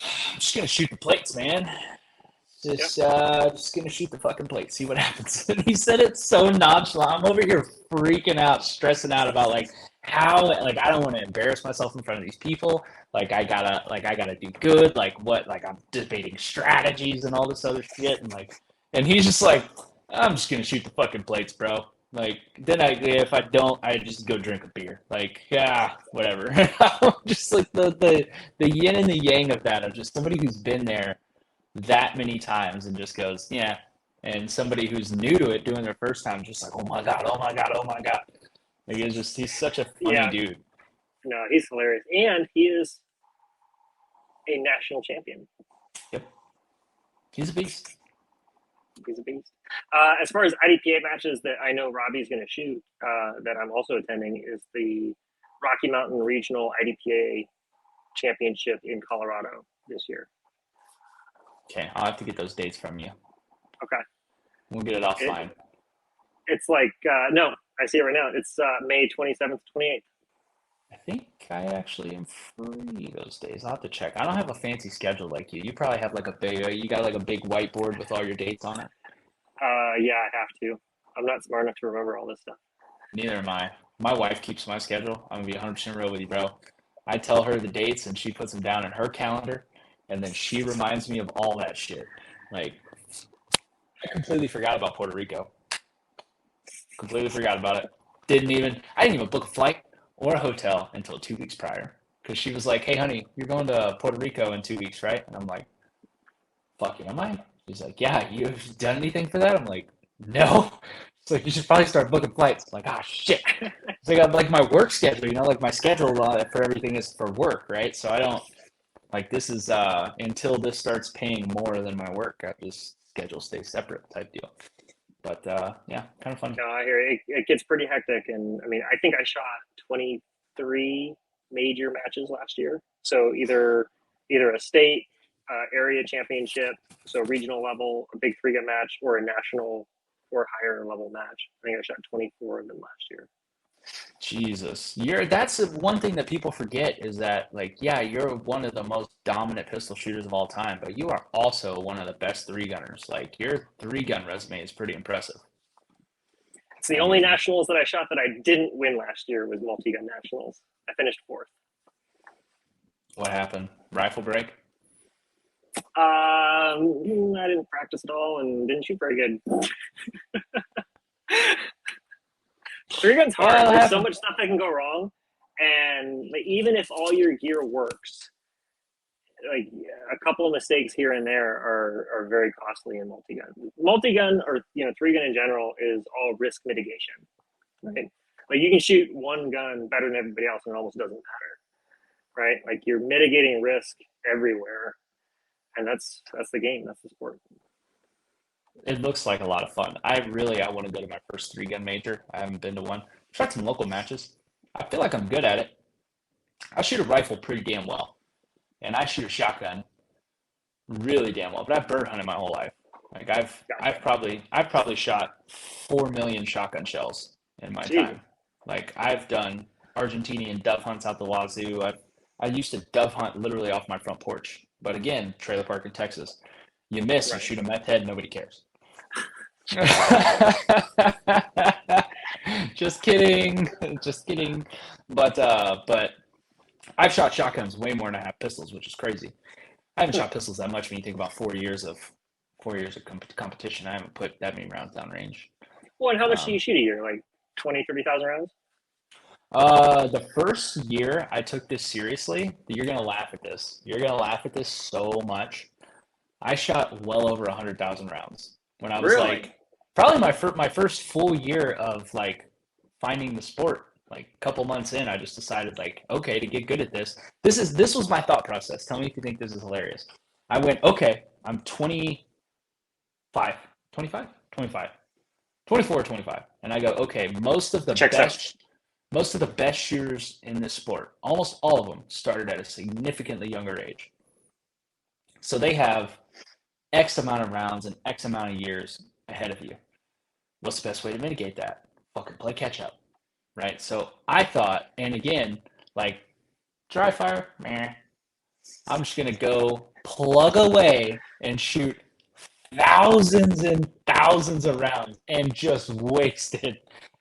I'm just going to shoot the plates, man. Yep. Just gonna shoot the fucking plate, see what happens. And he said it so nonchalant. I'm over here freaking out, stressing out about like how I don't want to embarrass myself in front of these people. I gotta do good. I'm debating strategies and all this other shit. And he's just like, I'm just gonna shoot the fucking plates, bro. Like then if I don't, I just go drink a beer. Like yeah, whatever. Just like the yin and the yang of that of just somebody who's been there that many times and just goes, yeah. And somebody who's new to it doing their first time, just like, oh my God, oh my God, oh my God. Like he's such a funny Yeah. dude. No, he's hilarious, and he is a national champion. Yep. He's a beast. He's a beast. As far as IDPA matches that I know Robbie's going to shoot, that I'm also attending, is the Rocky Mountain Regional IDPA Championship in Colorado this year. Okay, I'll have to get those dates from you. Okay. We'll get it It, offline. It's like no, I see it right now. It's May 27th, 28th. I think I actually am free those days. I'll have to check. I don't have a fancy schedule like you. You probably have like a big, you got like a big whiteboard with all your dates on it. Yeah, I have to. I'm not smart enough to remember all this stuff. Neither am I. My wife keeps my schedule. I'm gonna be 100% real with you, bro. I tell her the dates and she puts them down in her calendar, and then she reminds me of all that shit. Like, I completely forgot about Puerto Rico. Completely forgot about it. I didn't even book a flight or a hotel until 2 weeks prior. Because she was like, hey, honey, you're going to Puerto Rico in 2 weeks, right? And I'm like, fucking, am I? She's like, yeah, you have done anything for that? I'm like, no. She's like, you should probably start booking flights. I'm like, ah, shit. So I got like my work schedule, like my schedule for everything is for work, right? So I don't, like, this is, until this starts paying more than my work, this schedule stays separate type deal. But yeah, kind of fun. No, I hear it gets pretty hectic, and I mean, I think I shot 23 major matches last year. So either a state area championship, so regional level, a big three gun match, or a national or higher level match. I think I shot 24 of them last year. Jesus, that's one thing that people forget is that, like, yeah, you're one of the most dominant pistol shooters of all time, but you are also one of the best three gunners. Like, your three gun resume is pretty impressive. It's the I only mean, nationals that I shot that I didn't win last year was multi gun nationals. I finished fourth. what happened? Rifle break? I didn't practice at all and didn't shoot very good. Three gun's hard. Well, it There's so happened. much stuff that can go wrong, and like, even if all your gear works, like a couple of mistakes here and there are very costly in multi-gun. Multi-gun, or three gun in general, is all risk mitigation, right? Like you can shoot one gun better than everybody else, and it almost doesn't matter, right? Like you're mitigating risk everywhere, and that's the game. That's the sport. It looks like a lot of fun. I want to go to my first three gun major. I haven't been to one. Shot some local matches. I feel like I'm good at it. I shoot a rifle pretty damn well, and I shoot a shotgun really damn well. But I've bird hunted my whole life. Like Gotcha. I've probably shot 4 million shotgun shells in my Jesus. time. Like I've done Argentinian dove hunts out the wazoo. I used to dove hunt literally off my front porch. But again, trailer park in Texas. You miss, you Right. shoot a meth head, nobody cares. Just kidding. Just kidding. But I've shot shotguns way more than I have pistols, which is crazy. I haven't shot pistols that much when you think about 4 years of competition. I haven't put that many rounds down range. Well, and how much do you Um, shoot a year? Like 20, 30,000 rounds? the first year I took this seriously, you're gonna laugh at this. You're gonna laugh at this so much. I shot well over 100,000 rounds when I was Really? like probably my first full year of like finding the sport. Like a couple months in, I just decided like, okay, to get good at this. This was my thought process. Tell me if you think this is hilarious. I went, okay, I'm 25, 25, 25, 24, 25. And I go, okay, Checks out. most of the best shooters in this sport, almost all of them started at a significantly younger age. So they have X amount of rounds and X amount of years ahead of you. What's the best way to mitigate that? Fucking play catch up, right? So I thought, and again, like dry fire, meh. I'm just gonna go plug away and shoot thousands and thousands of rounds and just wasted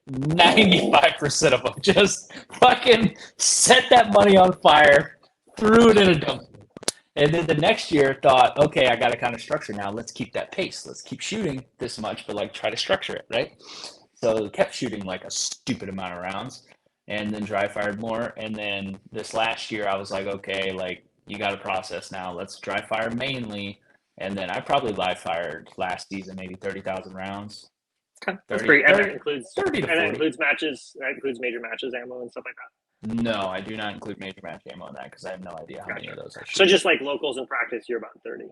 95% of them. Just fucking set that money on fire, threw it in a dump. And then the next year thought, okay, I got to kind of structure now. Let's keep that pace. Let's keep shooting this much, but like try to structure it, right? So kept shooting like a stupid amount of rounds and then dry fired more. And then this last year I was like, okay, like you got to process now. Let's dry fire mainly. And then I probably live fired last season, maybe 30,000 rounds, Okay. That's 30, pretty, and that 30, includes 30 to and that 40. includes matches. That includes major matches, ammo, and stuff like that. No, I do not include major match ammo in that because I have no idea how many Gotcha. of those I So shoot. just like locals in practice, you're about 30.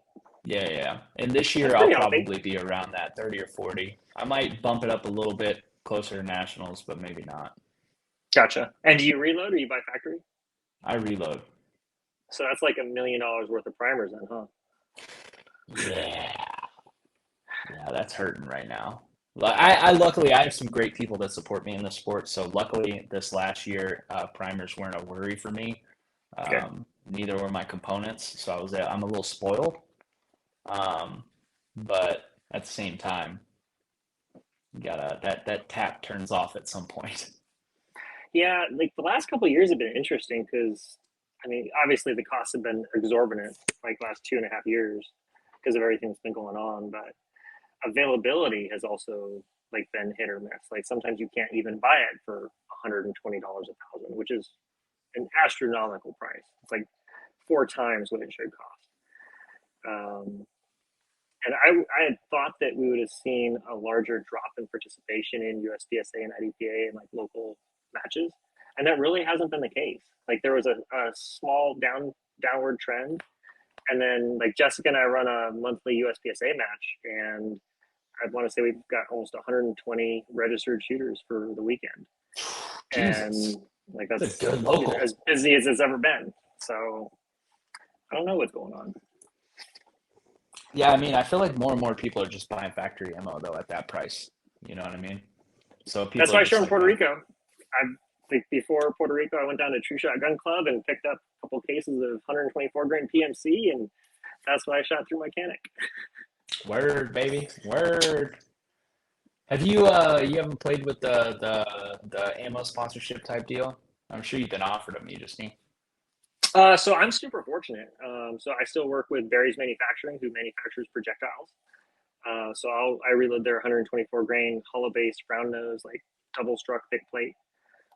Yeah, yeah. And this That's year I'll pretty healthy. probably be around that 30 or 40. I might bump it up a little bit closer to nationals, but maybe not. Gotcha. And do you reload or you buy factory? I reload. So that's like $1 million worth of primers then, huh? Yeah. Yeah, that's hurting right now. I luckily I have some great people that support me in the sport. So luckily this last year, primers weren't a worry for me. Okay. Neither were my components, so I'm a little spoiled. Um, but at the same time, you gotta that tap turns off at some point. Yeah, like the last couple of years have been interesting because, I mean, obviously the costs have been exorbitant, like last 2.5 years, because of everything that's been going on. But availability has also like been hit or miss. Like sometimes you can't even buy it for $120 a thousand, which is an astronomical price. It's like 4 times what it should cost. Um, and I had thought that we would have seen a larger drop in participation in USPSA and IDPA and like local matches, and that really hasn't been the case. Like there was a small downward trend, and then like Jessica and I run a monthly USPSA match, and I want to say we've got almost 120 registered shooters for the weekend, Jesus, and like it's a that's good local. as busy as it's ever been. So I don't know what's going on. Yeah, I mean, I feel like more and more people are just buying factory ammo though at that price. You know what I mean? So That's people are why I just showed in like, Puerto man, Rico. I think before Puerto Rico, I went down to True Shot Gun Club and picked up a couple cases of 124 grain PMC, and that's why I shot through Mechanic. word, baby, word. Have you haven't played with the ammo sponsorship type deal? I'm sure you've been offered them. You just need. So I'm super fortunate. So I still work with Berries Manufacturing, who manufactures projectiles. I reload their 124 grain hollow based round nose, like double struck thick plate,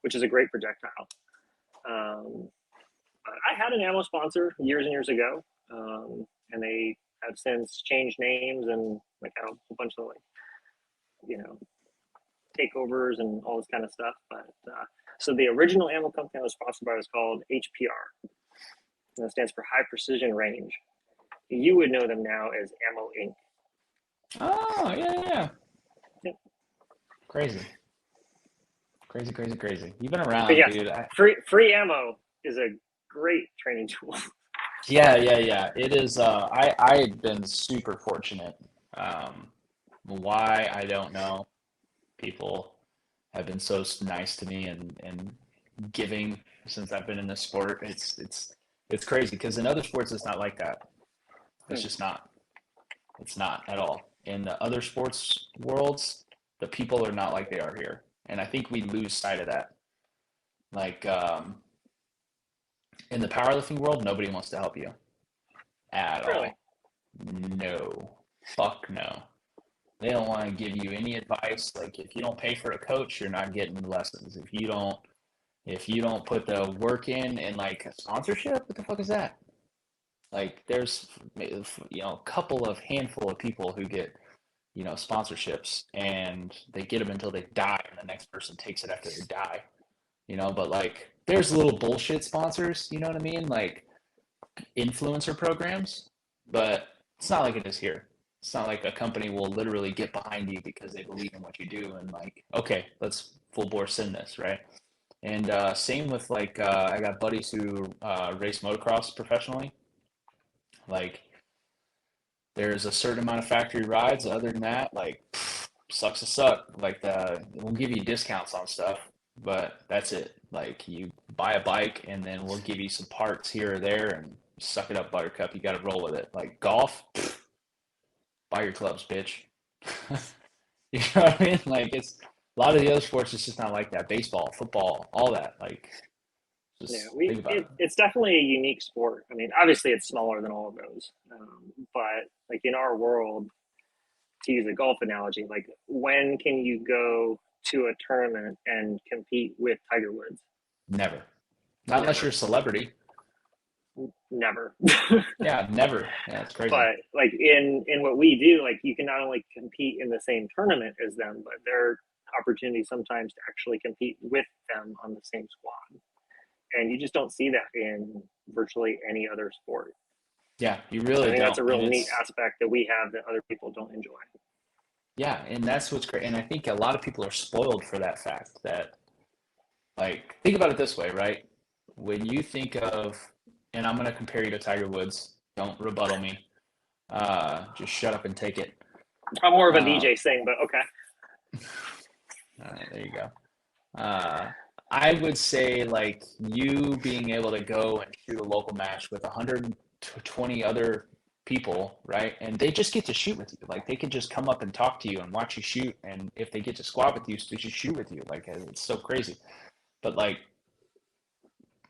which is a great projectile. Um, I had an ammo sponsor years and years ago, and they have since changed names and like had a whole bunch of like you know takeovers and all this kind of stuff. But so the original ammo company I was sponsored by was called HPR, and that stands for High Precision Range. You would know them now as Ammo Inc. Oh, yeah, yeah, yeah. Yeah. Crazy, crazy, crazy, crazy. You've been But around, yes, dude. free ammo is a great training tool. Yeah, yeah, yeah. It is. I've been super fortunate. Um, why I don't know. People have been so nice to me and giving since I've been in this sport. It's crazy because in other sports it's not like that. It's just not. It's not at all. In the other sports worlds, the people are not like they are here, and I think we lose sight of that. Like in the powerlifting world, nobody wants to help you at Really? all. No, fuck no. They don't want to give you any advice. Like if you don't pay for a coach, you're not getting lessons. If you don't put the work in and like a sponsorship, what the fuck is that? Like there's a couple of handful of people who get sponsorships and they get them until they die and the next person takes it after they die. But like there's little bullshit sponsors, you know what I mean? Like influencer programs, but it's not like it is here. It's not like a company will literally get behind you because they believe in what you do and like, okay, let's full bore send this, right? And same with like I got buddies who race motocross professionally. Like there's a certain amount of factory rides. Other than that, like sucks to suck. Like we'll give you discounts on stuff, but that's it. Like you buy a bike and then we'll give you some parts here or there and suck it up, Buttercup. You got to roll with it. Like golf, buy your clubs, bitch. You know what I mean? Like it's a lot of the other sports. It's just not like that. Baseball, football, all that. Like Yeah, just think about it. it's definitely a unique sport. I mean, obviously it's smaller than all of those, but like in our world, to use a golf analogy, like when can you go to a tournament and compete with Tiger Woods? Never. Not unless you're Never, a celebrity. never. Yeah, never. Yeah, it's crazy. But like in what we do, like you can not only compete in the same tournament as them, but there are opportunities sometimes to actually compete with them on the same squad. And you just don't see that in virtually any other sport. Yeah, you So I really think that's don't. a And real neat it's aspect that we have that other people don't enjoy. yeah, and that's what's great. And I think a lot of people are spoiled for that fact that like think about it this way, right? When you think of and I'm gonna compare you to Tiger Woods, don't rebuttal me. Just shut up and take it. I'm more of a Uh, DJ thing, but okay. There you go. Uh, I would say like you being able to go and shoot a local match with 120 other people, right? And they just get to shoot with you. Like they can just come up and talk to you and watch you shoot. And if they get to squad with you, they just shoot with you. Like it's so crazy. But like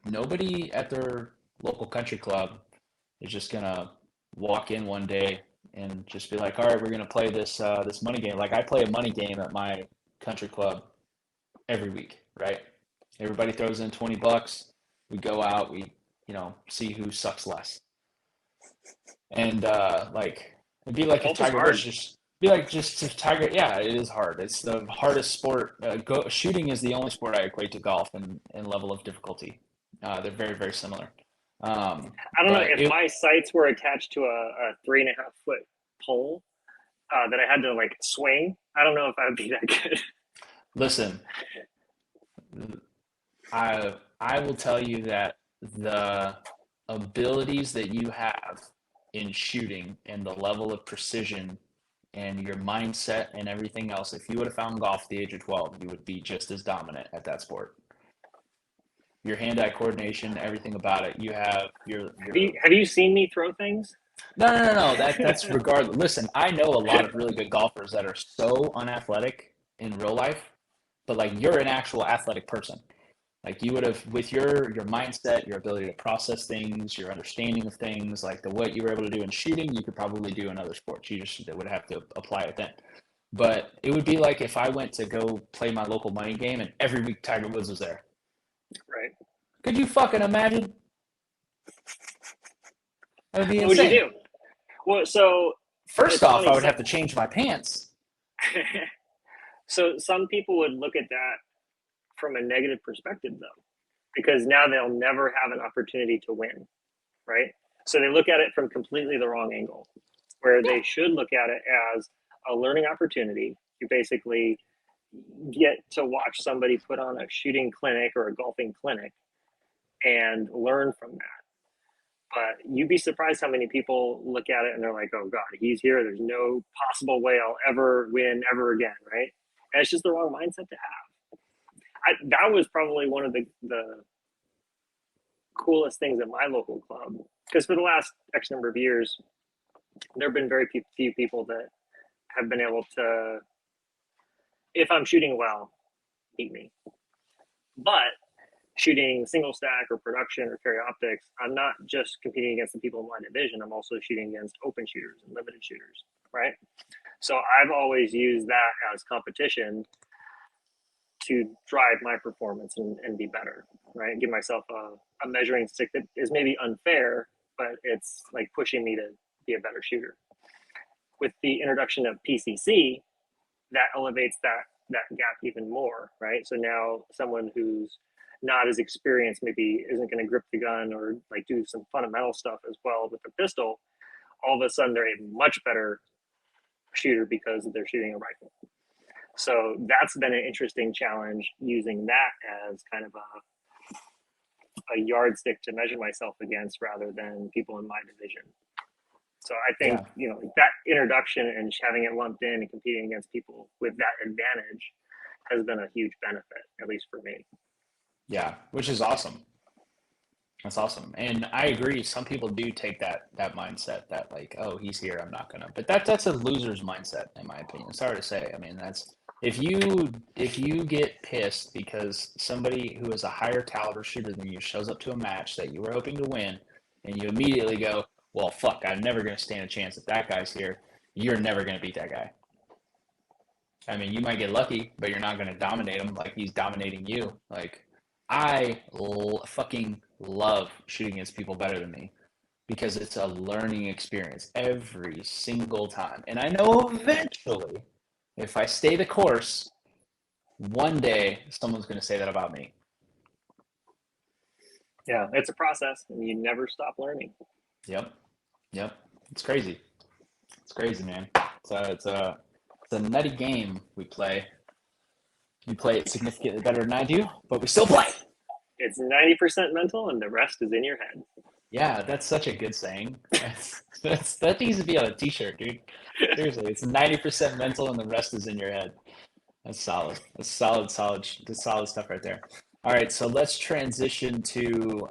nobody at their local country club is just gonna walk in one day and just be like, all right, we're gonna play this money game. Like I play a money game at my country club every week, right? Everybody throws in $20. We go out, we, see who sucks less. And like it'd be like if Golf is Tiger Woods hard. just be like just if Tiger, yeah, it is hard. It's the hardest sport. Shooting is the only sport I equate to golf in level of difficulty. They're very, very similar. I don't know But if it my sights were attached to a 3.5 foot pole that I had to like swing. I don't know if I would be that good. listen, I will tell you that the abilities that you have in shooting and the level of precision and your mindset and everything else, if you would have found golf at the age of 12, you would be just as dominant at that sport. Your hand-eye coordination, everything about it. You have Have you seen me throw things? no. That's regardless. Listen, I know a lot of really good golfers that are so unathletic in real life, but like you're an actual athletic person. Like you would have with your mindset, your ability to process things, your understanding of things, like the what you were able to do in shooting, you could probably do in other sports. You just would have to apply it then. But it would be like if I went to go play my local money game and every week Tiger Woods was there. Right. Could you fucking imagine? That would be What would you insane. do? Well, so First it's off, funny. I would have to change my pants. So some people would look at that from a negative perspective, though, because now they'll never have an opportunity to win, right? So they look at it from completely the wrong angle, where Yeah. they should look at it as a learning opportunity. You basically get to watch somebody put on a shooting clinic or a golfing clinic and learn from that. But you'd be surprised how many people look at it and they're like, oh God, he's here. There's no possible way I'll ever win ever again, right? And it's just the wrong mindset to have. That was probably one of the coolest things at my local club. Because for the last X number of years, there have been very few people that have been able to, if I'm shooting well, beat me. But shooting single stack or production or carry optics, I'm not just competing against the people in my division. I'm also shooting against open shooters and limited shooters, right? So I've always used that as competition to drive my performance and be better, right? Give myself a measuring stick that is maybe unfair, but it's like pushing me to be a better shooter. With the introduction of PCC, that elevates that gap even more, right? So now someone who's not as experienced maybe isn't going to grip the gun or like do some fundamental stuff as well with the pistol. All of a sudden, they're a much better shooter because they're shooting a rifle. So that's been an interesting challenge using that as kind of a yardstick to measure myself against rather than people in my division. So I think, Yeah. That introduction and having it lumped in and competing against people with that advantage has been a huge benefit, at least for me. Yeah, which is awesome. That's awesome. And I agree, some people do take that mindset that like, oh, he's here, I'm not gonna. But that's a loser's mindset, in my opinion. Sorry to say. I mean, that's if you get pissed because somebody who is a higher caliber shooter than you shows up to a match that you were hoping to win, and you immediately go, well, fuck, I'm never gonna stand a chance if that guy's here. You're never gonna beat that guy. I mean, you might get lucky, but you're not going to dominate him like he's dominating you. Like, fucking love shooting against people better than me because it's a learning experience every single time. And I know eventually, if I stay the course, one day someone's going to say that about me. Yeah, it's a process and you never stop learning. Yep. Yep. It's crazy. It's crazy, man. It's a nutty game we play. You play it significantly better than I do, but we still play. It's 90% mental and the rest is in your head. Yeah, that's such a good saying. That needs to be on a t-shirt, dude. Seriously, it's 90% mental and the rest is in your head. That's solid. That's solid stuff right there. All right, so let's transition to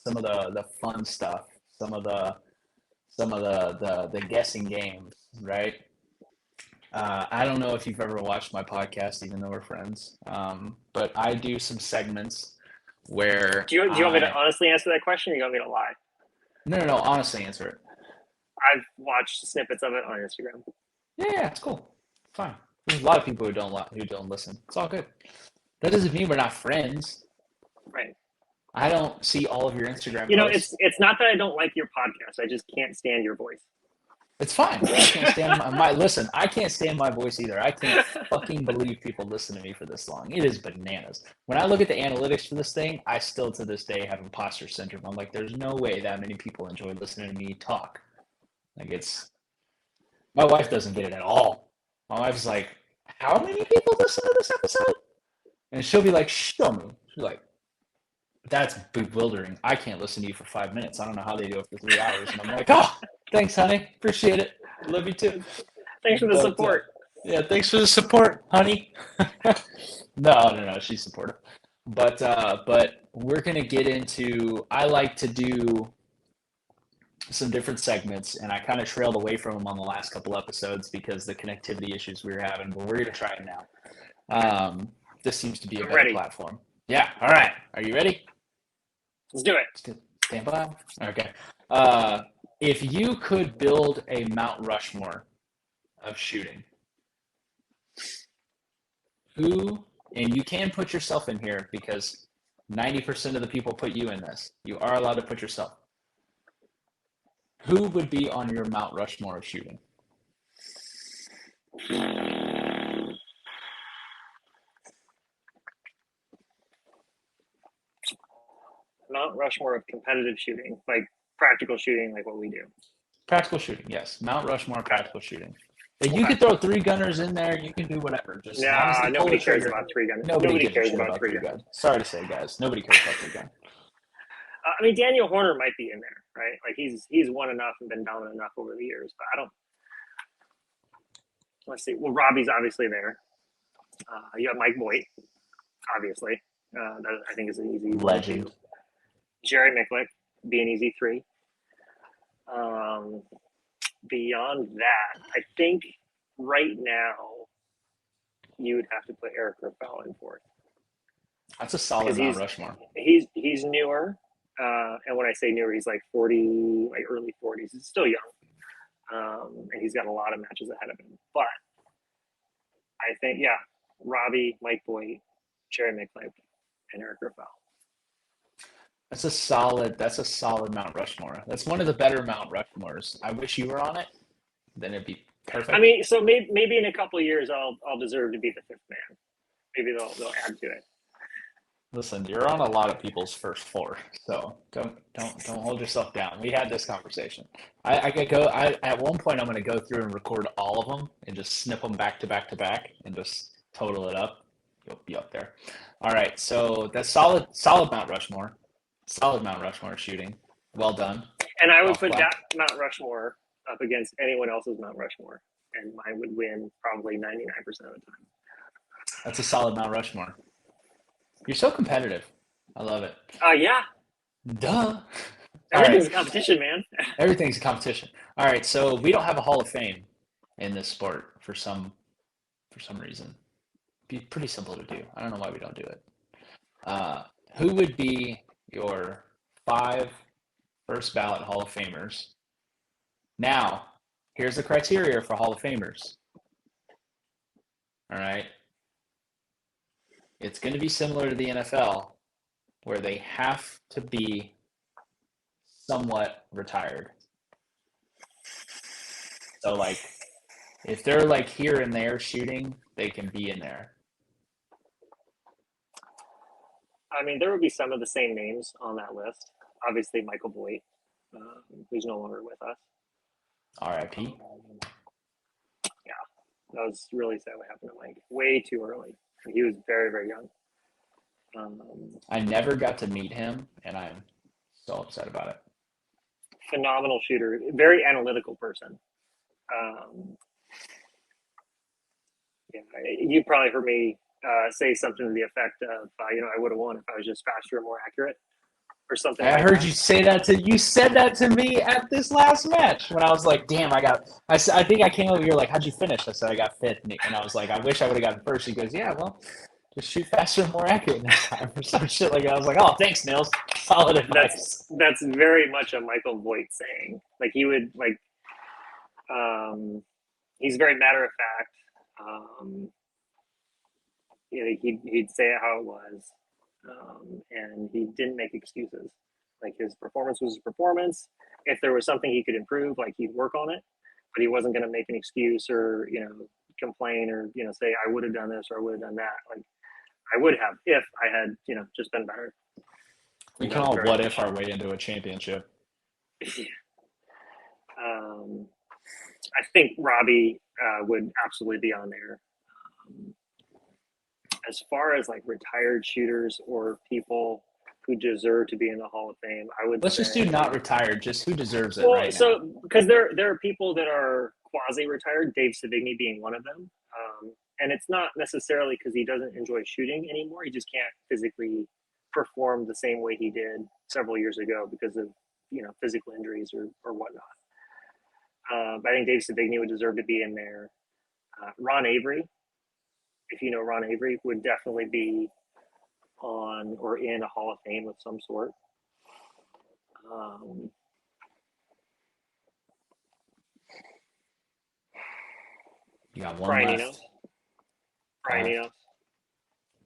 some of the fun stuff, some of the guessing games, right? I don't know if you've ever watched my podcast, even though we're friends, but I do some segments where Do you want me to I honestly answer that question, or you want me to lie? no, honestly answer it. I've watched snippets of it on Instagram. Yeah, it's cool. Fine. There's a lot of people who don't listen. It's all good. That doesn't mean we're not friends. Right. I don't see all of your Instagram You know, it's posts. it's not that I don't like your podcast. I just can't stand your voice. It's fine. I can't stand listen. I can't stand my voice either. I can't fucking believe people listen to me for this long. It is bananas. When I look at the analytics for this thing, I still to this day have imposter syndrome. I'm like, there's no way that many people enjoy listening to me talk. Like it's my wife doesn't get it at all. My wife's like, how many people listen to this episode? And she'll be like, show me. She's like, that's bewildering. I can't listen to you for 5 minutes. I don't know how they do it for 3 hours. And I'm like, oh, thanks, honey. Appreciate it. Love you too. Thanks for the But support. yeah, thanks for the support, honey. No, she's supportive. But we're gonna get into. I like to do some different segments, and I kind of trailed away from them on the last couple episodes because the connectivity issues we were having. But we're gonna try it now. This seems to be a I'm better ready. platform. Yeah. All right. Are you ready? Let's do it. Stand by. Okay. Uh, if you could build a Mount Rushmore of shooting, who, and you can put yourself in here because 90% of the people put you in this. You are allowed to put yourself. Who would be on your Mount Rushmore of shooting? Mount Rushmore of competitive shooting, like practical shooting, like what we do. Practical shooting, yes. Mount Rushmore Okay. practical shooting. And you Okay. could throw three gunners in there. You can do whatever. Just as long as Nah, they pull the nobody cares trigger. about three gun. Nobody Nobody gives a cares shit about about three three gun. gun. Sorry to say, guys. Nobody cares about three gun. I mean, Daniel Horner might be in there, right? Like he's won enough and been dominant enough over the years, but I don't. Let's see. Well, Robbie's obviously there. You have Mike Boyd, obviously. That I think is an easy one Legend. too. Jerry Micklick, be an easy three. Um, Beyond that, I think right now you would have to put Eric Raffel in fourth That's a solid because Mount Rushmore. he's newer, and when I say newer, he's like 40, like early 40s. He's still young, and he's got a lot of matches ahead of him. But I think Robbie, Mike Boyd, Jerry Micklick, and Eric Raffel. That's a solid Mount Rushmore. That's one of the better Mount Rushmores. I wish you were on it. Then it'd be I perfect. mean, so maybe in a couple of years I'll deserve to be the fifth man. Maybe they'll add to it. Listen, you're on a lot of people's first four, so don't hold yourself down. We had this conversation. I could go. I at one point I'm going to go through and record all of them and just snip them back to back to back and just total it up. You'll be up there. All right, so that's solid Mount Rushmore. Solid Mount Rushmore shooting. Well done. And I would Golf put clap. that Mount Rushmore up against anyone else's Mount Rushmore, and mine would win probably 99% of the time. That's a solid Mount Rushmore. You're so competitive. I love it. Yeah, Duh. All everything's right. a competition, man. Everything's a competition. All right. So we don't have a Hall of Fame in this sport for some reason. Be pretty simple to do. I don't know why we don't do it. Who would be your five first ballot Hall of Famers? Now, here's the criteria for Hall of Famers. All right. It's going to be similar to the NFL, where they have to be somewhat retired. So, like, if they're like here and there shooting, they can be in there. I mean, there would be some of the same names on that list. Obviously, Michael Boyd, who's no longer with us. R.I.P. Yeah, that was really sad what happened to Mike. Way too early. He was very, very young. I never got to meet him, and I'm so upset about it. Phenomenal shooter, very analytical person. Yeah, you probably heard me say something to the effect of, I would have won if I was just faster and more accurate, or something I like heard that. you say that to you said that to me at this last match when I was like, "Damn, I think I came over. You're like, how'd you finish?" I said, "I got fifth," and I was like, "I wish I would have gotten first." He goes, "Yeah, well, just shoot faster and more accurate next time," or some shit like that. I was like, "Oh, thanks, Nils. Solid That's advice." that's very much a Michael Voigt saying. Like he would like, he's very matter of fact. Um, he'd say it how it was, and he didn't make excuses. Like his performance was his performance. If there was something he could improve, like he'd work on it, but he wasn't going to make an excuse or complain or say I would have done this or I would have done that. Like I would have if I had just been better. We That can was all very what if much. our way into a championship. um, I think Robbie would absolutely be on there. Um, as far as like retired shooters or people who deserve to be in the Hall of Fame, I would Let's just do not say, retired. Just who deserves it well, right now. so because there are people that are quasi retired, Dave Savigny being one of them, and it's not necessarily because he doesn't enjoy shooting anymore. He just can't physically perform the same way he did several years ago because of physical injuries or whatnot. But I think Dave Savigny would deserve to be in there. Ron Avery, if you know Ron Avery, would definitely be on or in a Hall of Fame of some sort. Um, You got one Brian Eno. left. Brian Okay. Eno.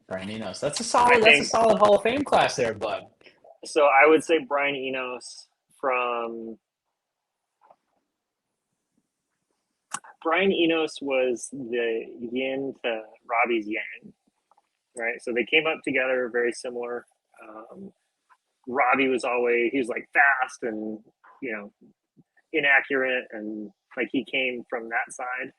Brian Enos. That's a I solid. That's a think solid Hall of Fame class there, bud. so. I would say Brian Enos from Brian Enos was the yin to Robbie's yang, right? So they came up together very similar. Um, Robbie was always he was like fast and you know inaccurate and like he came from that side.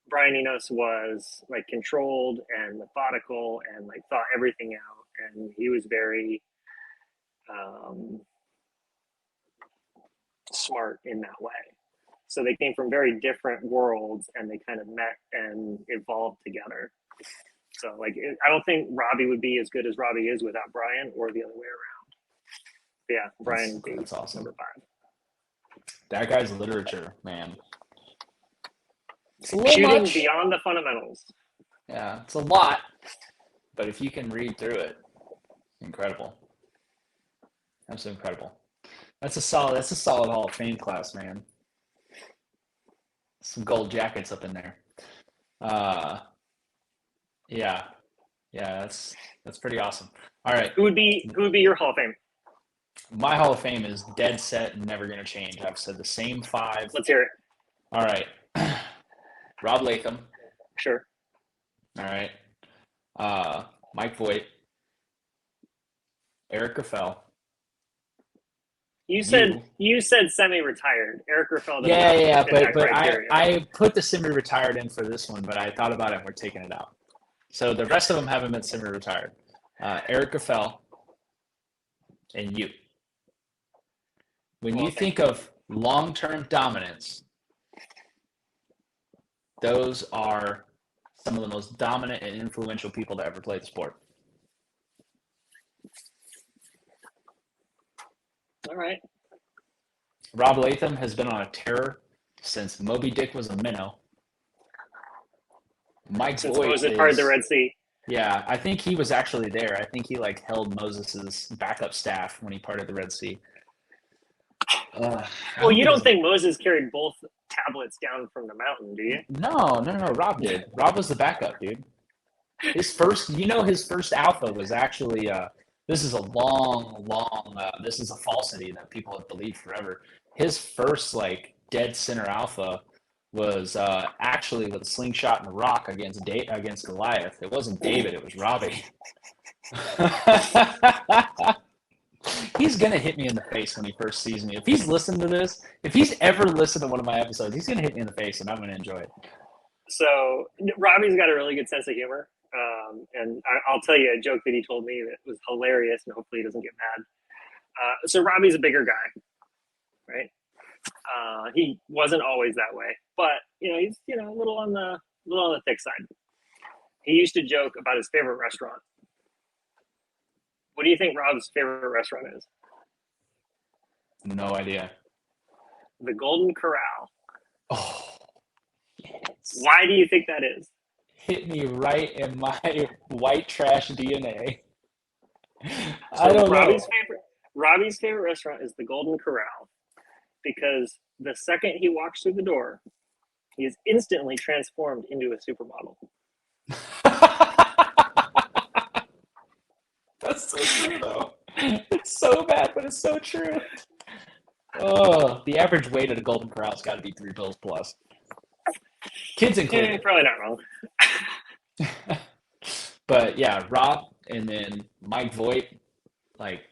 Brian Enos was like controlled and methodical and like thought everything out, and he was very um, smart in that way. So they came from very different worlds, and they kind of met and evolved together. So I don't think Robbie would be as good as Robbie is without Brian, or the other way around. But yeah, Brian would be That's awesome. number five. That guy's literature, man. It's a little Shooting much. beyond the fundamentals. Yeah, it's a lot. But if you can read through it, incredible. That's incredible. That's a solid. That's a solid Hall of Fame class, man. Some gold jackets up in there. Uh, yeah, yeah. That's pretty awesome. All right, Who would be your Hall of Fame? my Hall of Fame is dead set and never going to change. I've said the same five. Let's hear it. All right, Rob Latham. Sure. All right, uh, Mike Voigt, Eric Raffel, You said you. you said semi-retired. Eric Raffel does Yeah, not yeah, yeah, fit but that but I criteria. I put the semi-retired in for this one, but I thought about it and we're taking it out. So the rest of them haven't been semi-retired. Eric Raffel and you. When Hall you of Fame. think of long-term dominance, those are some of the most dominant and influential people to ever play the sport. All right. Rob Latham has been on a tear since Moby Dick was a minnow. Mike Since Voigt Moses parted the is, Red Sea. yeah, I think he was actually there. I think he like held Moses's backup staff when he parted the Red Sea. I Well, hope you he don't doesn't. think Moses carried both tablets down from the mountain, do you? No, no, no. Rob did. Rob was the backup, dude. His first alpha was actually. This is a long, long. This is a falsity that people have believed forever. His first like dead center alpha was actually with a slingshot and a rock against Goliath. It wasn't David. It was Robbie. He's gonna hit me in the face when he first sees me. If he's listened to this, if he's ever listened to one of my episodes, he's gonna hit me in the face, and I'm gonna enjoy it. So Robbie's got a really good sense of humor. And I'll tell you a joke that he told me that was hilarious, and hopefully he doesn't get mad. So Robbie's a bigger guy, right? He wasn't always that way, but he's a little on the thick side. He used to joke about his favorite restaurant. What do you think Rob's favorite restaurant is? No idea. The Golden Corral. Oh, yes. Why do you think that is? Hit me right in my white trash DNA. I So don't know. Robbie's favorite restaurant is the Golden Corral because the second he walks through the door, he is instantly transformed into a supermodel. That's so true, though. It's so bad, but it's so true. Oh, the average weight at a Golden Corral's got to be 3 pills plus, kids included. Probably not wrong. But yeah, Rob and then Mike Voigt, like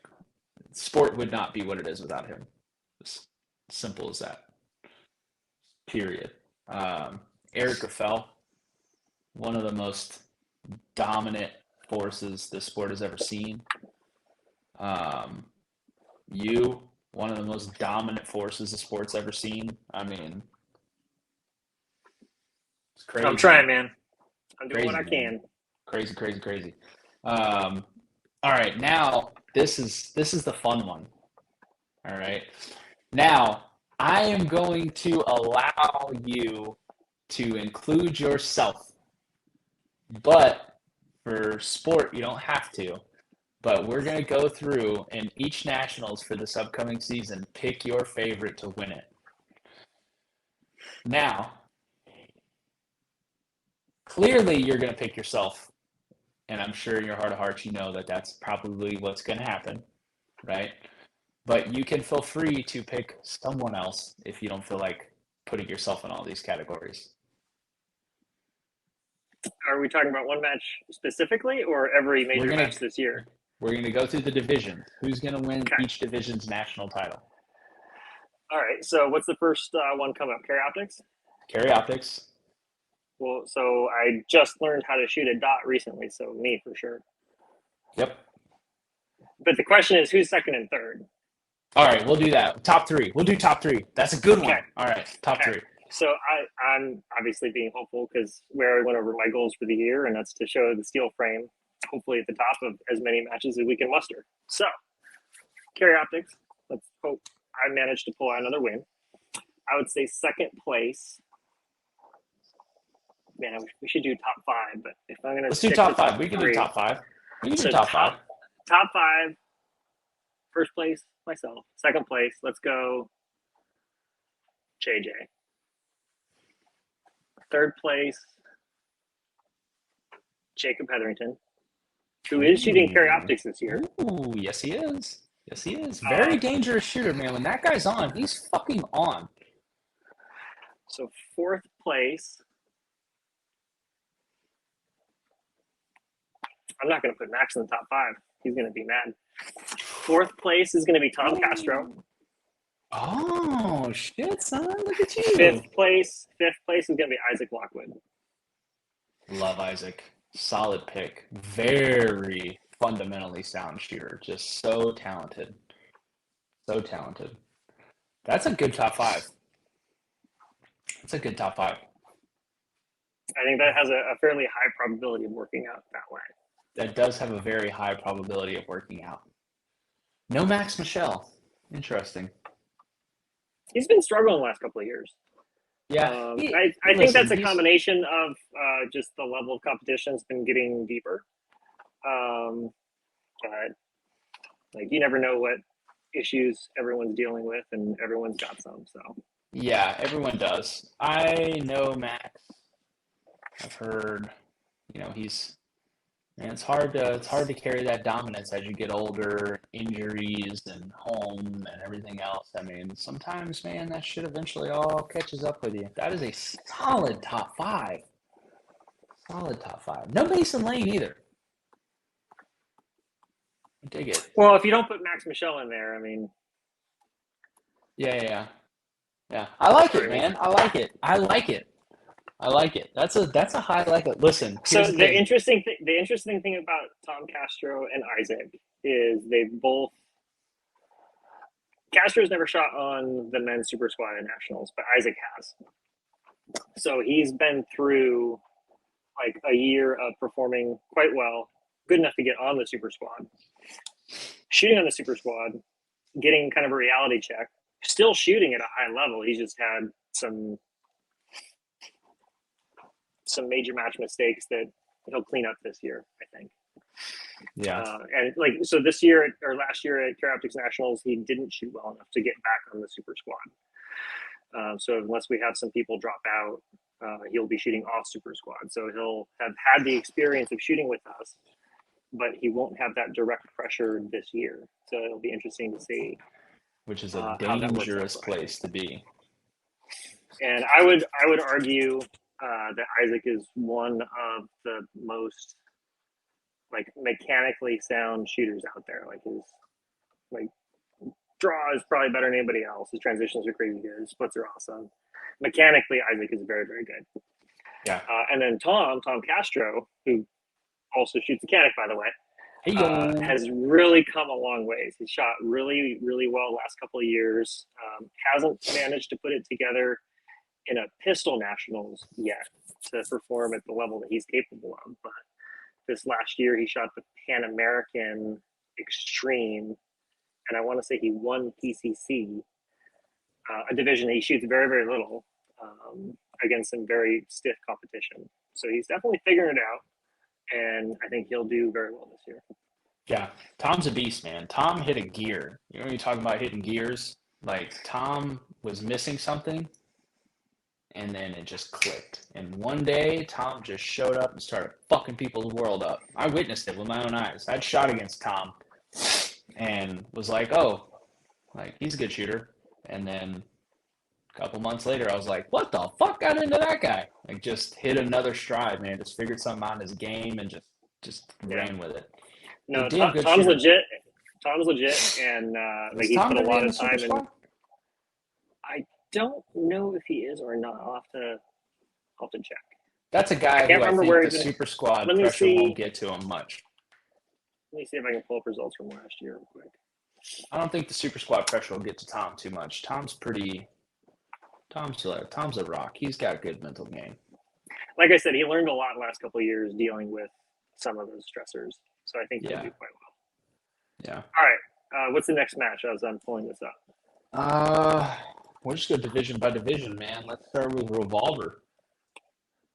sport would not be what it is without him. It's simple as that. Period. Eric Raffel, one of the most dominant forces this sport has ever seen. You, one of the most dominant forces the sport's ever seen. I mean, it's crazy. I'm trying, man. I'm doing Crazy, what I can. man. Crazy, crazy, crazy. All right, now this is the fun one. All right. Now, I am going to allow you to include yourself. But for sport, you don't have to. But we're going to go through and each nationals for this upcoming season, pick your favorite to win it. Now, clearly you're going to pick yourself. And I'm sure in your heart of hearts, you know that that's probably what's going to happen, right? But you can feel free to pick someone else if you don't feel like putting yourself in all these categories. Are we talking about one match specifically or every major match this year? We're going to go through the division. Who's going to win Okay. each division's national title? All right. So what's the first one come up? Carry optics? Carry optics. Well, so I just learned how to shoot a dot recently, so me for sure. Yep. But the question is, who's second and third? All right, we'll do that. Top three. We'll do top three. That's a good one. Okay. All right, top three. So I'm obviously being hopeful because we already went over my goals for the year, and that's to show the steel frame, hopefully at the top of as many matches as we can muster. So, carry optics. Let's hope I manage to pull out another win. I would say second place. Man, we should do top five, but if I'm gonna let's do top five. We can do top five. We can do top five. Top five. First place, myself. Second place, let's go JJ. Third place, Jacob Hetherington, who is shooting carry optics this year. Ooh, yes he is. Yes he is. Very dangerous shooter, man. When that guy's on, he's fucking on. So fourth place, I'm not going to put Max in the top five. He's going to be mad. Fourth place is going to be Tom Castro. Oh, shit, son. Look at you. Fifth place is going to be Isaac Lockwood. Love Isaac. Solid pick. Very fundamentally sound shooter. Just so talented. So talented. That's a good top five. That's a good top five. I think that has a fairly high probability of working out that way. That does have a very high probability of working out. No Max Michel. Interesting. He's been struggling the last couple of years. Yeah. I think that's a combination of just the level of competition has been getting deeper. But like you never know what issues everyone's dealing with, and everyone's got some. So yeah, everyone does. I know Max. I've heard, it's hard to carry that dominance as you get older, injuries and home and everything else. I mean, sometimes, man, that shit eventually all catches up with you. That is a solid top five. Solid top five. No Mason Lane either. I dig it. Well, if you don't put Max Michel in there, I mean. Yeah. I like it, man. I like it. That's a high like it. Listen. So the interesting thing about Tom Castro and Isaac is they both. Castro's never shot on the men's super squad at nationals, but Isaac has. So he's been through like a year of performing quite well, good enough to get on the super squad, shooting on the super squad, getting kind of a reality check, still shooting at a high level. He's just had some major match mistakes that he'll clean up this year, I think. Yeah. And like, so this year or last year at Care Optics Nationals, he didn't shoot well enough to get back on the super squad. So unless we have some people drop out, he'll be shooting off super squad. So he'll have had the experience of shooting with us, but he won't have that direct pressure this year. So it'll be interesting to see. Which is a how that works dangerous out for him. place to be. And I would argue that Isaac is one of the most like mechanically sound shooters out there. Like his like draw is probably better than anybody else. His transitions are crazy good. His splits are awesome. Mechanically, Isaac is very, very good. Yeah. And then Tom Castro, who also shoots mechanic, by the way, has really come a long ways. He's shot really, really well the last couple of years. Hasn't managed to put it together in a pistol nationals yet to perform at the level that he's capable of. But this last year, he shot the Pan American Extreme, and I want to say he won PCC, a division that he shoots very, very little against some very stiff competition. So he's definitely figuring it out, and I think he'll do very well this year. Yeah, Tom's a beast, man. Tom hit a gear. You know when you talk about hitting gears? Like, Tom was missing something, and then it just clicked. And one day, Tom just showed up and started fucking people's world up. I witnessed it with my own eyes. I'd shot against Tom and was like, oh, like, he's a good shooter. And then a couple months later, I was like, what the fuck got into that guy? Like, just hit another stride, man. Just figured something out in his game and just ran with it. No, Tom's legit. Tom's legit, and like he's put a lot of time in. I don't know if he is or not. I'll have to check. That's a guy who I think the super squad pressure won't get to him much. Let me see if I can pull up results from last year real quick. I don't think the super squad pressure will get to Tom too much. Tom's a rock. He's got a good mental game. Like I said, he learned a lot the last couple of years dealing with some of those stressors. So I think he'll do quite well. Yeah. All right. What's the next match as I'm pulling this up? We'll just go division by division, man. Let's start with Revolver.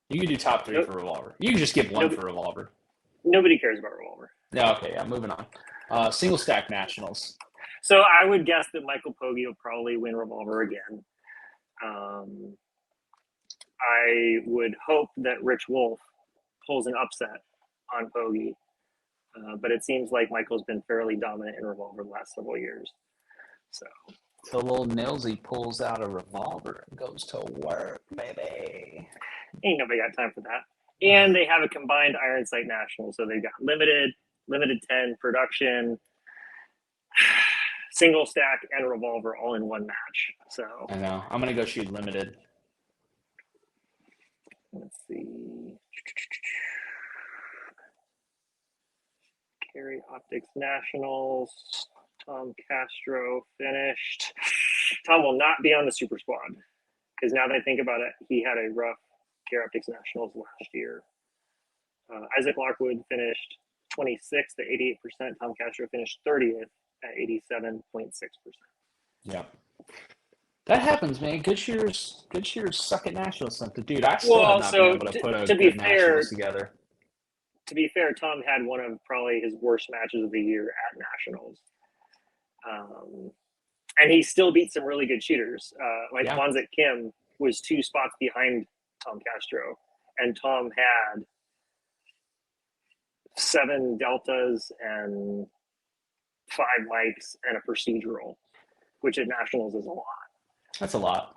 You can do top three for Revolver. You can just give one for Revolver. Nobody cares about Revolver. Yeah, okay, yeah, moving on. Single stack nationals. So I would guess that Michael Pogge will probably win Revolver again. I would hope that Rich Wolf pulls an upset on Pogge. But it seems like Michael's been fairly dominant in Revolver the last several years. So little Nilsy pulls out a revolver and goes to work, baby. Ain't nobody got time for that. And they have a combined Iron Sight National. So they've got limited 10, production, single stack, and Revolver all in one match. So I know. I'm going to go shoot limited. Let's see. Carry Optics Nationals. Tom Castro finished. Tom will not be on the super squad because now that I think about it, he had a rough Care Optics Nationals last year. Isaac Lockwood finished 26th at 88%. Tom Castro finished 30th at 87.6%. Yeah. That happens, man. Good shooters suck at nationals something. Dude, I still have not been able to put a good nationals together. To be fair, Tom had one of probably his worst matches of the year at nationals. And he still beat some really good shooters. Kwanzaa Kim was 2 spots behind Tom Castro, and Tom had 7 deltas and 5 mics and a procedural, which at nationals is a lot. That's a lot.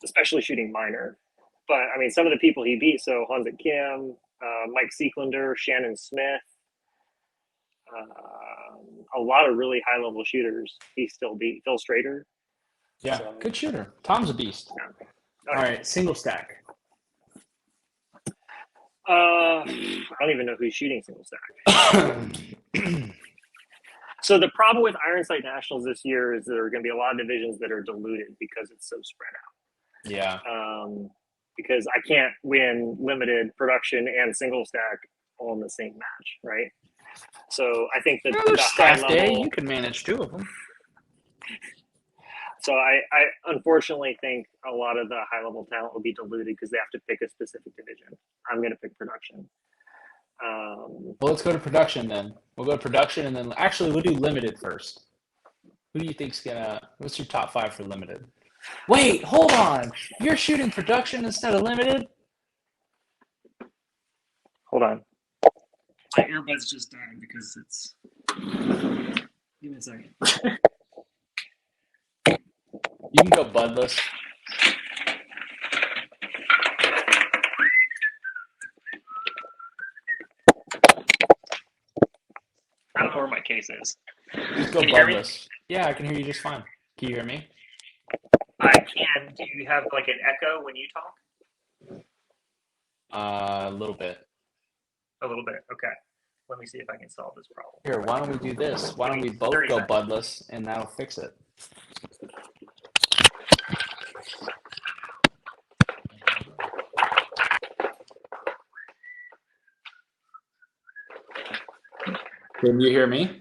Especially shooting minor. But, I mean, some of the people he beat, so Kwanzaa Kim, Mike Seeklander, Shannon Smith, a lot of really high-level shooters he still beat. Phil Strader. Yeah, so, good shooter. Tom's a beast. Yeah. All right, single stack. I don't even know who's shooting single stack. So the problem with Iron Sight Nationals this year is there are going to be a lot of divisions that are diluted because it's so spread out. Yeah. because I can't win limited, production, and single stack all in the same match, right? So I think that the high staff day, level. you can manage 2 of them. So I unfortunately think a lot of the high level talent will be diluted because they have to pick a specific division. I'm going to pick production. Well, let's go to production then. We'll go to production, and then actually we'll do limited first. Who do you think's gonna? What's your top 5 for limited? Wait, hold on. You're shooting production instead of limited? Hold on. My earbuds just died because it's. Give me a second. You can go budless. I don't know where my case is. Just go budless. Yeah, I can hear you just fine. Can you hear me? I can. Do you have like an echo when you talk? A little bit. A little bit. Okay. Let me see if I can solve this problem. Here, why don't we do this? Why don't we both go budless, and that'll fix it. Can you hear me?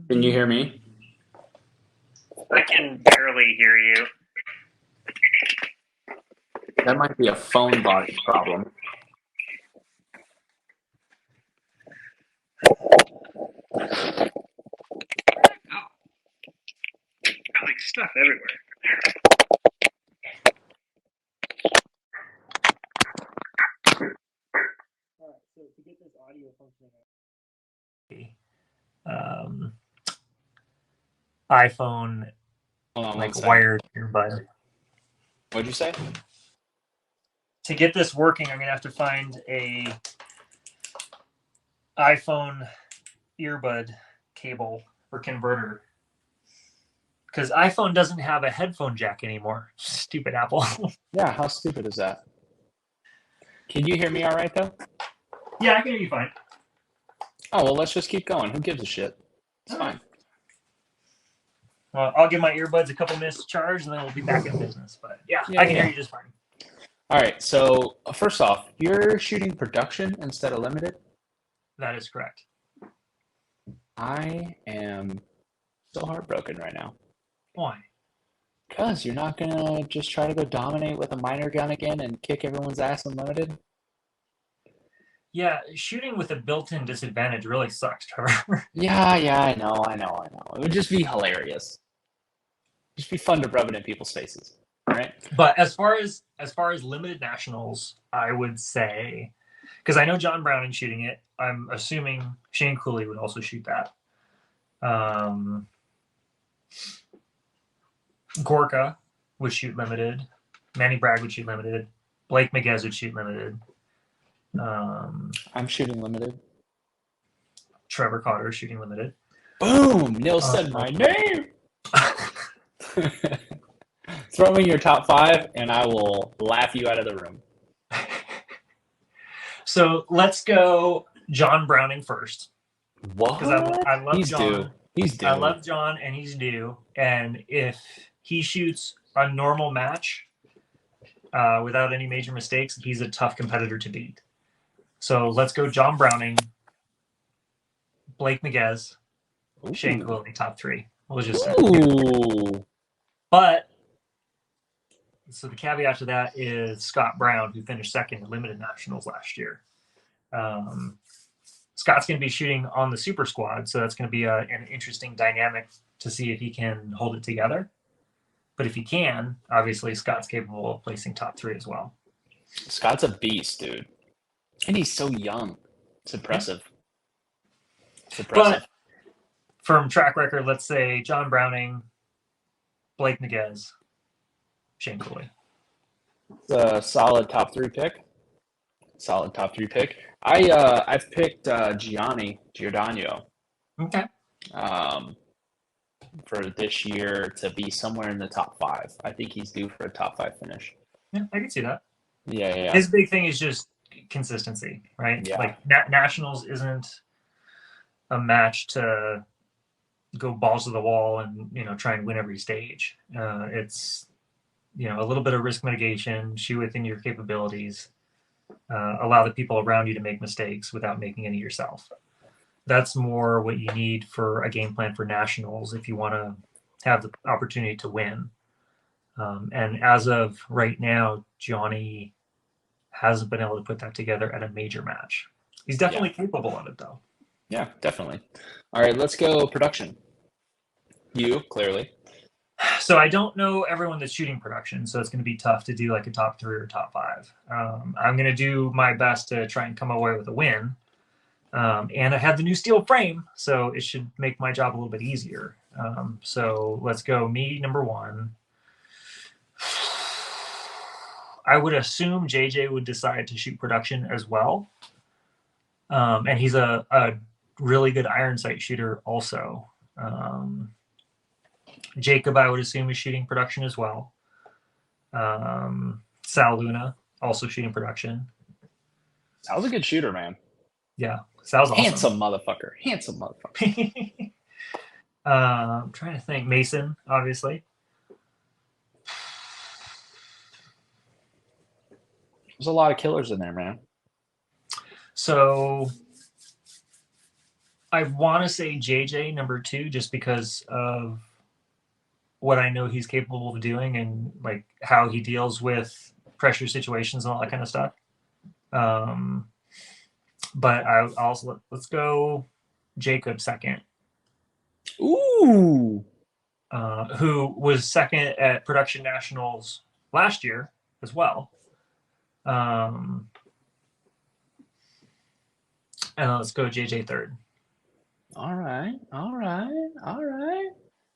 Can you hear me? I can barely hear you. That might be a phone volume problem. Got like stuff everywhere. All right, so to get this audio functioning, iPhone like wired earbud. What'd you say? To get this working, I'm gonna have to find a iPhone earbud cable or converter. Because iPhone doesn't have a headphone jack anymore. Stupid Apple. Yeah, how stupid is that? Can you hear me all right, though? Yeah, I can hear you fine. Oh, well, let's just keep going. Who gives a shit? It's fine. Well, I'll give my earbuds a couple minutes to charge, and then we'll be back in business. But yeah, I can hear you just fine. All right, so first off, you're shooting production instead of limited? That is correct. I am so heartbroken right now. Why? Because you're not going to just try to go dominate with a minor gun again and kick everyone's ass in limited? Yeah, shooting with a built-in disadvantage really sucks, Trevor. Yeah, I know. It would just be hilarious. Just be fun to rub it in people's faces, right? But as far as limited nationals, I would say, because I know John Browning's shooting it, I'm assuming Shane Cooley would also shoot that. Gorka would shoot limited. Manny Bragg would shoot limited. Blake Miguez would shoot limited. I'm shooting limited. Trevor Cotter is shooting limited. Boom! Nils said my name! Throw me your top 5, and I will laugh you out of the room. So let's go John Browning first. What? Because I love he's John. Due. He's due. I love John, and he's due. And if he shoots a normal match without any major mistakes, he's a tough competitor to beat. So let's go John Browning, Blake Miguez, Shane Cooley, top 3. We'll just say. But so the caveat to that is Scott Brown, who finished second in limited nationals last year. Scott's going to be shooting on the super squad, so that's going to be an interesting dynamic to see if he can hold it together. But if he can, obviously Scott's capable of placing top 3 as well. Scott's a beast, dude. And he's so young. It's impressive. But from track record, let's say John Browning, Blake Miguez, Shane Cooley. It's a solid top 3 pick. I've picked Giordano. Okay. For this year to be somewhere in the top 5. I think he's due for a top 5 finish. Yeah, I can see that. Yeah. His big thing is just consistency, right? Yeah. Like nationals isn't a match to go balls to the wall and try and win every stage. It's a little bit of risk mitigation, shoot within your capabilities, allow the people around you to make mistakes without making any yourself. That's more what you need for a game plan for nationals if you want to have the opportunity to win. And as of right now, Johnny hasn't been able to put that together at a major match. He's definitely capable of it, though. Yeah, definitely. All right, let's go production. You, clearly. So I don't know everyone that's shooting production, so it's going to be tough to do like a top 3 or top 5. I'm going to do my best to try and come away with a win. And I have the new steel frame, so it should make my job a little bit easier. So let's go me, number 1. I would assume JJ would decide to shoot production as well. And he's a really good iron sight shooter also. Jacob, I would assume, is shooting production as well. Sal Luna, also shooting production. Sal's a good shooter, man. Yeah, Sal's awesome. Handsome motherfucker. Handsome motherfucker. I'm trying to think. Mason, obviously. There's a lot of killers in there, man. So I want to say JJ number 2 just because of what I know he's capable of doing and like how he deals with pressure situations and all that kind of stuff. But I also let's go Jacob second. Ooh. Who was second at Production Nationals last year as well. And let's go JJ third. All right.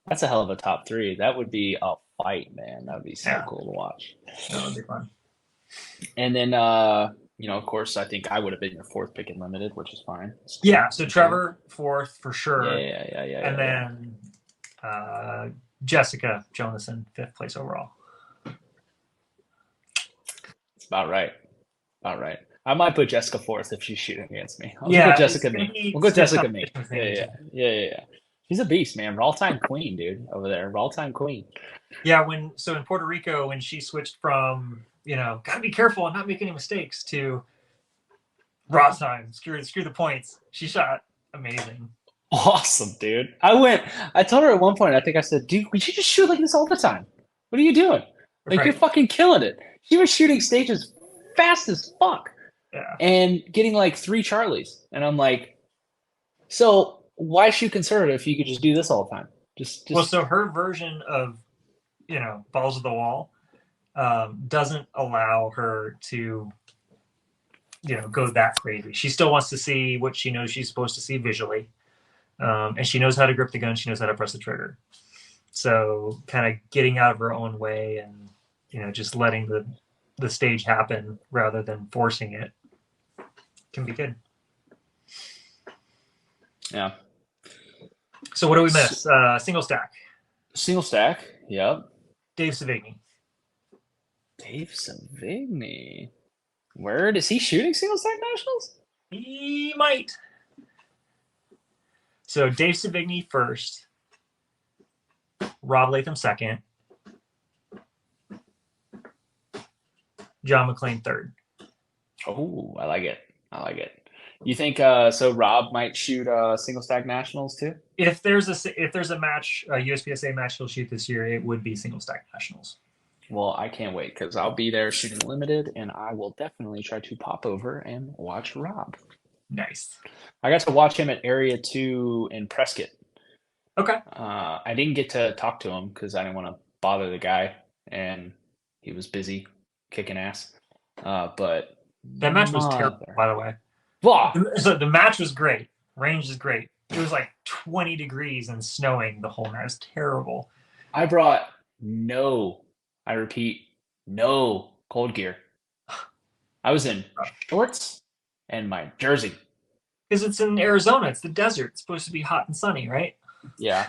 That's a hell of a top 3. That would be a fight, man. That would be so cool to watch. That would be fun. And then, of course, I think I would have been your 4th pick in limited, which is fine. Yeah, so Trevor 4th for sure. Yeah. And then Jessica Jonathan 5th place overall. It's about right. I might put Jessica 4th if she's shooting against me. We'll go Jessica me. Yeah. She's a beast, man. All-time queen, dude, over there. All-time queen. Yeah, in Puerto Rico, when she switched from, gotta be careful and not make any mistakes to raw time, screw the points. She shot amazing. Awesome, dude. I told her at one point, I think I said, dude, we should just shoot like this all the time. What are you doing? Like, You're fucking killing it. She was shooting stages fast as fuck. Yeah. And getting like 3 Charlies. And I'm like, so why shoot conservative if you could just do this all the time? Just Well, so her version of, balls to the wall doesn't allow her to, go that crazy. She still wants to see what she knows she's supposed to see visually. And she knows how to grip the gun. She knows how to press the trigger. So kind of getting out of her own way and, just letting the stage happen rather than forcing it can be good. Yeah. So what do we miss? Single stack. Single stack. Yep. Dave Savigny. Where is he shooting single stack nationals? He might. So Dave Savigny first. Rob Latham second. John McClain third. Oh, I like it. You think so Rob might shoot single stack nationals too? If there's a match, a USPSA match he'll shoot this year, it would be single stack nationals. Well, I can't wait because I'll be there shooting limited, and I will definitely try to pop over and watch Rob. Nice. I got to watch him at Area 2 in Prescott. Okay. I didn't get to talk to him because I didn't want to bother the guy, and he was busy kicking ass. But that match was terrible, by the way. Blah. So the match was great. Range is great. It was like 20 degrees and snowing the whole night. It was terrible. I brought no cold gear. I was in shorts and my jersey. Because it's in Arizona. It's the desert. It's supposed to be hot and sunny, right? Yeah.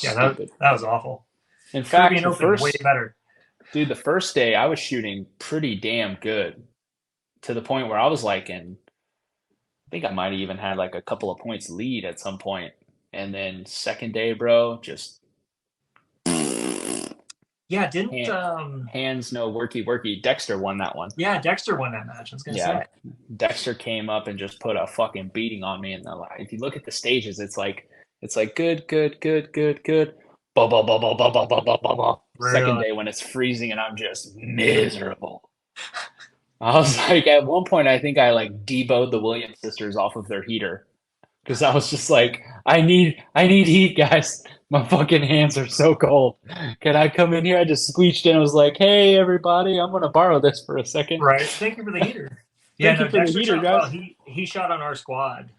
Yeah, that was awful. In fact, way better. Dude, the first day I was shooting pretty damn good to the point where I was like I think I might have even had like a couple of points lead at some point. And then second day, bro, just Yeah, didn't hands no worky. Dexter won that one. yeah, Dexter won that match. I was gonna Yeah, say. Dexter came up and just put a fucking beating on me. And if you look at the stages, it's like good, blah blah blah blah blah blah blah blah blah. Second Really? day when it's freezing and I'm just miserable. I was like, at one point, I think I like deboed the Williams sisters off of their heater because I was just like, I need heat, guys. My fucking hands are so cold. Can I come in here? I just squeeched in. I was like, hey, everybody, I'm gonna borrow this for a second. Right. Thank you for the heater. Yeah, Thank no, you for the Dexter heater, shot well. guys. He shot on our squad,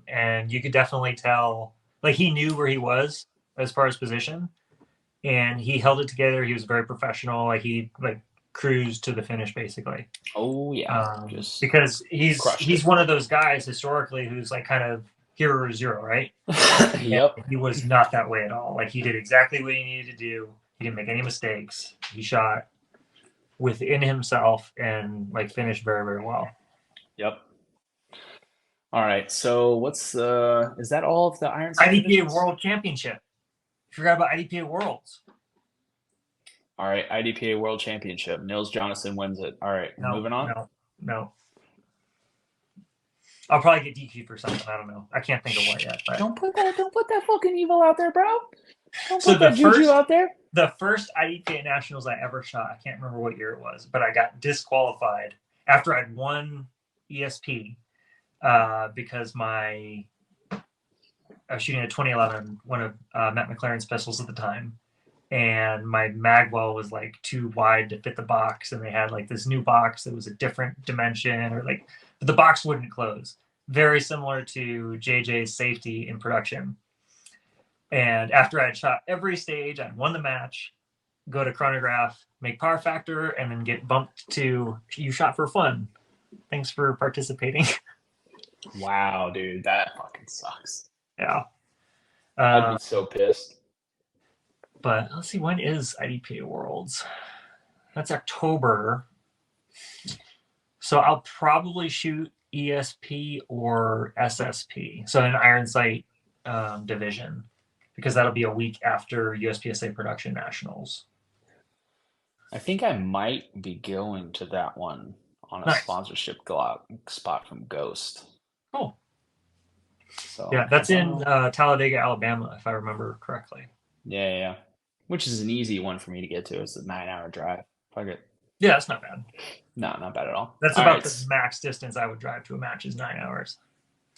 and you could definitely tell, like he knew where he was as far as position, and he held it together. He was very professional. Like he like cruised to the finish basically. Oh yeah, just Because crushed he's it. one of those guys historically who's like kind of hero or zero, right? Yep. And he was not that way at all. Like he did exactly what he needed to do. He didn't make any mistakes. He shot within himself and like finished very, very well. Yep. All right. So what's is that all of the Iron IDPA divisions? World Championship. You forgot about IDPA Worlds. All right, IDPA World Championship. Nils Jonasson wins it. All right, moving on. No. I'll probably get DQ'd for something. I don't know. I can't think of what yet. But Don't put that fucking evil out there, bro. Don't So put that juju out there. the first IDPA Nationals I ever shot, I can't remember what year it was, but I got disqualified after I'd won ESP because I was shooting a 2011, one of Matt McLaren's pistols at the time, and my mag well was like too wide to fit the box, and they had like this new box that was a different dimension, or like the box wouldn't close. Very similar to JJ's safety in production. And after I'd shot every stage, I'd won the match, go to chronograph, make power factor, and then get bumped to you shot for fun. Thanks for participating. Wow, dude, that fucking sucks. Yeah. I'd be so pissed. But let's see, when is IDPA Worlds? That's October. So I'll probably shoot ESP or SSP. So an Iron Sight division, because that'll be a week after USPSA Production Nationals. I think I might be going to that one on a sponsorship spot from Ghost. Cool. So yeah, that's in Talladega, Alabama, if I remember correctly. Yeah. Which is an easy one for me to get to. It's a 9-hour drive. Fuck it. Yeah, that's not bad. No, not bad at all. That's about the max distance I would drive to a match is 9 hours.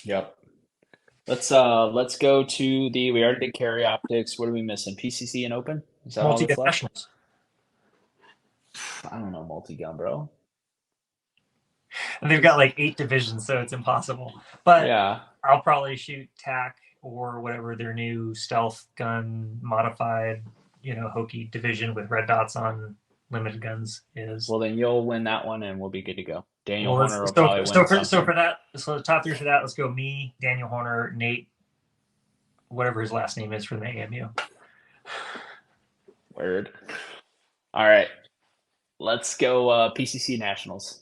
Yep. Let's go to we already did carry optics. What are we missing? PCC and open? Is that all that's left? Nationals. I don't know multi-gun, bro. And they've got like 8 divisions, so it's impossible. But yeah, I'll probably shoot TAC or whatever their new stealth gun modified, hokey division with red dots on limited guns is. Well, then you'll win that one, and we'll be good to go. Daniel Horner will probably win. So for that, the top 3 for that, let's go me, Daniel Horner, Nate, whatever his last name is for the AMU. Word. All right, let's go PCC Nationals.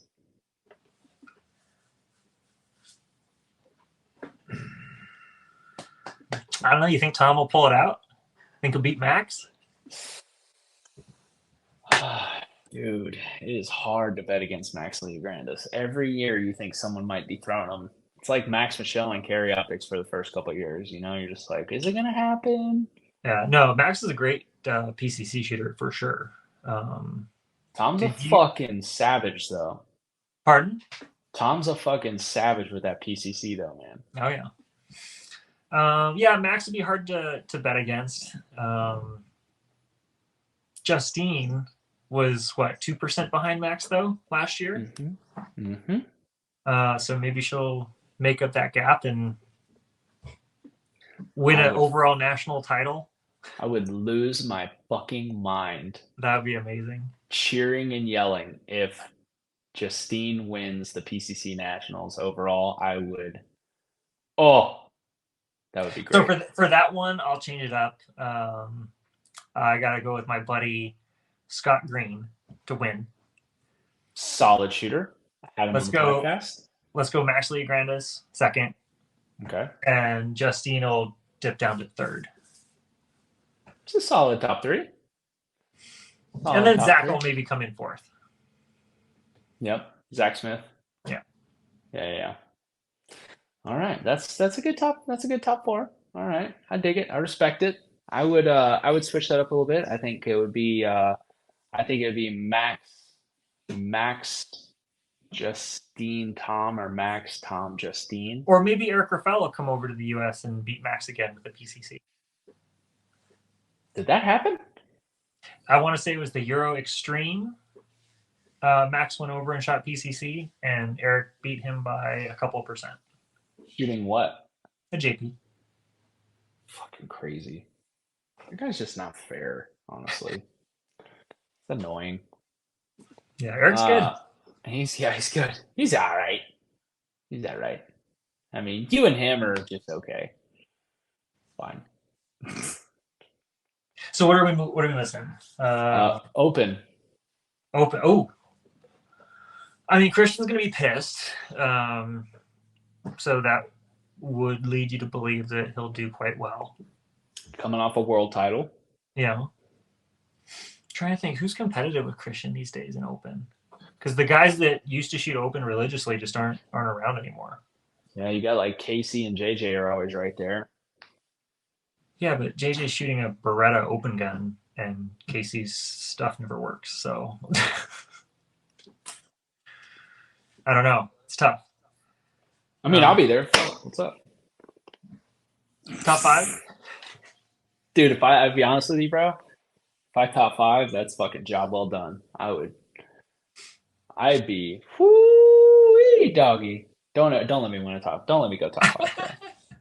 I don't know. You think Tom will pull it out? Think he'll beat Max? Dude, it is hard to bet against Max Leograndis. Every year you think someone might be throwing him. It's like Max Michelle and carry optics for the first couple of years. You're just like, is it going to happen? Yeah, no, Max is a great PCC shooter for sure. Tom's a fucking savage, though. Pardon? Tom's a fucking savage with that PCC, though, man. Oh, yeah. Yeah, Max would be hard to bet against. Justine was, 2% behind Max, though, last year? So maybe she'll make up that gap and win an overall national title. I would lose my fucking mind. That would be amazing. Cheering and yelling if Justine wins the PCC Nationals overall. I would. Oh, that would be great. So for that one, I'll change it up. I got to go with my buddy Scott Green to win. Solid shooter. I had him Let's on the go. podcast. Let's go. Max Lee Grandes second, Okay. and Justine will dip down to third, It's a solid top three. and then Zach will maybe come in fourth. Yep. Zach Smith. Yeah. Yeah. All right. That's a good top. That's a good top four. All right. I dig it. I respect it. I would switch that up a little bit. I think it would be Max Justine Tom or Max Tom Justine. Or maybe Eric Rafael will come over to the U.S. and beat Max again with the PCC. Did that happen? I want to say it was the Euro Extreme. Max went over and shot PCC, and Eric beat him by a couple percent. Shooting what? A JP. Fucking crazy. That guy's just not fair, honestly. It's annoying. Yeah, Eric's good. He's good. He's all right. I mean, you and him are just okay. Fine. So what are we missing? Open. Open. Oh, I mean, Christian's going to be pissed. So that would lead you to believe that he'll do quite well. Coming off a world title. Yeah. Trying to think who's competitive with Christian these days in Open, because the guys that used to shoot Open religiously just aren't around anymore. Yeah, you got like Casey and JJ are always right there. Yeah, but JJ's shooting a Beretta Open gun, and Casey's stuff never works. So I don't know. It's tough. I mean, I'll be there. What's up? Top five? Dude, if I'd be honest with you, bro, if I top five, that's fucking job well done. I'd be whoo doggy. Don't let me win a top. Don't let me go top five, bro.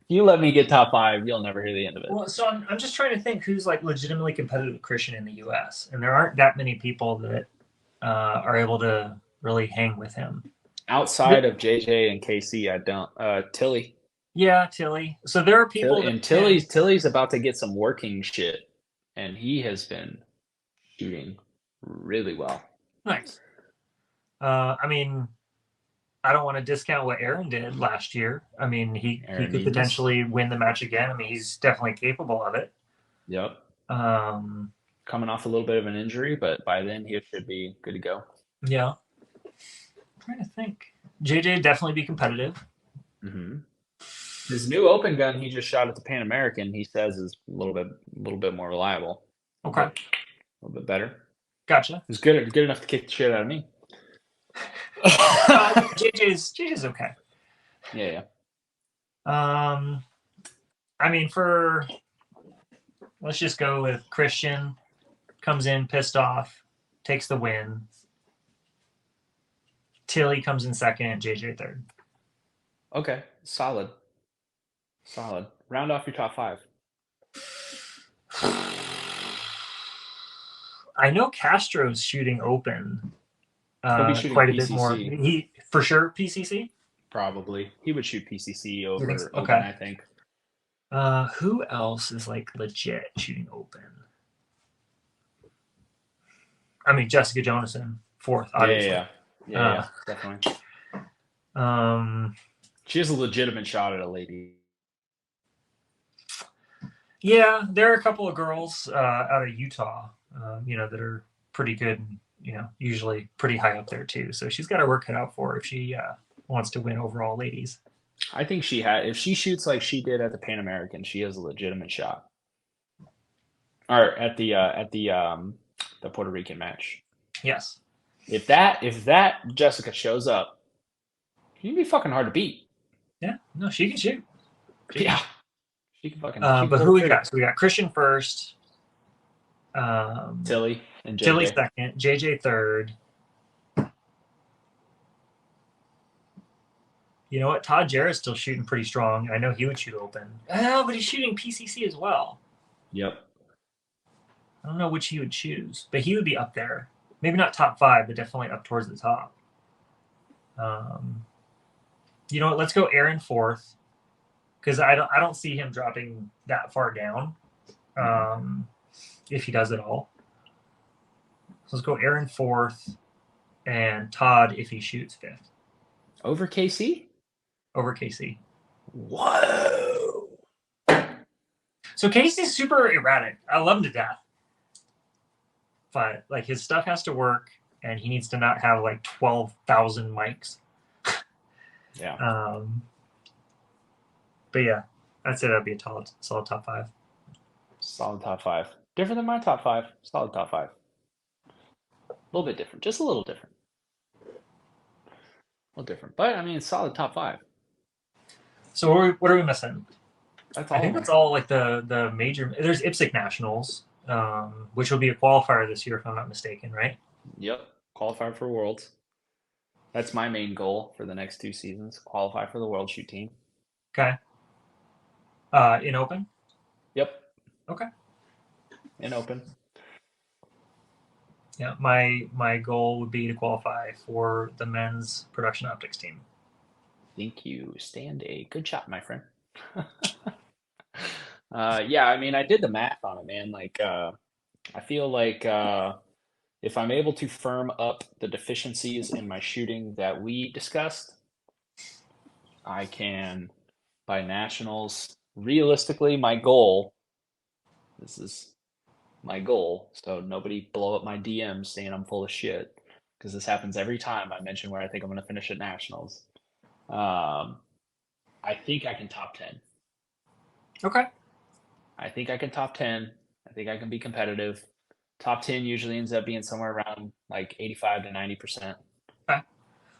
You let me get top five, you'll never hear the end of it. Well, so I'm just trying to think who's like legitimately competitive with Christian in the U.S. And there aren't that many people that are able to really hang with him. Outside of JJ and KC, I don't. Tilly. Yeah, Tilly. So there are people. Tilly's about to get some working shit, and he has been shooting really well. Nice. I mean, I don't want to discount what Aaron did last year. I mean, he could potentially win the match again. I mean, he's definitely capable of it. Yep. Coming off a little bit of an injury, but by then he should be good to go. Yeah. I'm trying to think. JJ definitely be competitive. Mm-hmm. His new open gun he just shot at the Pan American, he says, is a little bit more reliable. Okay. A little bit better. Gotcha. It's good enough to kick the shit out of me. JJ's okay. Yeah. I mean, let's just go with Christian comes in pissed off, takes the win. Tilly comes in second, JJ third. Okay, solid. Round off your top five. I know Castro's shooting Open. He'll be shooting quite a PCC. bit more. He for sure PCC. Probably he would shoot PCC over so? Open. I think. Who else is like legit shooting Open? I mean, Jessica Jonason, fourth, obviously. Yeah, definitely. She has a legitimate shot at a lady. Yeah, there are a couple of girls out of Utah, that are pretty good. Usually pretty high up there too. So she's got her work cut out for her if she wants to win overall ladies. I think if she shoots like she did at the Pan American, she has a legitimate shot. Or at the Puerto Rican match. Yes. If that Jessica shows up, she'd be fucking hard to beat. Yeah. No, she can shoot. Yeah. She can fucking. But who we got? So we got Christian first. Tilly and JJ. Tilly second. JJ third. You know what? Todd Jarrett's still shooting pretty strong. I know he would shoot Open. But he's shooting PCC as well. Yep. I don't know which he would choose, but he would be up there. Maybe not top five, but definitely up towards the top. You know what? Let's go Aaron fourth, because I don't see him dropping that far down, if he does at all. So let's go Aaron fourth, and Todd if he shoots fifth Over KC? over KC. Whoa. So Casey's super erratic. I love him to death, but like his stuff has to work, and he needs to not have like 12,000 mics. Yeah. But yeah, I'd say that'd be a solid top five. Solid top five. Different than my top five. Solid top five. A little bit different. Just a little different. A little different. But I mean, solid top five. So what are we missing? That's I all think of them. that's all like the major. There's IPSC Nationals, which will be a qualifier this year if I'm not mistaken, right? Yep. Qualify for Worlds. That's my main goal for the next 2 seasons. Qualify for the World Shoot Team. Okay. In open. Yep. Okay. In open. Yeah, my goal would be to qualify for the men's production optics team. Think you stand a good shot, my friend. Yeah, I mean, I did the math on it, man. Like, I feel like if I'm able to firm up the deficiencies in my shooting that we discussed, I can, by nationals, realistically, my goal, this is my goal, so nobody blow up my DMs saying I'm full of shit, because this happens every time I mention where I think I'm going to finish at nationals. I think I can top 10. Okay. I think I can top 10. I think I can be competitive. Top 10 usually ends up being somewhere around like 85 to 90%. Okay.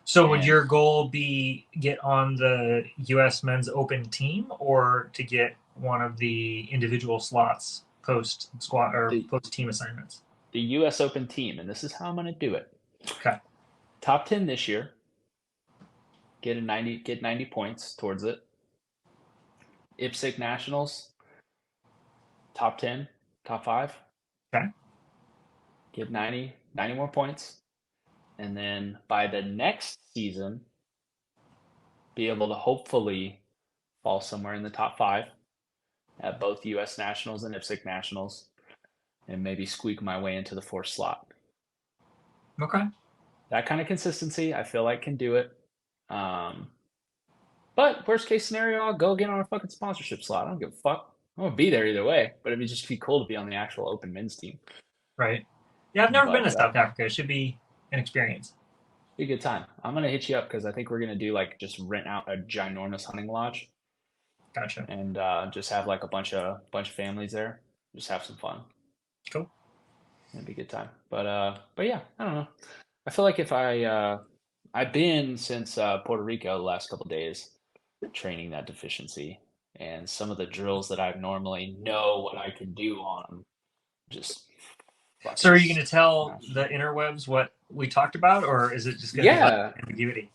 So would And your goal be get on the U.S. Men's Open team, or to get one of the individual slots post squad or the, post team assignments? the US Open team, and this is how I'm going to do it. Okay. Top 10 this year. Get 90 points towards it. IPSC Nationals, top 10, top 5. Okay. Get 90 more points. And then by the next season, be able to hopefully fall somewhere in the top 5 at both US Nationals and IPSC Nationals, and maybe squeak my way into the 4th slot. Okay. That kind of consistency, I feel like, can do it. But worst case scenario, I'll go get on a fucking sponsorship slot. I don't give a fuck. I'm gonna be there either way. But it'd just be cool to be on the actual Open men's team. Right. Yeah, I've never been to But South Africa. It should be an experience. be a good time. I'm gonna hit you up because I think we're gonna do like just rent out a ginormous hunting lodge Gotcha. and just have like a bunch of families there. Just have some fun. Cool. It'd be a good time. But yeah, I don't know. I feel like if I've been since Puerto Rico the last couple days training that deficiency, and some of the drills that I normally know what I can do on them just So are you fucking going to tell smash. the interwebs what we talked about, or is it just going to be Yeah, ambiguity?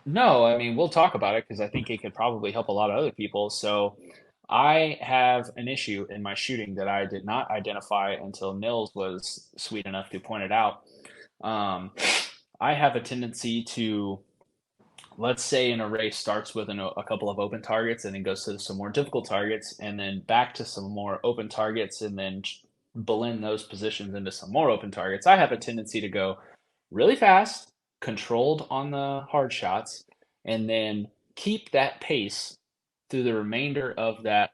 no, I mean, we'll talk about it because I think it could probably help a lot of other people. So, I have an issue in my shooting that I did not identify until Nils was sweet enough to point it out. Um, I have a tendency to, let's say, an array starts with a couple of open targets and then goes to some more difficult targets and then back to some more open targets and then blend those positions into some more open targets. I have a tendency to go really fast, controlled on the hard shots, and then keep that pace through the remainder of that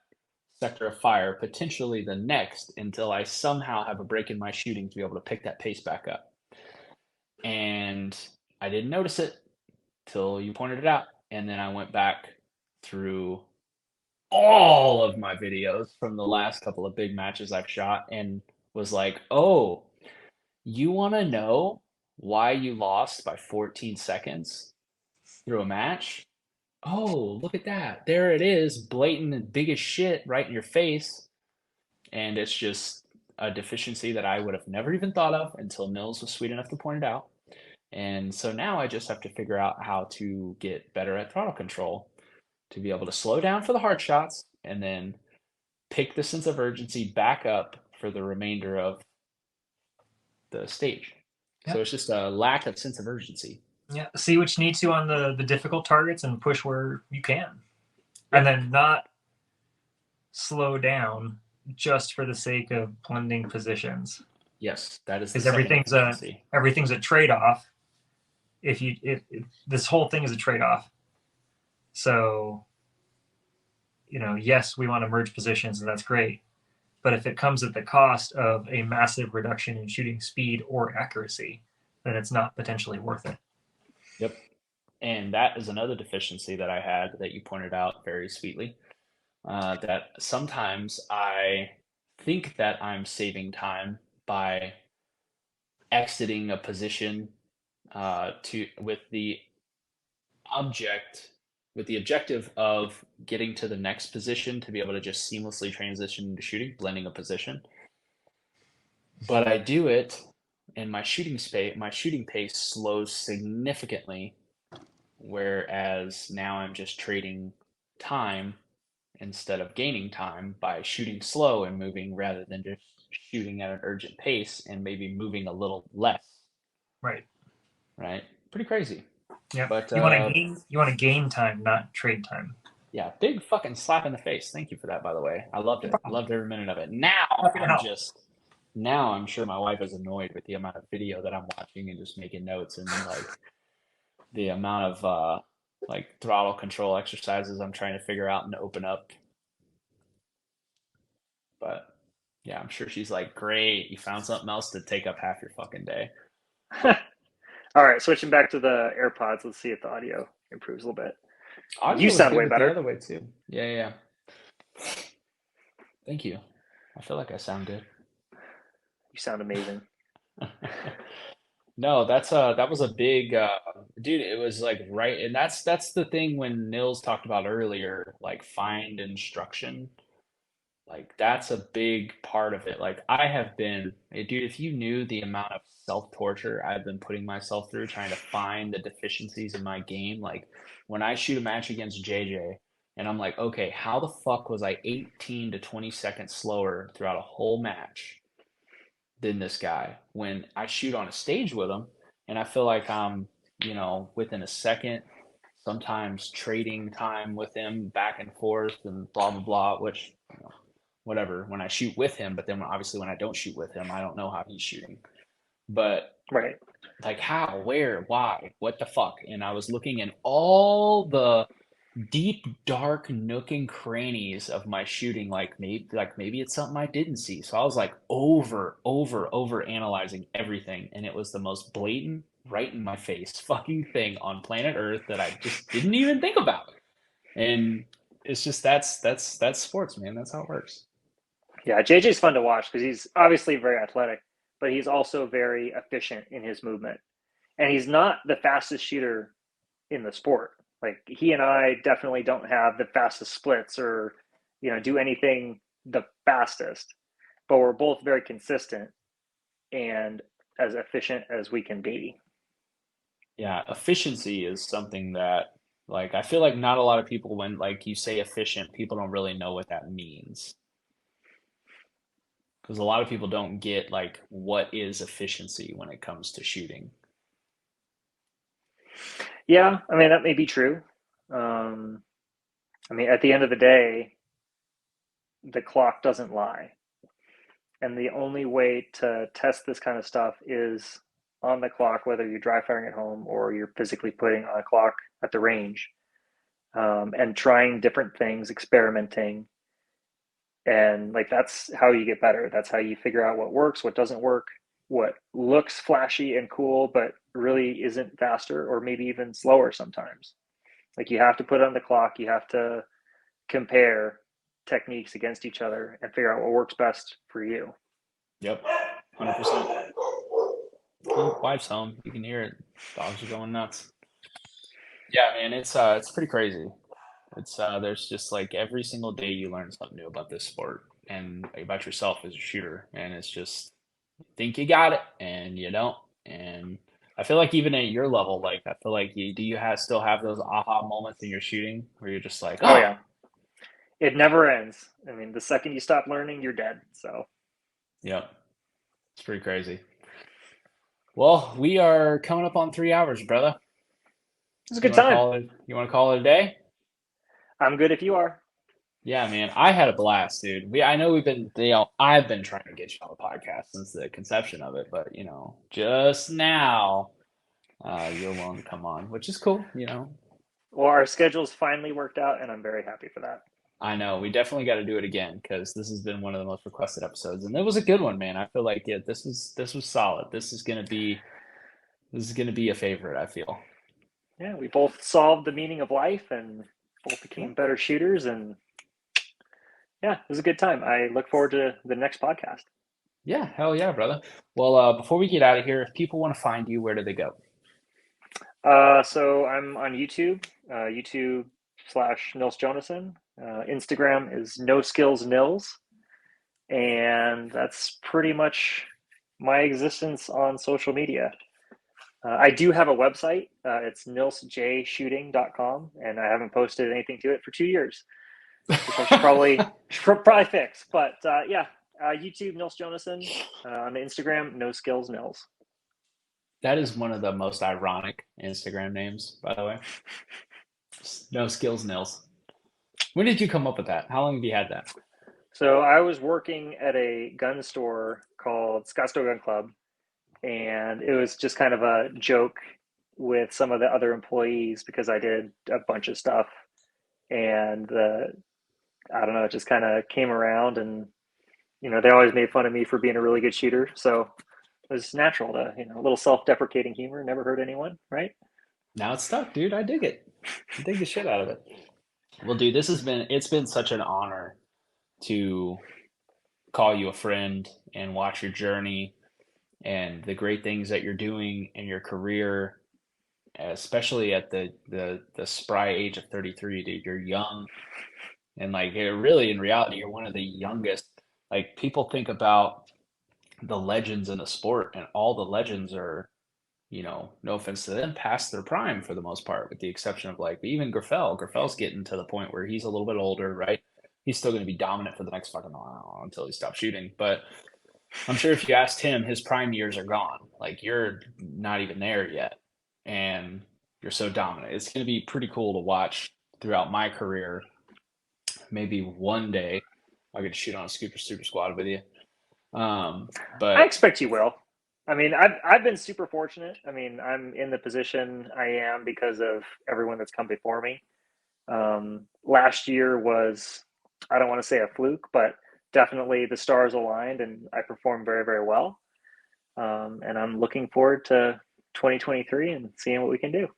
sector of fire, potentially the next, until I somehow have a break in my shooting to be able to pick that pace back up. And I didn't notice it till you pointed it out. And then I went back through all of my videos from the last couple of big matches I've shot and was like, oh, you want to know why you lost by 14 seconds through a match? Oh, look at that. There it is, blatant and big as shit right in your face. And it's just a deficiency that I would have never even thought of until Nils was sweet enough to point it out. And so now I just have to figure out how to get better at throttle control to be able to slow down for the hard shots and then pick the sense of urgency back up for the remainder of the stage. Yep. So it's just a lack of sense of urgency. Yeah. See what you need to on the difficult targets and push where you can. And then not slow down just for the sake of blending positions. Yes, that is the Because second deficiency. everything's a trade-off. this whole thing is a trade-off. So, yes, we want to merge positions, and that's great. But if it comes at the cost of a massive reduction in shooting speed or accuracy, then it's not potentially worth it. Yep. And that is another deficiency that I had that you pointed out very sweetly. That sometimes I think that I'm saving time by exiting a position to object with the objective of getting to the next position to be able to just seamlessly transition into shooting, blending a position. But I do it, and my shooting pace slows significantly, whereas now I'm just trading time instead of gaining time by shooting slow and moving rather than just shooting at an urgent pace and maybe moving a little less. Right. Right. Pretty crazy. Yeah. But you want to gain time, not trade time. yeah, big fucking slap in the face. Thank you for that, by the way. I loved it. Loved every minute of it. Now I'm sure my wife is annoyed with the amount of video that I'm watching and just making notes and like the amount of like throttle control exercises I'm trying to figure out and open up. But yeah, I'm sure she's like, great, you found something else to take up half your fucking day. All right, switching back to the AirPods. Let's see if the audio improves a little bit. Audio You was sound good way with better. the other way too. Yeah. Thank you. I feel like I sound good. You sound amazing. No, that was a big dude, it was like right, and that's the thing when Nils talked about earlier, like find instruction. Like that's a big part of it. Like I have been, dude, if you knew the amount of self-torture I've been putting myself through trying to find the deficiencies in my game, like when I shoot a match against JJ and I'm like, okay, how the fuck was I 18 to 20 seconds slower throughout a whole match than this guy when I shoot on a stage with him and I feel like I'm, within a second, sometimes trading time with him back and forth and blah blah blah, which whatever when I shoot with him, but then obviously when I don't shoot with him, I don't know how he's shooting. But Right. like how, where, why, what the fuck? And I was looking in all the deep, dark nook and crannies of my shooting, like maybe it's something I didn't see. So I was like over analyzing everything, and it was the most blatant, right in my face fucking thing on planet Earth that I just didn't even think about. And it's just that's sports, man. That's how it works. Yeah, JJ's fun to watch because he's obviously very athletic, but he's also very efficient in his movement. And he's not the fastest shooter in the sport. Like he and I definitely don't have the fastest splits or, do anything the fastest, but we're both very consistent and as efficient as we can be. Yeah, efficiency is something that like I feel like not a lot of people when like you say efficient, people don't really know what that means. Because a lot of people don't get like what is efficiency when it comes to shooting. Yeah, I mean, that may be true. Um, I mean, at the end of the day, the clock doesn't lie. And the only way to test this kind of stuff is on the clock, whether you're dry firing at home or you're physically putting on a clock at the range, and trying different things, experimenting. And like that's how you get better. That's how you figure out what works, what doesn't work, what looks flashy and cool, but really isn't faster or maybe even slower sometimes. Like you have to put on the clock, you have to compare techniques against each other and figure out what works best for you. Yep, 100%. Oh, wife's home. You can hear it. Dogs are going nuts. Yeah, man, it's pretty crazy. It's there's just like every single day you learn something new about this sport and about yourself as a shooter, and it's just think you got it and you don't. And I feel like even at your level, like I feel like you still have those aha moments in your shooting where you're just like, Oh oh, yeah, it never ends. I mean, the second you stop learning, you're dead. So yep, it's pretty crazy. Well, we are coming up on 3 hours, brother. it's a You good want to time. call it? You want to call it a day? I'm good if you are. Yeah, man, I had a blast, dude. I know we've been, I've been trying to get you on the podcast since the conception of it, but just now you're willing to come on, which is cool. You know, Well, our schedules finally worked out, and I'm very happy for that. I know we definitely got to do it again because this has been one of the most requested episodes, and it was a good one, man. I feel like yeah, this was solid. This is gonna be a favorite. I feel. Yeah, we both solved the meaning of life and both Yeah. became better shooters, and yeah, it was a good time. I look forward to the next podcast. Yeah, hell yeah, brother. Well, before we get out of here, if people want to find you, where do they go? So I'm on YouTube, YouTube/Nils Jonason. Instagram is No Skills Nils, and that's pretty much my existence on social media. I do have a website. It's nilsjshooting.com, and I haven't posted anything to it for 2 years, which I should probably fix. But yeah, YouTube Nils Jonason, on the Instagram No Skills Nils. That is one of the most ironic Instagram names, by the way. No skills, Nils. When did you come up with that? How long have you had that? So I was working at a gun store called Scottsdale Gun Club, and it was just kind of a joke with some of the other employees because I did a bunch of stuff, and I don't know, it just kind of came around, and they always made fun of me for being a really good shooter, so it was natural to a little self-deprecating humor never hurt anyone, right? Now it's stuck, dude. I dig it. I dig the shit out of it. Well, dude, it's been such an honor to call you a friend and watch your journey and the great things that you're doing in your career, especially at the spry age of 33, dude. You're young and like really in reality, you're one of the youngest. Like people think about the legends in the sport and all the legends are, no offense to them, past their prime for the most part, with the exception of like even Graffel. Graffel's getting to the point where he's a little bit older, right? He's still going to be dominant for the next fucking while until he stops shooting. But I'm sure if you asked him, his prime years are gone. Like you're not even there yet, and you're so dominant. It's going to be pretty cool to watch throughout my career. Maybe one day I'll get to shoot on a super squad with you. I But expect you will. I mean, I've been super fortunate. I mean, I'm in the position I am because of everyone that's come before me. Last year was, I don't want to say a fluke, but definitely the stars aligned and I performed very, very well. And I'm looking forward to 2023 and seeing what we can do.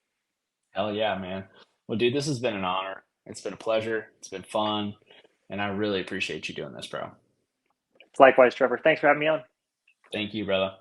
hell yeah, man. Well, dude, this has been an honor. It's been a pleasure. It's been fun. And I really appreciate you doing this, bro. Likewise, Trevor. Thanks for having me on. Thank you, brother.